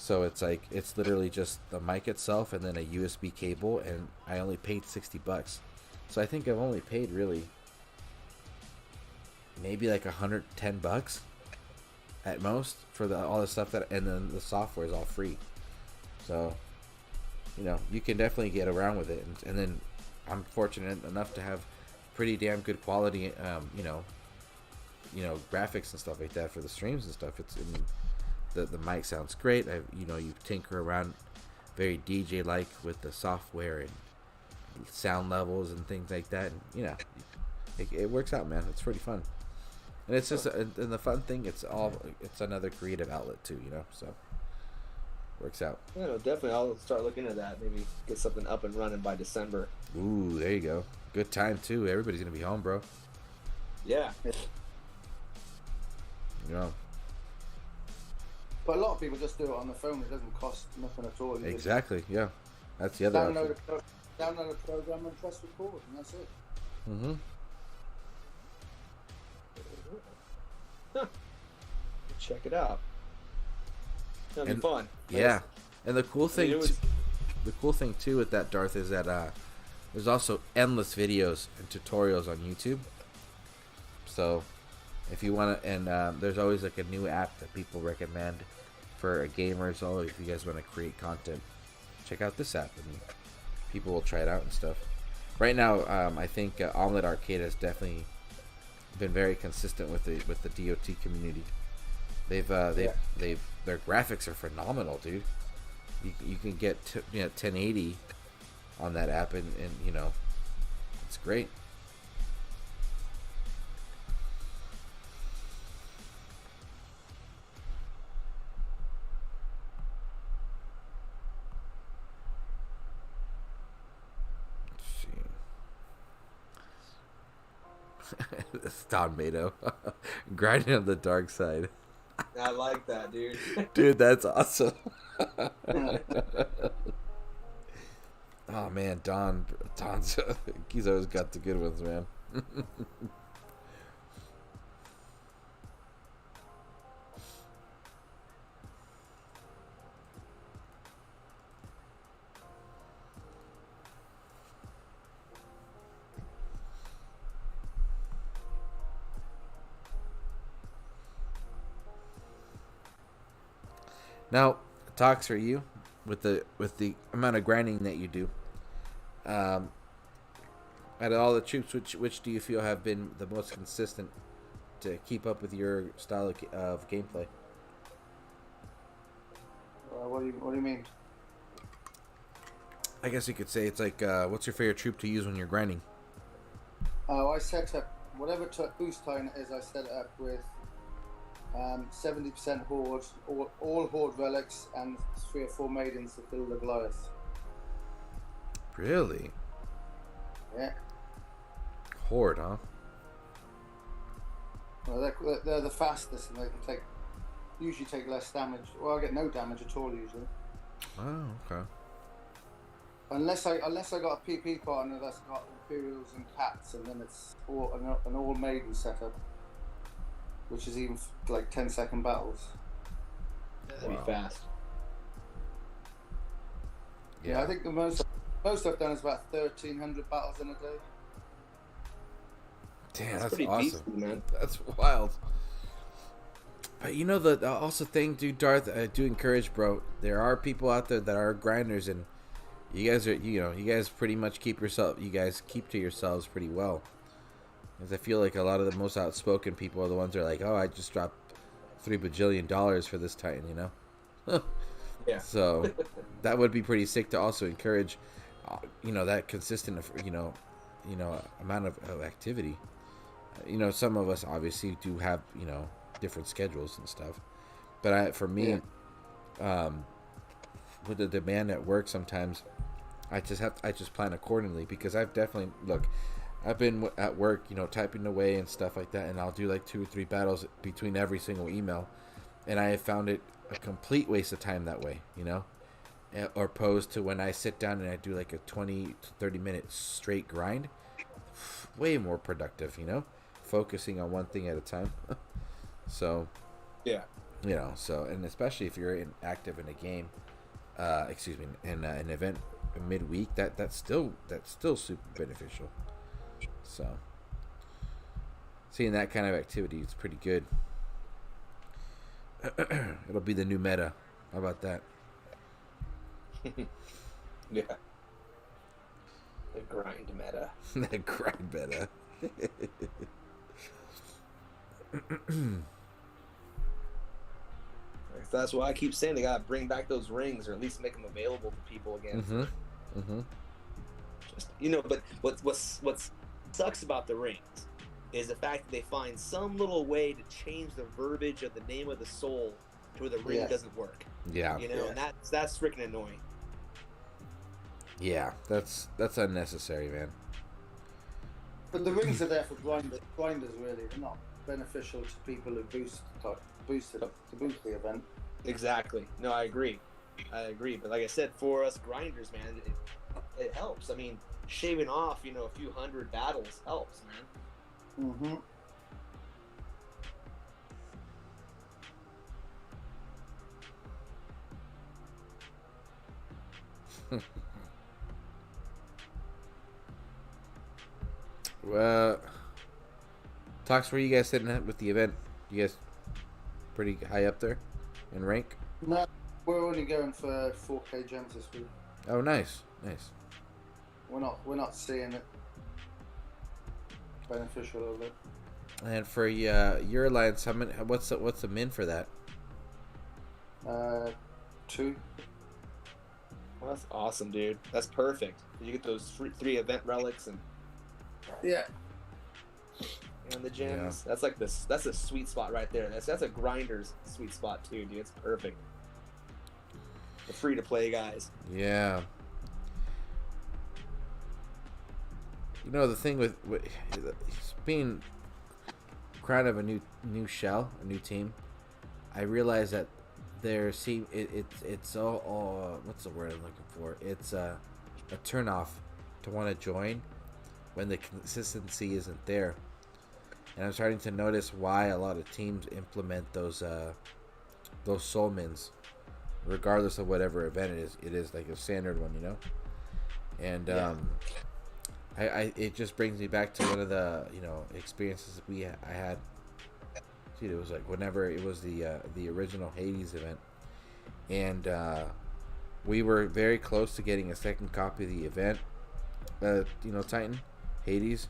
So it's like, it's literally just the mic itself and then a USB cable, and I only paid $60. So I think I've only paid really maybe like $110 at most for all the stuff that, and then the software is all free. So, you know, you can definitely get around with it. And then I'm fortunate enough to have pretty damn good quality, you know, graphics and stuff like that for the streams and stuff. It's, I mean, the mic sounds great. You know, you tinker around very DJ like with the software and sound levels and things like that, and you know, it works out, man. It's pretty fun, and it's just and the fun thing, it's another creative outlet too, you know, so works out. Yeah, no, definitely. I'll start looking at that. Maybe get something up and running by December. Ooh, there you go. Good time too. Everybody's gonna be home, bro. Yeah. You know. But a lot of people just do it on the phone. It doesn't cost nothing at all. You Exactly. Yeah. That's the other option. Download a program and press record, and that's it. Mm-hmm. Huh. Check it out. That'll be fun. Yeah. And the cool thing, too with that, Darth, is that there's also endless videos and tutorials on YouTube. So if you want to, and there's always like a new app that people recommend for gamers. Or if you guys want to create content, check out this app, and people will try it out and stuff. Right now, I think Omelette Arcade has definitely been very consistent with the DOT community. Their graphics are phenomenal, dude. You can get 1080 on that app, and you know, it's great. Don Mato grinding on the dark side. I like that, dude. Dude, that's awesome. Oh man, Don's he's always got the good ones, man. Now, talks for you with the amount of grinding that you do. Out of all the troops, which do you feel have been the most consistent to keep up with your style of gameplay? What do you mean? I guess you could say it's like, what's your favorite troop to use when you're grinding? I set up whatever boost time it is. I set it up with 70% horde, all horde relics, and 3 or 4 maidens to fill the Goliath. Really? Yeah. Horde, huh? Well, they're the fastest, and they can usually take less damage. Well, I get no damage at all usually. Oh, okay. Unless I got a PP partner that's got Imperials and Cats, and then it's an all maiden setup, which is even like 10-second battles. That'd be fast. Yeah, I think the most I've done is about 1,300 battles in a day. Damn, that's pretty awesome, decent, man. That's wild. But you know, the also thing, dude, Darth, I do encourage, bro. There are people out there that are grinders, and you guys are, you guys pretty much keep to yourselves pretty well. Because I feel like a lot of the most outspoken people are the ones that are like, oh, I just dropped $3 bajillion for this Titan, you know? Yeah. So that would be pretty sick to also encourage, that consistent, amount of activity. Some of us obviously do have, different schedules and stuff. But for me, with the demand at work, sometimes I just plan accordingly, because I've been at work, typing away and stuff like that, and I'll do like 2 or 3 battles between every single email, and I have found it a complete waste of time that way, or opposed to when I sit down and I do like a 20 to 30 minute straight grind. Way more productive, focusing on one thing at a time. So, yeah, You know, so, and especially if you're active in a game, excuse me, in an event midweek, that's still super beneficial. So seeing that kind of activity is pretty good. It'll be the new meta. How about that? Yeah. The grind meta. The grind meta. That's why I keep saying they gotta bring back those rings, or at least make them available to people again. Just, you know, but what sucks about the rings is the fact that they find some little way to change the verbiage of the name of the soul to where the ring doesn't work. Yeah. You know, and that's freaking annoying. Yeah, that's unnecessary, man. But the rings are there for grinders, really. They're not beneficial to people who boost the event. Exactly. No, I agree. But like I said, for us grinders, man, it helps. I mean, shaving off, you know, a few hundred battles helps, man. Mm-hmm. Well, Talks, where you guys sitting at with the event? You guys pretty high up there in rank? No, we're only going for 4K gems this week. Oh, nice. We're not seeing it beneficial of it. And for your alliance, what's the min for that? 2. Well, that's awesome, dude. That's perfect. You get those 3 event relics and the gems. Yeah. That's like this. That's a sweet spot right there. That's a grinder's sweet spot too, dude. It's perfect. The free to play guys. Yeah. You know, the thing with being kind of a new shell, a new team, I realize that it's all what's the word I'm looking for? It's a turnoff to want to join when the consistency isn't there. And I'm starting to notice why a lot of teams implement those soul mins, regardless of whatever event it is. It is like a standard one, you know. And it just brings me back to one of the experiences I had. Dude, it was like whenever it was the original Hades event, and we were very close to getting a second copy of the event. Titan Hades.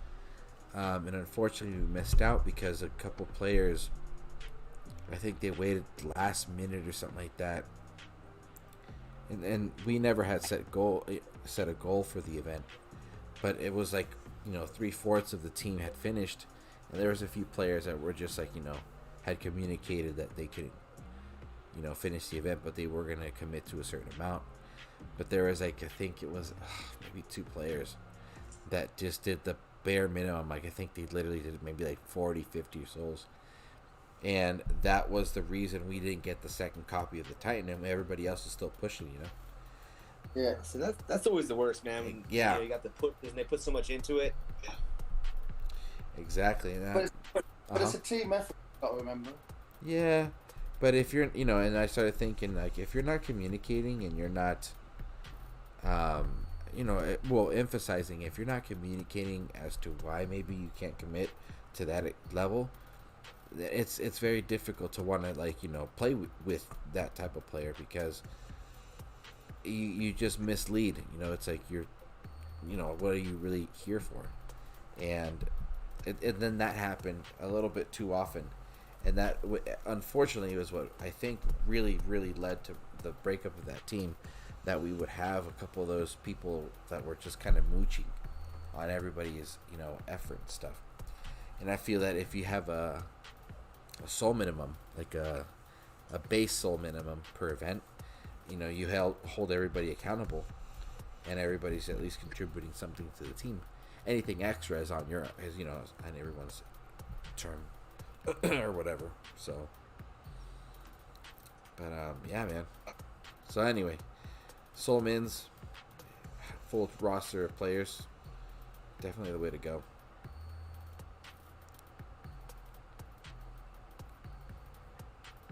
And unfortunately we missed out because a couple players, I think they waited last minute or something like that, and we never had set a goal for the event, but it was like 3/4 of the team had finished, and there was a few players that were just like had communicated that they could finish the event, but they were going to commit to a certain amount. But there was I think it was maybe 2 players that just did the bare minimum. Like I think they literally did maybe like 40-50 souls, and that was the reason we didn't get the second copy of the Titan, and everybody else is still pushing. Yeah. So that's always the worst, man. When, yeah. You got the put, and they put so much into it. Exactly. But it's a team effort. Got to remember. Yeah, but if you're and I started thinking like if you're not communicating and you're not emphasizing if you're not communicating as to why maybe you can't commit to that level, it's very difficult to want to play with that type of player, because you just mislead. It's like you're what are you really here for? And then that happened a little bit too often, and that unfortunately was what I think really led to the breakup of that team. That we would have a couple of those people that were just kind of mooching on everybody's, effort and stuff. And I feel that if you have a soul minimum, like a base soul minimum per event, you hold everybody accountable, and everybody's at least contributing something to the team. Anything extra is on on everyone's term or whatever. So, but yeah, man. So anyway. Soul Mins, full roster of players, definitely the way to go.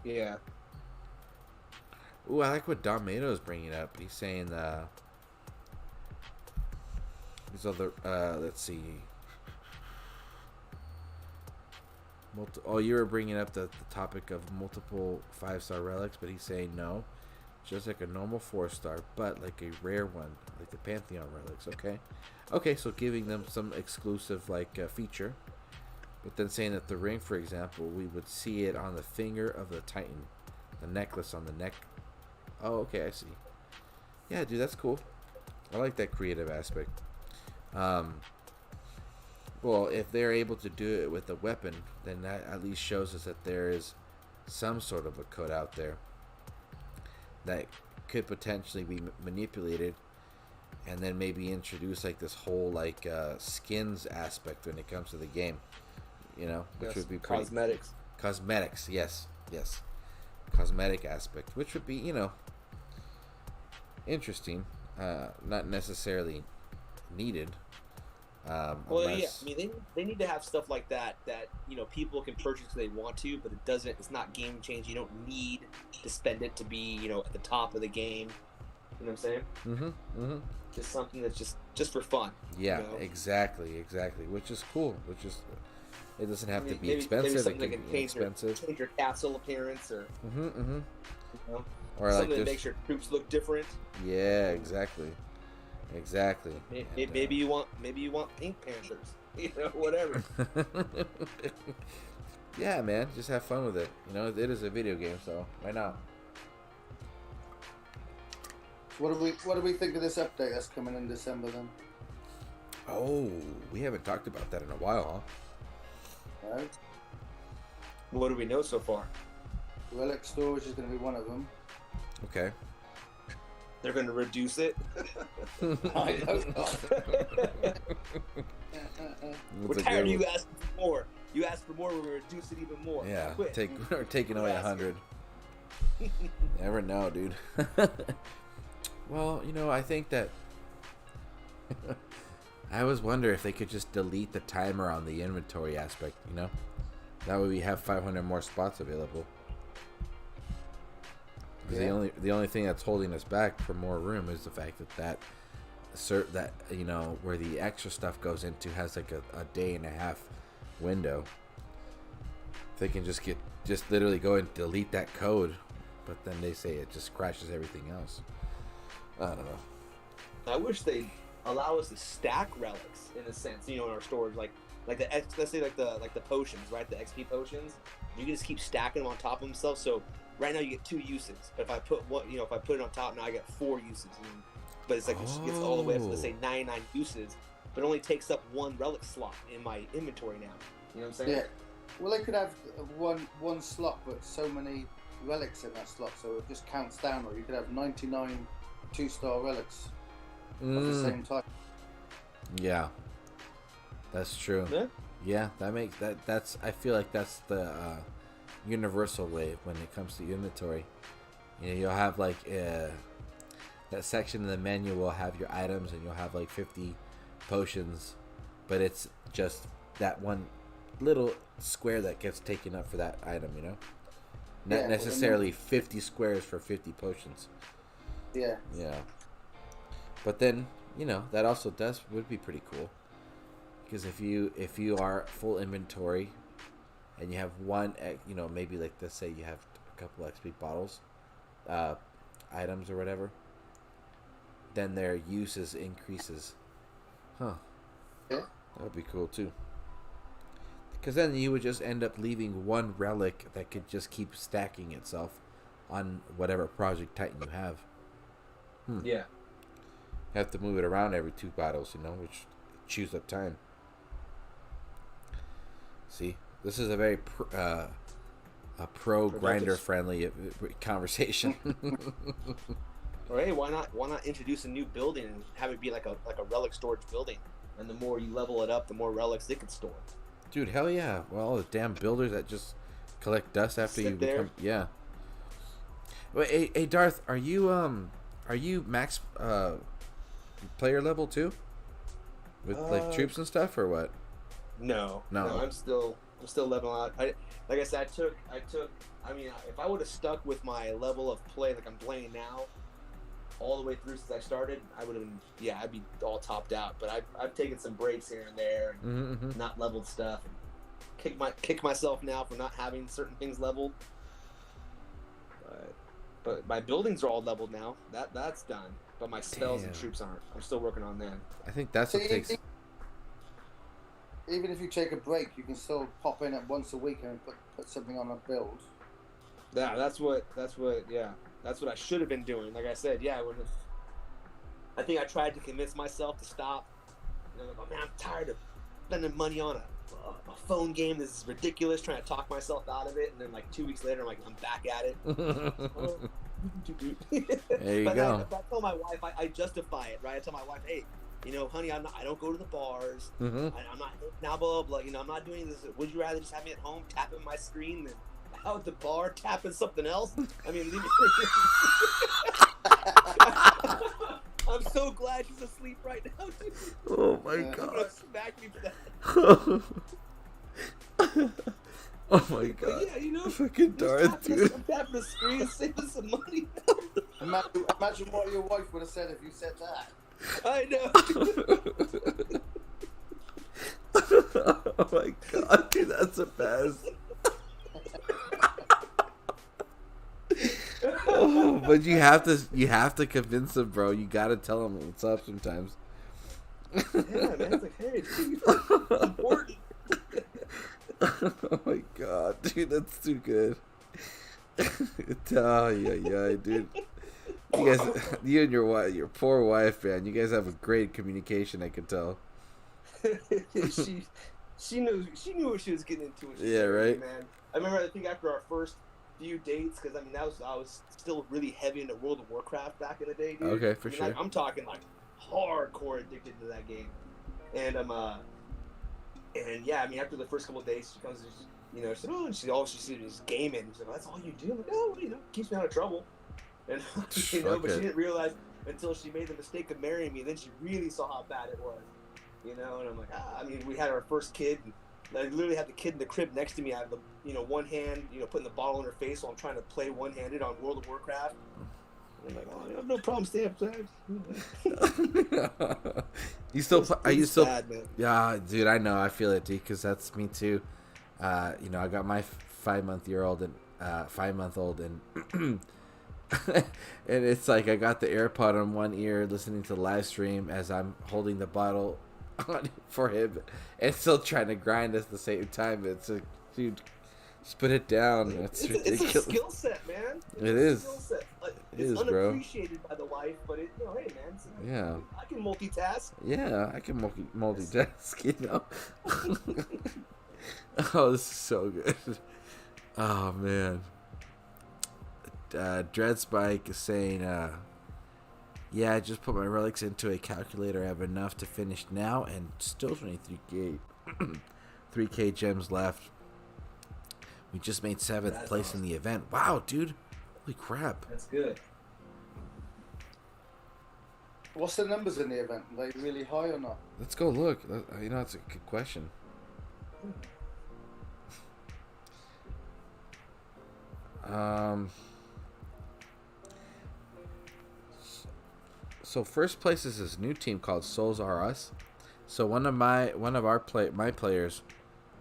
Yeah, Ooh, I like what Don Mato is bringing up. He's saying these other. Let's see. You were bringing up the topic of multiple 5-star relics, but he's saying no, just like a normal 4-star, but like a rare one, like the Pantheon relics. Okay, so giving them some exclusive feature, but then saying that the ring, for example, we would see it on the finger of the Titan, the necklace on the neck. Oh, okay, I see. Yeah, dude, that's cool. I like that creative aspect. Well, if they're able to do it with a weapon, then that at least shows us that there is some sort of a code out there that could potentially be manipulated, and then maybe introduce like this whole skins aspect when it comes to the game, which would be pretty... Cosmetics, yes, cosmetic aspect, which would be interesting, not necessarily needed. Well, yeah, I mean, they need to have stuff like that people can purchase if they want to, but it's not game changing. You don't need to spend it to be at the top of the game. You know what I'm saying? Mm-hmm. Just something that's just for fun. Yeah, exactly. Which is cool. It doesn't have to be expensive. It can be expensive. Change your castle appearance, or or something that makes your troops look different. Yeah, exactly. Maybe you want Pink Panthers, whatever. Yeah, man, just have fun with it. It is a video game, so why not? What do we think of this update that's coming in December then? Oh, we haven't talked about that in a while, huh? Right. What do we know so far? Relic storage is going to be one of them. Okay. They're going to reduce it. I don't know. We're tired of you asking for more. You asked for more, we're going to reduce it even more. Yeah, we're taking away 100. Never know, dude. Well, I think that I always wonder if they could just delete the timer on the inventory aspect. That way we have 500 more spots available. Because the only thing that's holding us back for more room is the fact that where the extra stuff goes into has like a day and a half window. If they can just literally go and delete that code, but then they say it just crashes everything else. I don't know. I wish they'd allow us to stack relics in a sense, in our storage, like let's say like the potions, right? The XP potions. You can just keep stacking them on top of themselves. So right now you get 2 uses, but if I put if I put it on top, now I get 4 uses. But it's like it gets all the way up to, let's say, 99 uses, but it only takes up 1 relic slot in my inventory now. You know what I'm saying? Yeah. Well, they could have one slot, but so many relics in that slot, so it just counts down. Or you could have 99 2-star relics at the same time. Yeah, that's true. Yeah, that's. I feel like that's the universal way when it comes to inventory. You'll have like that section of the menu will have your items, and you'll have like 50 potions, but it's just that one little square that gets taken up for that item. Not necessarily 50 squares for 50 potions. Yeah. But then that also would be pretty cool, because if you are full inventory and you have one, maybe like, let's say you have a couple XP bottles, items or whatever, then their uses increases. Yeah. That would be cool too. Because then you would just end up leaving one relic that could just keep stacking itself on whatever Project Titan you have. Yeah. You have to move it around every 2 battles, which chews up time. See, this is a very pro grinder friendly conversation. Or hey, why not introduce a new building and have it be like a relic storage building, and the more you level it up, the more relics it can store. Dude, hell yeah! Well, all the damn builders that just collect dust after you become. Yeah. Wait, hey Darth, are you max player level too? With like troops and stuff, or what? No, I'm still I'm still leveling out. Like I said, I took. I mean, if I would have stuck with my level of play like I'm playing now, all the way through since I started, I would have been. Yeah, I'd be all topped out. But I've taken some breaks here and there, and not leveled stuff. And kick myself now for not having certain things leveled. But my buildings are all leveled now. That's done. But my spells and troops aren't. I'm still working on them. I think that's what takes. Even if you take a break, you can still pop in at once a week and put something on a build. Yeah, that's what I should have been doing. Like I said, I think I tried to convince myself to stop. You know, like, oh, man, I'm tired of spending money on a phone game. This is ridiculous. Trying to talk myself out of it, and then like 2 weeks later, I'm back at it. There you go. But I tell my wife, I justify it, right? I tell my wife, hey, you know, honey, I don't go to the bars. I'm not now, blah, blah, blah. You know, I'm not doing this. Would you rather just have me at home tapping my screen than out at the bar tapping something else? I mean, I'm so glad she's asleep right now, dude. Oh my God. I'm gonna smack me for that. Oh my God. Yeah, you know, fucking Darth, dude. I'm tapping the screen, saving some money. Imagine what your wife would have said if you said that. I know. Oh my God, dude, that's the best. Oh, but you have to convince them, bro. You gotta tell them what's up sometimes. Yeah, man. It's like, hey, dude, it's important. Oh my God, dude, that's too good. Oh yeah, dude. You guys, you and your wife, your poor wife, man. You guys have a great communication. I can tell. She knew what she was getting into. Yeah, right. Man, I remember. I think after our first few dates, because I mean, I was still really heavy into World of Warcraft back in the day, dude. Okay, for sure. I'm talking like hardcore addicted to that game, and and yeah, I mean, after the first couple of days, she comes, you know, she said, oh, and all she said was gaming. She said, well, that's all you do. I'm like, oh, you know, keeps me out of trouble. And you know, but she didn't realize until she made the mistake of marrying me. Then she really saw how bad it was, you know. And I'm like, I mean, we had our first kid, and I literally had the kid in the crib next to me. I have the, you know, one hand, you know, putting the bottle in her face while I'm trying to play one-handed on World of Warcraft. And I'm like, oh, you have no problem staying upstairs. You still? Are you still? Bad, man. Yeah, dude, I know. I feel it, dude, because that's me too. You know, I got my 5-month-old and. And it's like I got the AirPod on one ear listening to the live stream as I'm holding the bottle on for him and still trying to grind at the same time. It's a dude, just put it down. It's ridiculous. It's a skill set, man. It is. Skill set. Like, It is, bro. Unappreciated by the wife, but it, you know, hey, man. Yeah. I can multitask. Yeah, I can multitask. You know. Oh, this is so good. Oh man. Dread Spike is saying, yeah, I just put my relics into a calculator. I have enough to finish now and still 23k 3k gems left. We just made 7th place awesome in the event. Wow, dude. Holy crap. That's good. What's the numbers in the event? Are they really high or not? Let's go look. You know, that's a good question. So first place is this new team called Souls Are Us. So one of my players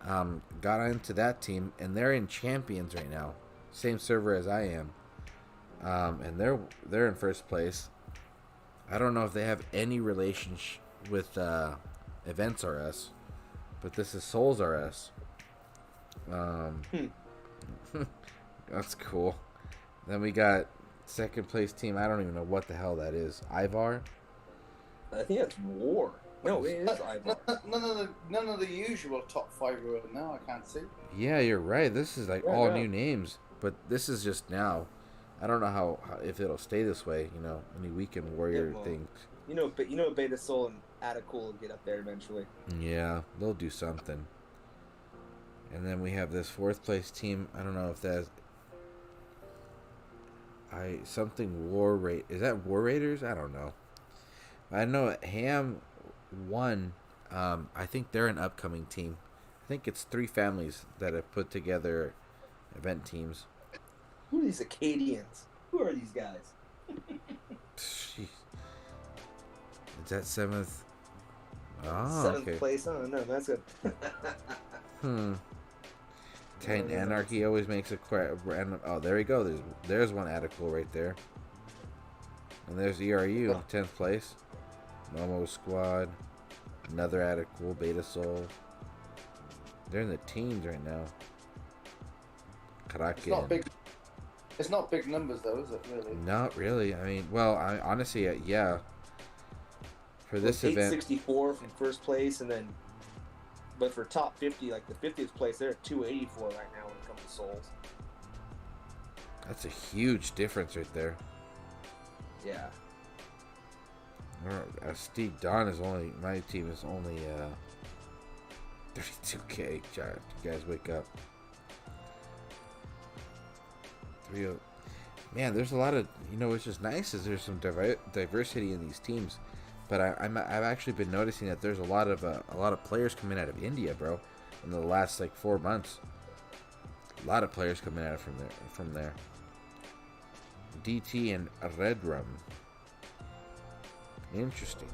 got into that team, and they're in Champions right now, same server as I am, and they're in first place. I don't know if they have any relationship with Events R Us, but this is Souls R Us. That's cool. Then we got second place team. I don't even know what the hell that is. Ivar? I think that's War. No, it is Ivar. None of the usual top 5 are in now. I can't see. Yeah, you're right. This is like all new names, but this is just now. I don't know how if it'll stay this way. You know, any weekend warrior thing. You know, Beta Soul and Attica will get up there eventually. Yeah, they'll do something. And then we have this fourth place team. I don't know if that's something War Raid. Is that War Raiders? I don't know. I know Ham won. I think they're an upcoming team. I think it's 3 families that have put together event teams. Who are these Acadians? Who are these guys? Jeez. Is that 7th? Oh, 7th okay. place. Oh no, that's good. Titan Anarchy always makes a random. Oh, there we go. There's one Atticool right there. And there's ERU, 10th place. Momo Squad. Another Atticool, Beta Soul. They're in the teens right now. Kraken. It's not big numbers though, is it? Really? Not really. I mean, well, honestly, yeah. For this event, 864 from first place, and then, but for top 50, like the 50th place, they're at 284 right now when it comes to souls. That's a huge difference right there. Yeah. Steve Don is only, my team is only 32K. You guys wake up. 30. Man, there's a lot of, what's just nice is there's some diversity in these teams. But I've actually been noticing that there's a lot of players coming out of India, bro, in the last like 4 months. A lot of players coming out from there. DT and Red Rum. Interesting.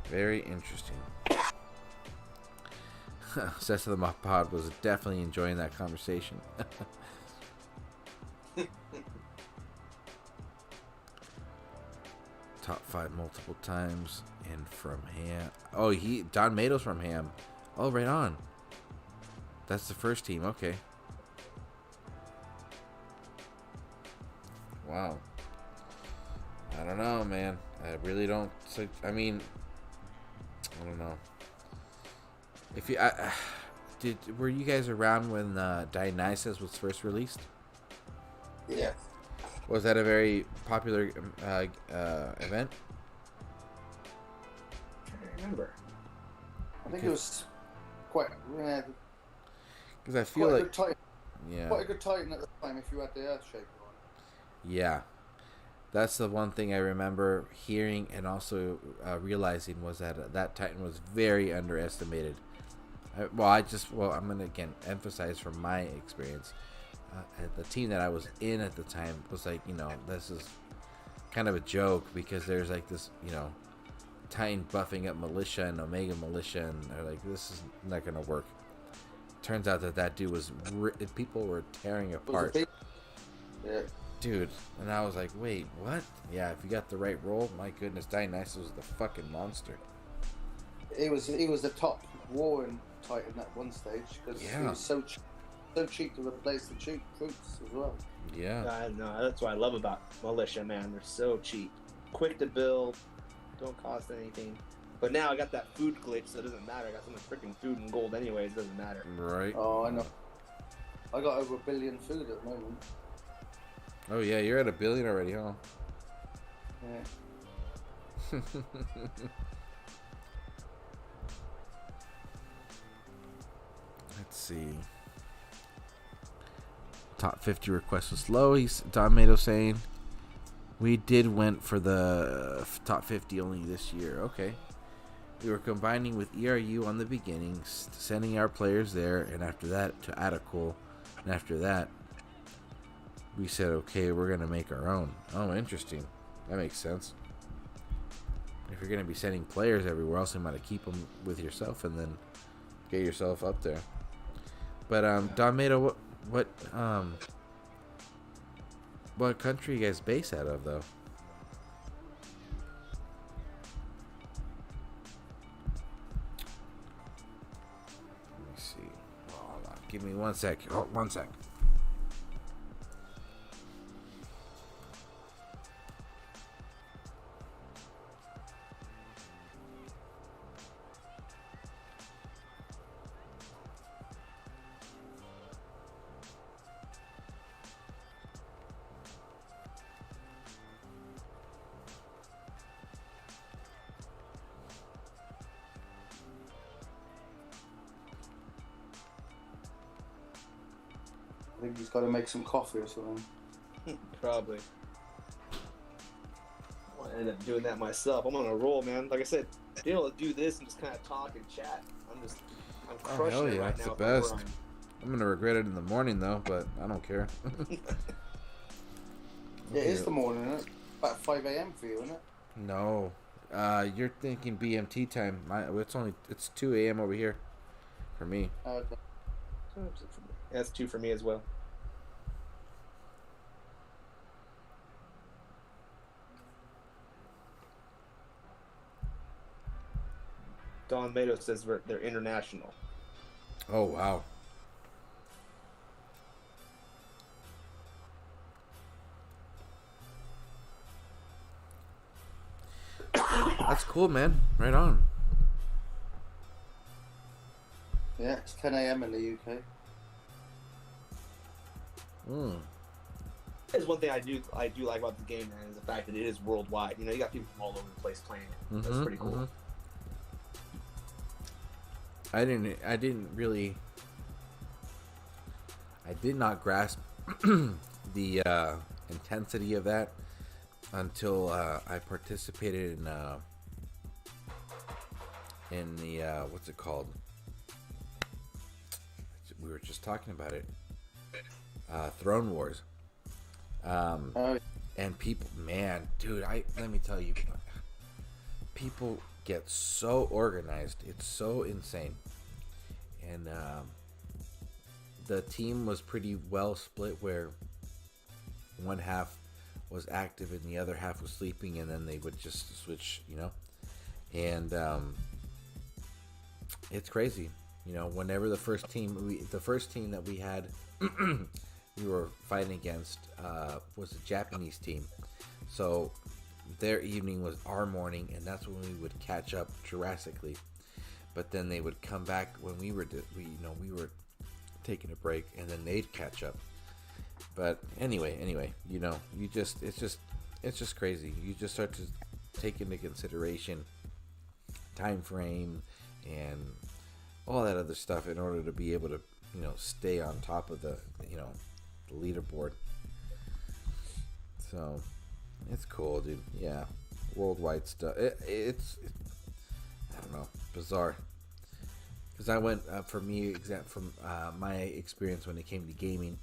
Very interesting. Sess of the Pod was definitely enjoying that conversation. Top 5 multiple times and from Ham. Oh, Don Mato's from Ham. Oh, right on. That's the first team. Okay. Wow. I don't know, man. I really don't. I mean, I don't know. If you were you guys around when Dionysus was first released? Yeah. Was that a very popular event? I remember. I think it was quite. Because I feel like quite a good Titan at the time if you had the Earthshaker on. Yeah, that's the one thing I remember hearing and also realizing was that Titan was very underestimated. I'm gonna again emphasize from my experience. The team that I was in at the time was like, this is kind of a joke because there's like this, Titan buffing up Militia and Omega Militia, and they're like, this is not gonna work. Turns out that dude was people were tearing apart. Yeah. Dude, and I was like, wait, what? Yeah, if you got the right role, my goodness, Dionysus was the fucking monster. He was the top warring Titan at one stage because he was so cheap to replace the cheap troops as well. Yeah. I know. That's what I love about Militia, man. They're so cheap. Quick to build. Don't cost anything. But now I got that food glitch, so it doesn't matter. I got so much freaking food and gold anyways. It doesn't matter. Right. Oh, I know. I got over 1 billion food at the moment. Oh, yeah. You're at 1 billion already, huh? Yeah. Let's see. Top 50 request was low. Don Mato saying we went for the top 50 only this year. Okay. We were combining with ERU on the beginnings, sending our players there, and after that to Atticool, and after that we said, okay, we're gonna make our own. Oh, interesting. That makes sense. If you're gonna be sending players everywhere else, you might keep them with yourself and then get yourself up there. But Don Mato, what country you guys based out of, though? Let me see. Oh, hold on. Give me 1 sec. Oh, 1 sec. I think he's got to make some coffee or something. Probably. I end up doing that myself. I'm on a roll, man. Like I said, being able to do this and just kind of talk and chat. I'm Oh, crushing hell it yeah, right it's now. the best. I'm gonna regret it in the morning though, but I don't care. It is the morning, isn't it? About 5 a.m. for you, isn't it? No, you're thinking BMT time. It's 2 a.m. over here for me. Okay. That's 2 for me as well. Don Mato says they're international. Oh wow. That's cool, man. Right on. Yeah, it's 10 a.m. in the UK. There's one thing I do like about the game, man, is the fact that it is worldwide. You know, you got people from all over the place playing it. That's pretty cool. I did not grasp the intensity of that until I participated in the what's it called? We were just talking about it. Throne Wars. And people, man, dude, let me tell you, people get so organized. It's so insane. And the team was pretty well split, where one half was active and the other half was sleeping, and then they would just switch, you know. And it's crazy, you know. Whenever the first team that we had we were fighting against was a Japanese team, so their evening was our morning, and that's when we would catch up Jurassically. But then they would come back when we were taking a break, and then they'd catch up. But anyway, you know, it's just crazy. You just start to take into consideration time frame and all that other stuff in order to be able to, you know, stay on top of the, you know, the leaderboard. So it's cool, dude. Yeah, worldwide stuff. It's I don't know, bizarre. Because I went from my experience when it came to gaming,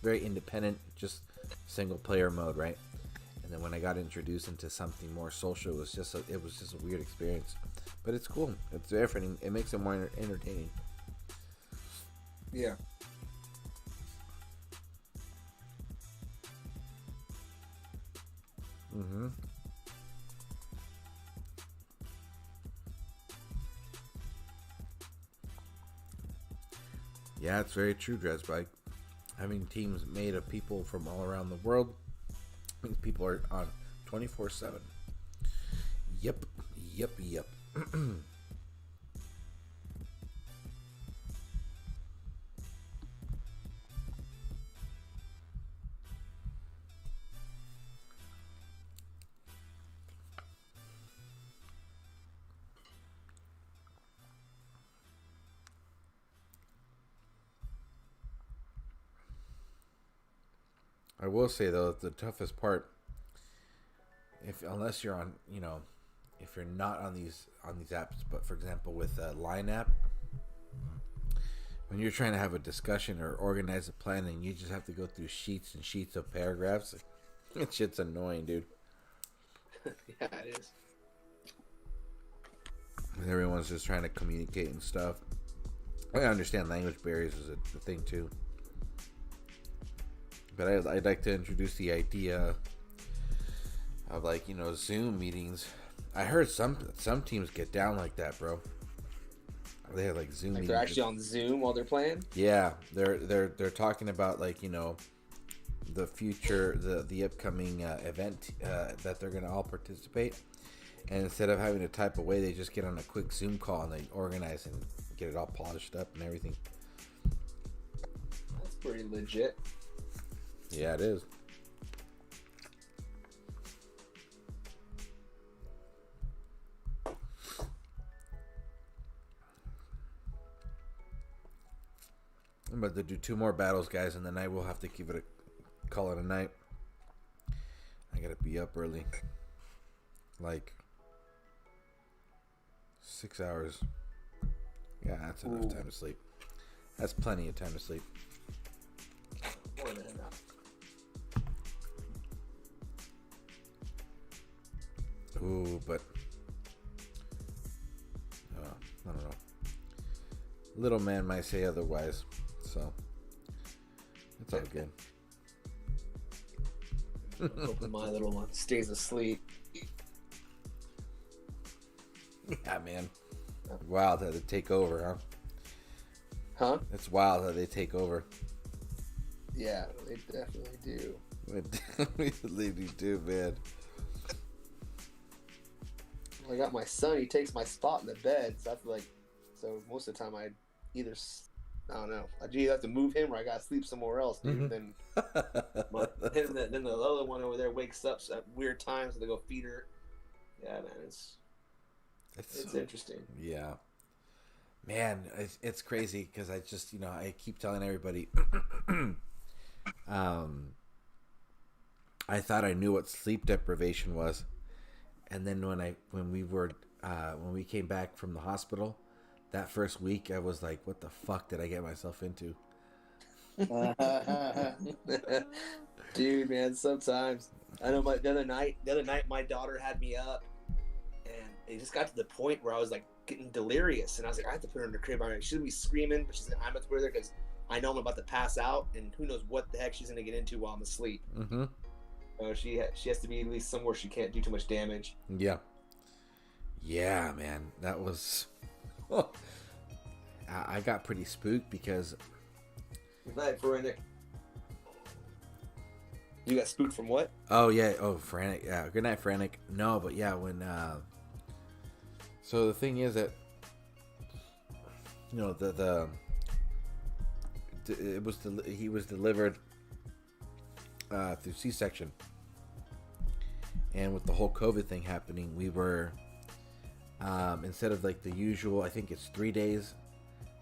very independent, just single player mode, right? And then when I got introduced into something more social, it was just a weird experience. But it's cool. It's different. It makes it more entertaining. Yeah. Yeah, it's very true, Dresbike. Having teams made of people from all around the world means people are on 24/7. Yep. I will say though, the toughest part, unless you're on, you know, if you're not on these apps, but for example with Line app, when you're trying to have a discussion or organize a plan, and you just have to go through sheets and sheets of paragraphs, that shit's annoying, dude. Yeah, it is. Everyone's just trying to communicate and stuff. I understand language barriers is a thing too. But I'd like to introduce the idea of, like, you know, Zoom meetings. I heard some teams get down like that, bro. They have like Zoom meetings. They're actually on Zoom while they're playing. Yeah, they're talking about, like, you know, the future, the upcoming event that they're gonna all participate. And instead of having to type away, they just get on a quick Zoom call and they organize and get it all polished up and everything. That's pretty legit. Yeah, it is. I'm about to do 2 more battles, guys, and then I will have to call it a night. I gotta be up early. Like, 6 hours. Yeah, that's enough time to sleep. That's plenty of time to sleep. More than enough. Ooh, but I don't know. Little man might say otherwise, so it's all good. Hoping my little one stays asleep. Yeah, man. Wild how they take over, Huh? It's wild how they take over. Yeah, they definitely do. They definitely do, man. I got my son. He takes my spot in the bed. So I feel like, most of the time I either, I don't know, I either have to move him or I gotta sleep somewhere else, dude. Then then the other one over there wakes up at weird times, so they go feed her. Yeah, man, it's interesting. Yeah, man, it's crazy because I just I keep telling everybody, I thought I knew what sleep deprivation was. And then when we came back from the hospital, that first week I was like, "What the fuck did I get myself into?" Dude, man, sometimes I know the other night my daughter had me up, and it just got to the point where I was like getting delirious, and I was like, I have to put her in the crib. She'll be screaming, but she's like, I'm gonna put her there because I know I'm about to pass out, and who knows what the heck she's gonna get into while I'm asleep. Mm-hmm. She has to be at least somewhere she can't do too much damage. Yeah, man, that was. I got pretty spooked because. Good night, Frantic. You got spooked from what? Oh yeah, Frantic. Yeah, good night, Frantic. No, but yeah, when. So the thing is that. He was delivered through C-section. And with the whole COVID thing happening, we were, instead of like the usual, I think it's 3 days,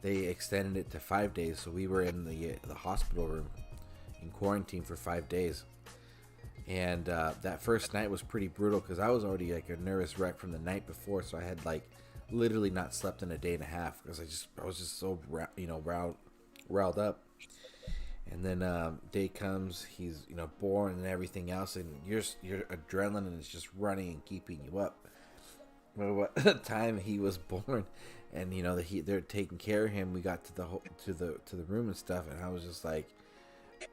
they extended it to 5 days. So we were in the hospital room in quarantine for 5 days. And that first night was pretty brutal because I was already like a nervous wreck from the night before. So I had like literally not slept in a day and a half because I was just so riled up. And then day comes, he's born and everything else, and your adrenaline is just running and keeping you up. But by the time he was born, and they're taking care of him, we got to the room and stuff, and I was just like,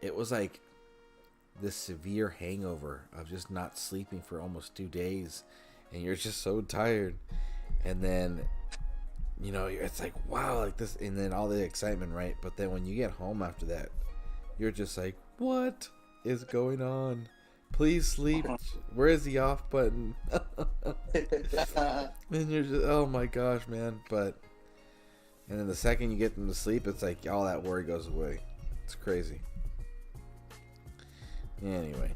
it was like this severe hangover of just not sleeping for almost 2 days, and you're just so tired, and then it's like wow, like this, and then all the excitement, right? But then when you get home after that, you're just like, what is going on? Please sleep. Where is the off button? And you're just, oh my gosh, man. And then the second you get them to sleep, it's like all that worry goes away. It's crazy. Anyway,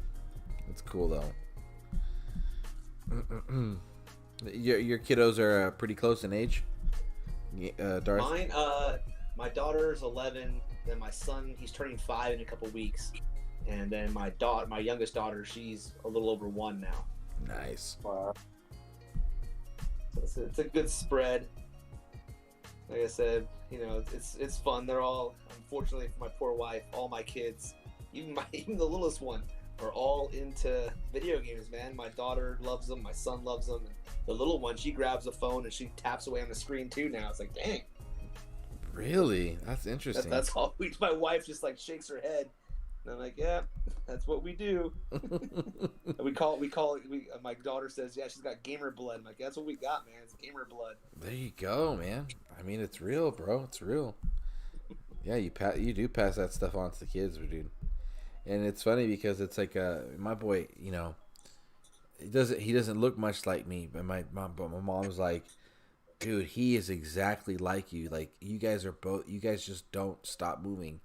it's cool though. Your kiddos are pretty close in age. Darth? Mine, my daughter's 11. Then my son, he's turning 5 in a couple weeks, and then my youngest daughter, she's a little over 1 now. Nice. Wow. So it's a good spread. Like I said, it's fun. They're all, unfortunately for my poor wife, all my kids, even the littlest one, are all into video games. Man, my daughter loves them. My son loves them. And the little one, she grabs a phone and she taps away on the screen too. Now it's like, dang. Really? That's interesting. That's all. My wife just like shakes her head, and I'm like, yeah, that's what we do. we call it. My daughter says, yeah, she's got gamer blood. I'm like, that's what we got, man. It's gamer blood. There you go, man. I mean, it's real, bro. It's real. Yeah, you do pass that stuff on to the kids, dude. And it's funny because it's like my boy, he doesn't look much like me, but my mom was like, dude, he is exactly like you. Like, you guys just don't stop moving.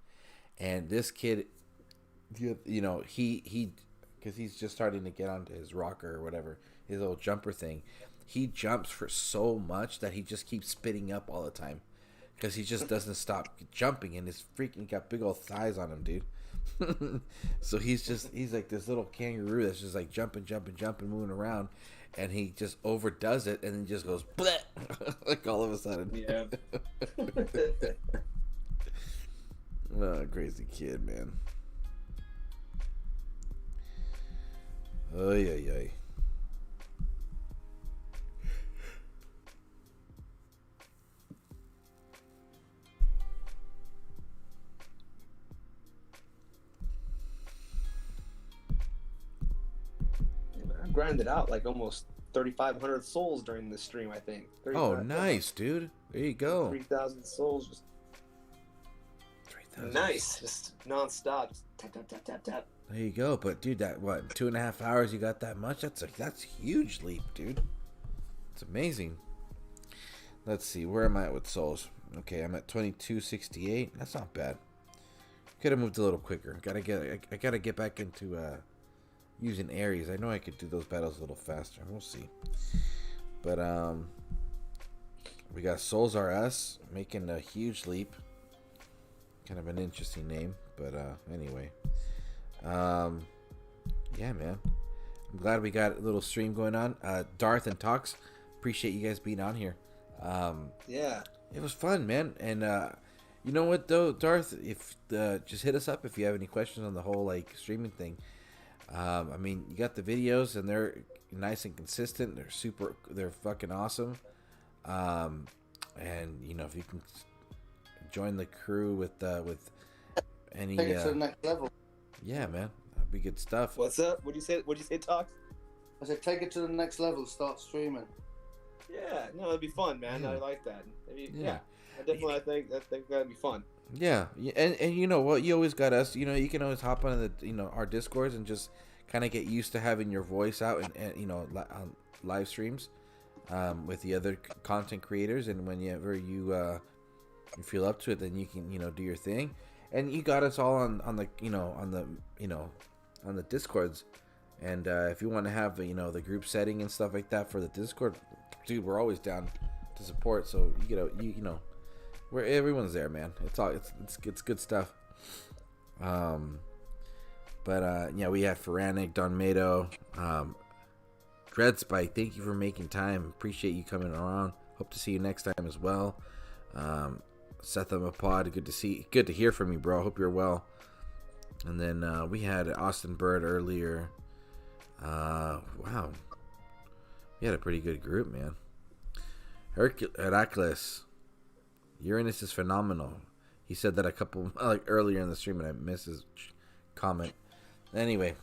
And this kid, he because he's just starting to get onto his rocker or whatever, his little jumper thing. He jumps for so much that he just keeps spitting up all the time. because he just doesn't stop jumping, and his freaking got big old thighs on him, dude. So he's like this little kangaroo that's just like jumping, moving around, and he just overdoes it, and then just goes bleh, like all of a sudden. Yeah. Oh, crazy kid, man. Oh yeah. I grinded out like almost 3,500 souls during this stream, I think. Oh, nice, dude. There you go. 3,000 souls. Just 3,000. nice. Just non-stop. Just tap, tap, tap, tap, tap. There you go. But dude, that what, 2.5 hours you got that much? That's a huge leap, dude. It's amazing. Let's see, where am I at with souls? Okay, I'm at 2268. That's not bad. Could have moved a little quicker. I gotta get back into using Aries. I know I could do those battles a little faster. We'll see. But we got Souls R Us making a huge leap. Kind of an interesting name, but anyway. Yeah, man. I'm glad we got a little stream going on. Darth and Talks, appreciate you guys being on here. Yeah. It was fun, man. And you know what though, Darth? If just hit us up if you have any questions on the whole like streaming thing. I mean, you got the videos and they're nice and consistent. They're fucking awesome. And you know, if you can join the crew with any Take it to the next level. yeah, man, that'd be good stuff. What's up? What'd you say, Talks? I said, take it to the next level. Start streaming. Yeah, no, that'd be fun, man. Yeah. I like that. Maybe, Yeah. I think that'd be fun. Yeah, and you know what? You always got us. You know, you can always hop on our Discords and just kind of get used to having your voice out and you know on live streams with the other content creators. And whenever you feel up to it, then you can do your thing. And you got us all on the Discords. And if you want to have the group setting and stuff like that for the Discord, dude, we're always down to support. So where everyone's there, man. It's good stuff. But we have Ferranic, Don Mato, Dreadspike. Thank you for making time. Appreciate you coming around. Hope to see you next time as well. Seth Amapod, good to hear from you, bro. Hope you're well. And then we had Austin Bird earlier. Wow, we had a pretty good group, man. Heracles, Uranus is phenomenal. He said that a couple earlier in the stream, and I missed his comment. Anyway,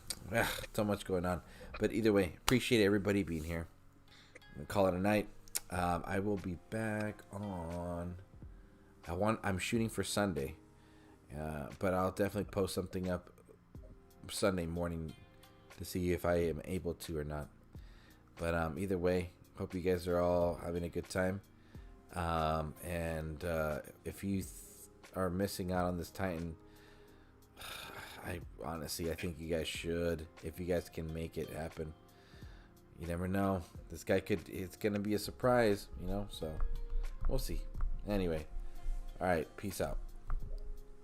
so much going on, but either way, appreciate everybody being here. We'll call it a night. I will be back on. I'm shooting for Sunday, but I'll definitely post something up Sunday morning to see if I am able to or not. But either way, hope you guys are all having a good time. And if you are missing out on this Titan, I think you guys should, if you guys can make it happen. You never know. This guy it's gonna be a surprise, so we'll see. Anyway, all right, peace out.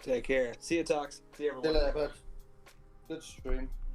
Take care. See you, Talks. See you, everyone. See you later, bud. Good stream.